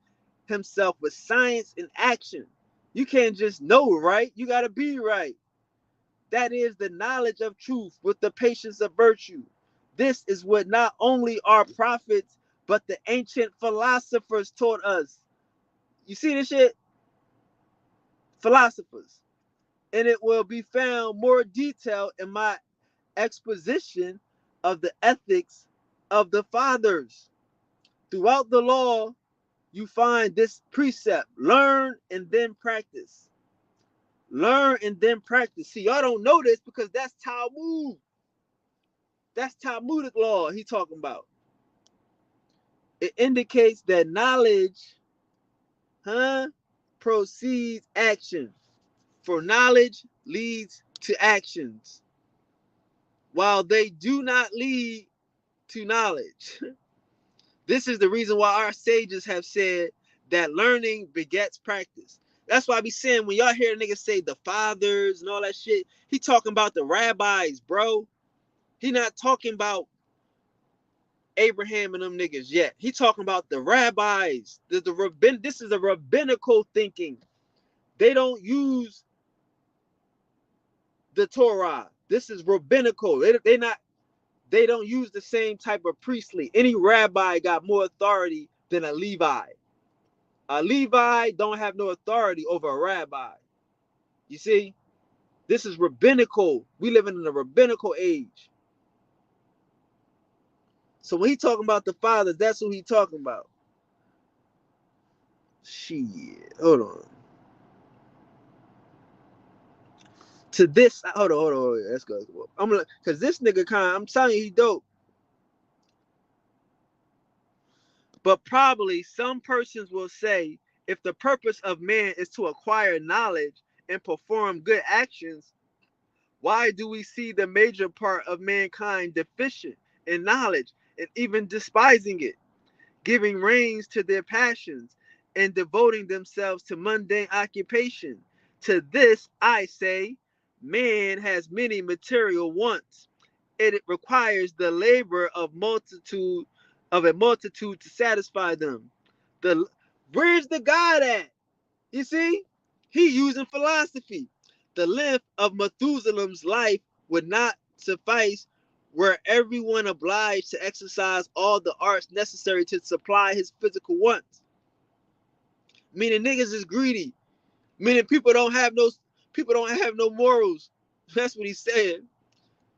himself with science and action. You can't just know right. You got to be right. That is the knowledge of truth with the patience of virtue. This is what not only our prophets, but the ancient philosophers taught us. You see this shit? Philosophers. And it will be found more detailed in my exposition of the ethics of the fathers. Throughout the law, you find this precept: learn and then practice. Learn and then practice. See, y'all don't know this because that's Talmud. That's Talmudic law he talking about. It indicates that knowledge, proceeds action. For knowledge leads to actions, while they do not lead to knowledge. This is the reason why our sages have said that learning begets practice. That's why I be saying when y'all hear niggas say the fathers and all that shit, he talking about the rabbis, bro. He not talking about Abraham and them niggas yet. He talking about the rabbis. This is a rabbinical thinking. They don't use the Torah. This is rabbinical. They don't use the same type of priestly. Any rabbi got more authority than a Levi. A Levi don't have no authority over a rabbi. You see? This is rabbinical. We live in a rabbinical age. So when he talking about the fathers, that's who he talking about. Shit. Hold on. To this, hold on. Let's go. I'm gonna, cause this nigga I'm telling you, he dope. But probably some persons will say If the purpose of man is to acquire knowledge and perform good actions, why do we see the major part of mankind deficient in knowledge and even despising it, giving reins to their passions and devoting themselves to mundane occupation? To this I say, man has many material wants. It requires the labor of a multitude to satisfy them. Where's the God at? You see, he using philosophy. The length of Methuselah's life would not suffice were everyone obliged to exercise all the arts necessary to supply his physical wants. Meaning niggas is greedy. Meaning people don't have no morals. That's what he's saying.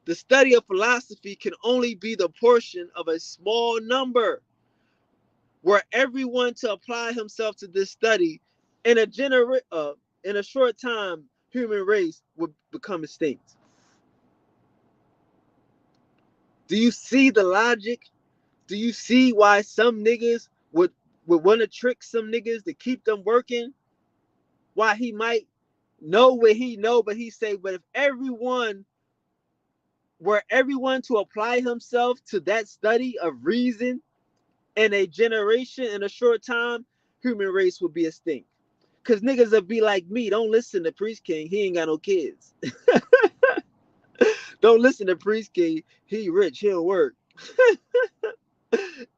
The study of philosophy can only be the portion of a small number. Were everyone to apply himself to this study, in a short time, human race would become extinct. Do you see the logic? Do you see why some niggas would want to trick some niggas to keep them working? Why he might know what he know, but he say, but if everyone to apply himself to that study of reason in a generation, in a short time, human race would be extinct. Cause niggas will be like me. Don't listen to Priest King. He ain't got no kids. Don't listen to Priest King. He rich. He'll work.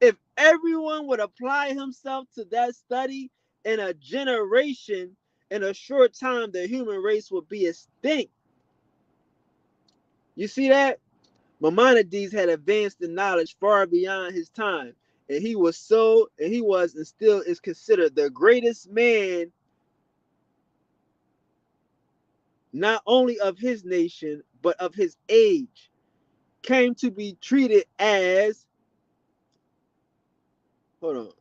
If everyone would apply himself to that study in a generation, in a short time, the human race would be extinct. You see that? Maimonides had advanced in knowledge far beyond his time, and he was and still is considered the greatest man, not only of his nation, but of his age. Came to be treated as, hold on.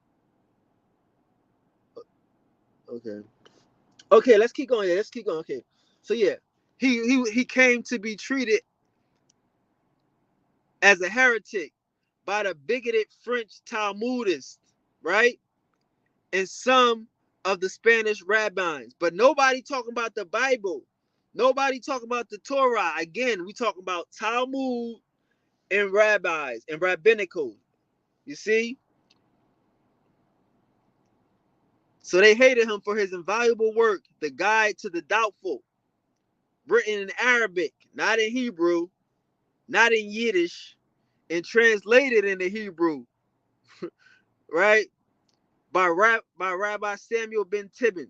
Okay, let's keep going. Yeah, let's keep going. Okay. So yeah, he came to be treated as a heretic by the bigoted French Talmudists, right? And some of the Spanish rabbis. But nobody talking about the Bible. Nobody talking about the Torah. Again, we talking about Talmud and rabbis and rabbinical. You see? So they hated him for his invaluable work, The Guide to the Doubtful, written in Arabic, not in Hebrew, not in Yiddish, and translated into Hebrew, right? By Rabbi Samuel ben Tibin.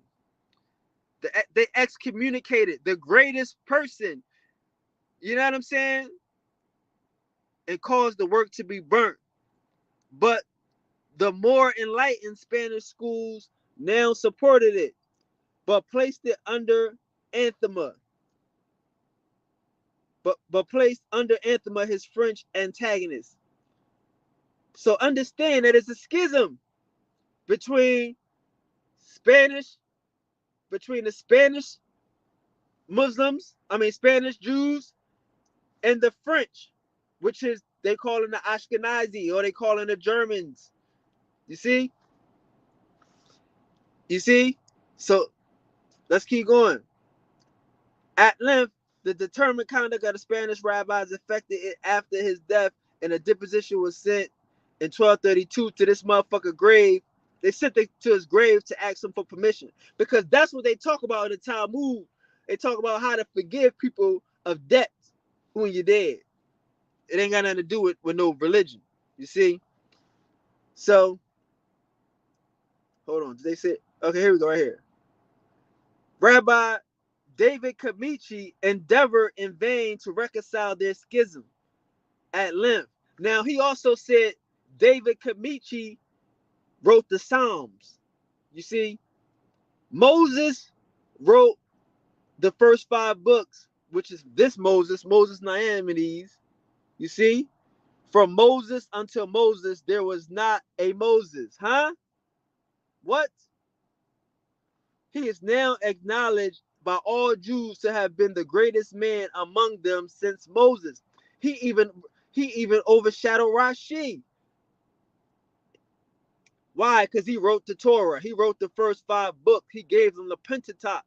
They excommunicated the greatest person, you know what I'm saying? And caused the work to be burnt. But the more enlightened Spanish schools now supported it, but placed it under anathema. But placed under anathema his French antagonist. So understand that it's a schism between the Spanish Spanish Jews and the French, which is they call them the Ashkenazi, or they call them the Germans. You see? So let's keep going. At length, the determined conduct of the Spanish rabbis affected it after his death, and a deposition was sent in 1232 to this motherfucker grave. They sent it to his grave to ask him for permission, because that's what they talk about in the Talmud. They talk about how to forgive people of debts when you're dead. It ain't got nothing to do with no religion. You see? So, hold on. Did they say? Okay, here we go, right here. Rabbi David Kamichi endeavored in vain to reconcile their schism at length. Now, he also said David Kamichi wrote the Psalms. You see? Moses wrote the first 5 books, which is this Moses Naimedes. You see? From Moses until Moses, there was not a Moses. Huh? What? He is now acknowledged by all Jews to have been the greatest man among them since Moses. He even overshadowed Rashi. Why? Because he wrote the Torah. He wrote the first 5 books. He gave them the Pentateuch.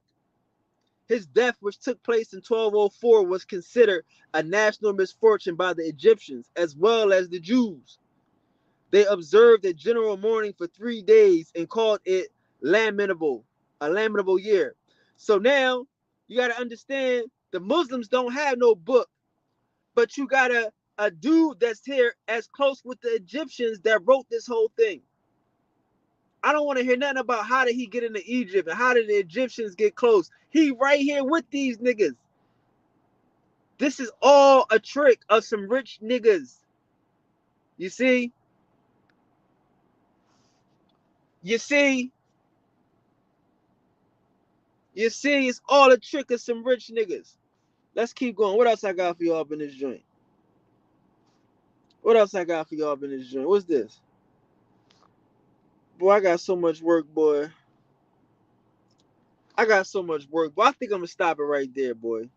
His death, which took place in 1204, was considered a national misfortune by the Egyptians as well as the Jews. They observed a general mourning for 3 days and called it lamentable, a lamentable year. So now you got to understand the Muslims don't have no book, but you got a dude that's here as close with the Egyptians that wrote this whole thing. I don't want to hear nothing about how did he get into Egypt and how did the Egyptians get close. He right here with these niggas. This is all a trick of some rich niggas. You see? You see? You see? It's all a trick of some rich niggas. Let's keep going. What else I got for y'all up in this joint? What else I got for y'all up in this joint? What's this? Boy, I got so much work, boy. I got so much work, but I think I'm gonna stop it right there, boy.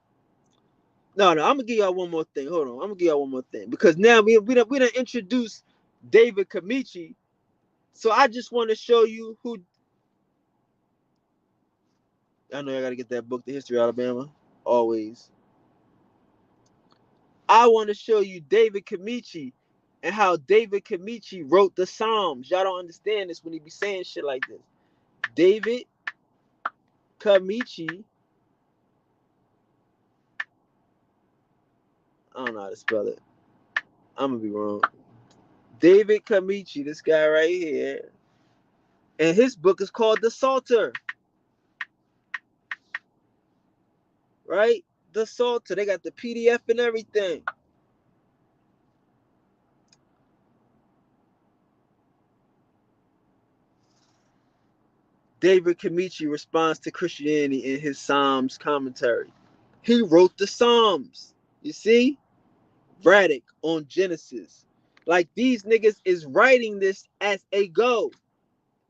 No, I'm gonna give y'all one more thing. Hold on, I'm gonna give y'all one more thing because now we done introduced David Kamichi, so I just want to show you who. I know I gotta get that book, The History of Alabama, always. I want to show you David Kamichi and how David Kamichi wrote the Psalms. Y'all don't understand this when he be saying shit like this. David Kamichi. I don't know how to spell it. I'm gonna be wrong. David Kamichi, this guy right here. And his book is called The Psalter. Right? The Psalter. They got the PDF and everything. David Kamichi responds to Christianity in his Psalms commentary. He wrote the Psalms. You see? Radic on Genesis. Like these niggas is writing this as a go.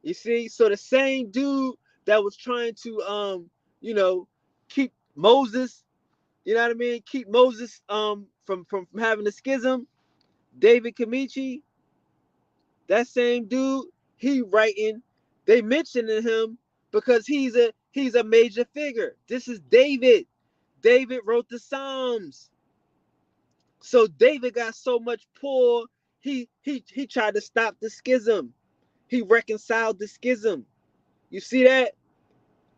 You see? So the same dude that was trying to keep Moses, you know what I mean? Keep Moses from having a schism. David Kamichi, that same dude, he writing, they mentioning him because he's a major figure. This is David. David wrote the Psalms. So David got so much pull, he tried to stop the schism. He reconciled the schism. You see that?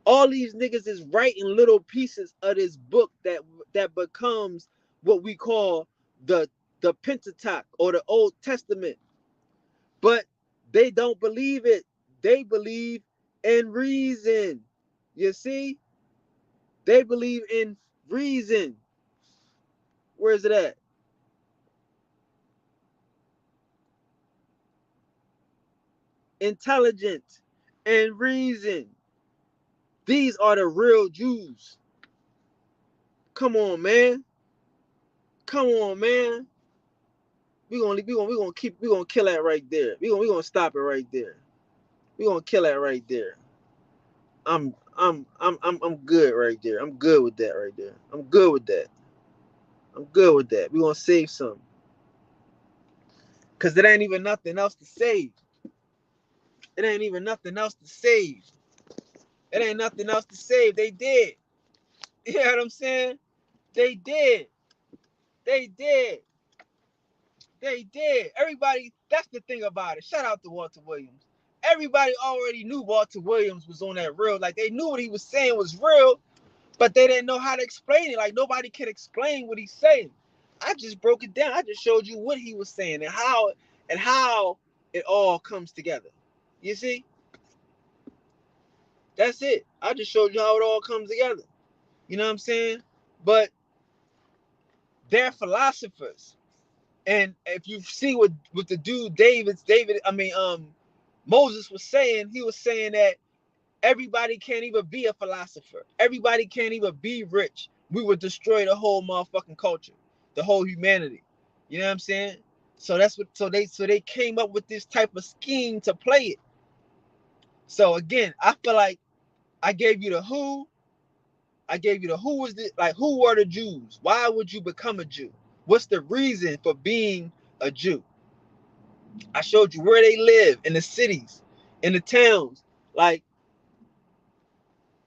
All these niggas is writing little pieces of this book that becomes what we call the Pentateuch or the Old Testament. But they don't believe it. They believe in reason. You see? They believe in reason. Where is it at? Intelligent and reason. These are the real Jews. Come on, man. Come on, man. We gonna kill that right there. We gonna stop it right there. We gonna kill that right there. I'm good right there. I'm good with that right there. I'm good with that. I'm good with that. We gonna save some. Cause it ain't even nothing else to save. It ain't even nothing else to save. It ain't nothing else to save. They did. You know what I'm saying? They did. They did. They did. Everybody, that's the thing about it. Shout out to Walter Williams. Everybody already knew Walter Williams was on that real. Like they knew what he was saying was real, but they didn't know how to explain it. Like nobody can explain what he's saying. I just broke it down. I just showed you what he was saying and how it all comes together. You see? That's it. I just showed you how it all comes together. You know what I'm saying? But they're philosophers. And if you see what the dude Moses was saying, he was saying that everybody can't even be a philosopher. Everybody can't even be rich. We would destroy the whole motherfucking culture, the whole humanity. You know what I'm saying? So that's what so they came up with this type of scheme to play it. So again, I feel like I gave you the who. I gave you the who was the like who were the Jews? Why would you become a Jew? What's the reason for being a Jew? I showed you where they live in the cities. in the towns. Like,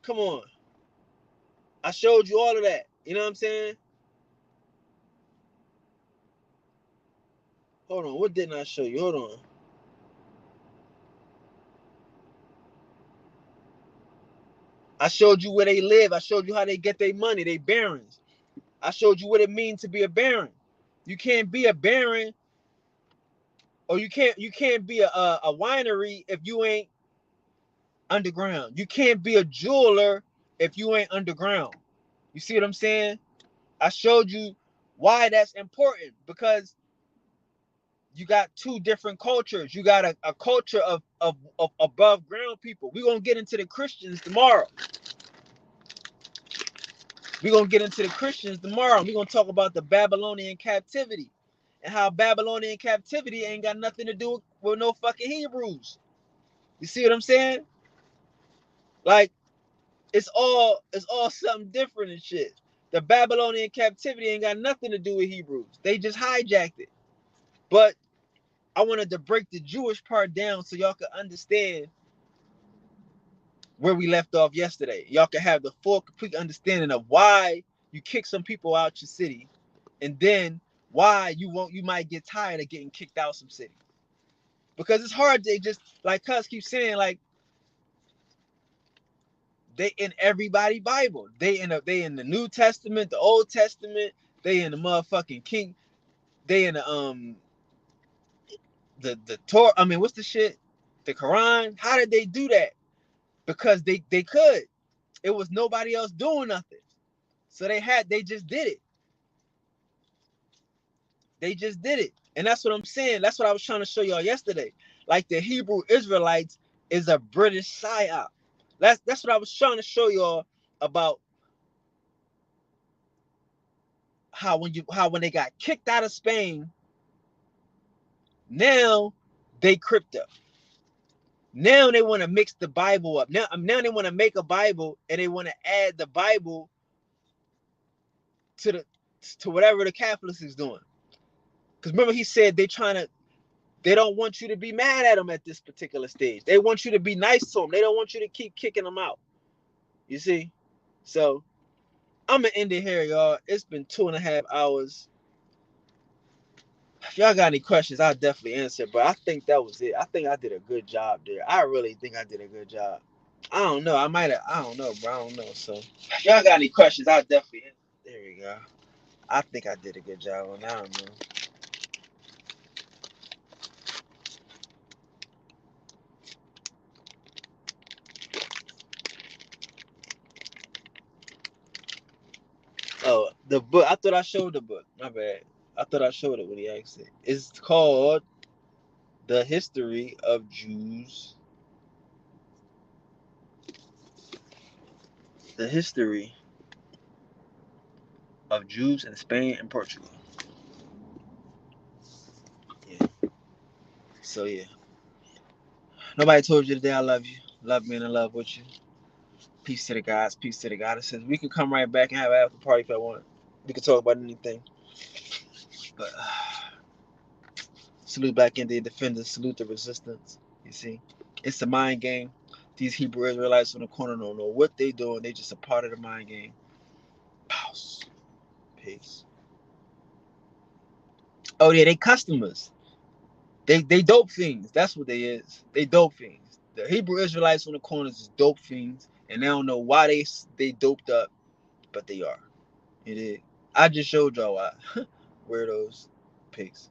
come on. I showed you all of that. You know what I'm saying? Hold on. What didn't I show you? Hold on. I showed you where they live. I showed you how they get their money, they barons. I showed you what it means to be a baron. You can't be a baron, or you can't be a winery if you ain't underground. You can't be a jeweler if you ain't underground. You see what I'm saying? I showed you why that's important, because you got two different cultures. You got a culture of above ground people. We're gonna get into the Christians tomorrow. We're gonna get into the Christians tomorrow. We're gonna talk about the Babylonian captivity and how Babylonian captivity ain't got nothing to do with no fucking Hebrews. You see what I'm saying? Like, it's all something different and shit. The Babylonian captivity ain't got nothing to do with Hebrews. They just hijacked it. But I wanted to break the Jewish part down so y'all can understand where we left off yesterday. Y'all can have the full, complete understanding of why you kick some people out your city, and then why you might get tired of getting kicked out some city. Because it's hard to just, like Cuz keeps saying, like, they in everybody Bible. They in the New Testament, the Old Testament, they in the motherfucking King, they in the Torah. I mean, what's the shit? The Quran. How did they do that? Because they could. It was nobody else doing nothing. So they just did it. They just did it. And that's what I'm saying. That's what I was trying to show y'all yesterday. Like, the Hebrew Israelites is a British psyop. That's what I was trying to show y'all about how when they got kicked out of Spain, now they crypto. Now they want to mix the Bible up. Now they want to make a Bible, and they want to add the Bible to whatever the Catholics is doing. Because remember, he said they don't want you to be mad at them at this particular stage. They want you to be nice to them. They don't want you to keep kicking them out. You see? So I'm gonna end it here, y'all. It's been 2.5 hours. If y'all got any questions, I'll definitely answer. But I think that was it. I think I did a good job there. I really think I did a good job. I don't know. I don't know, bro. I don't know. So if y'all got any questions, I'll definitely answer. There we go. I think I did a good job on that. I don't know. Oh, the book. I thought I showed the book. My bad. I thought I showed it when he asked it. It's called The History of Jews. The History of Jews in Spain and Portugal. Yeah. So yeah. Nobody told you today I love you. Love me and in love with you. Peace to the guys. Peace to the goddesses. We can come right back and have an after party if I want. We can talk about anything. But salute Black Indian defenders. Salute the resistance. You see, it's a mind game. These Hebrew Israelites on the corner don't know what they doing. They just a part of the mind game. Pause. Peace. Oh yeah, they customers. They dope fiends. That's what they is. They dope fiends. The Hebrew Israelites on the corners is dope fiends, and they don't know why they doped up, but they are. It is. I just showed y'all why. Weirdos. Peace.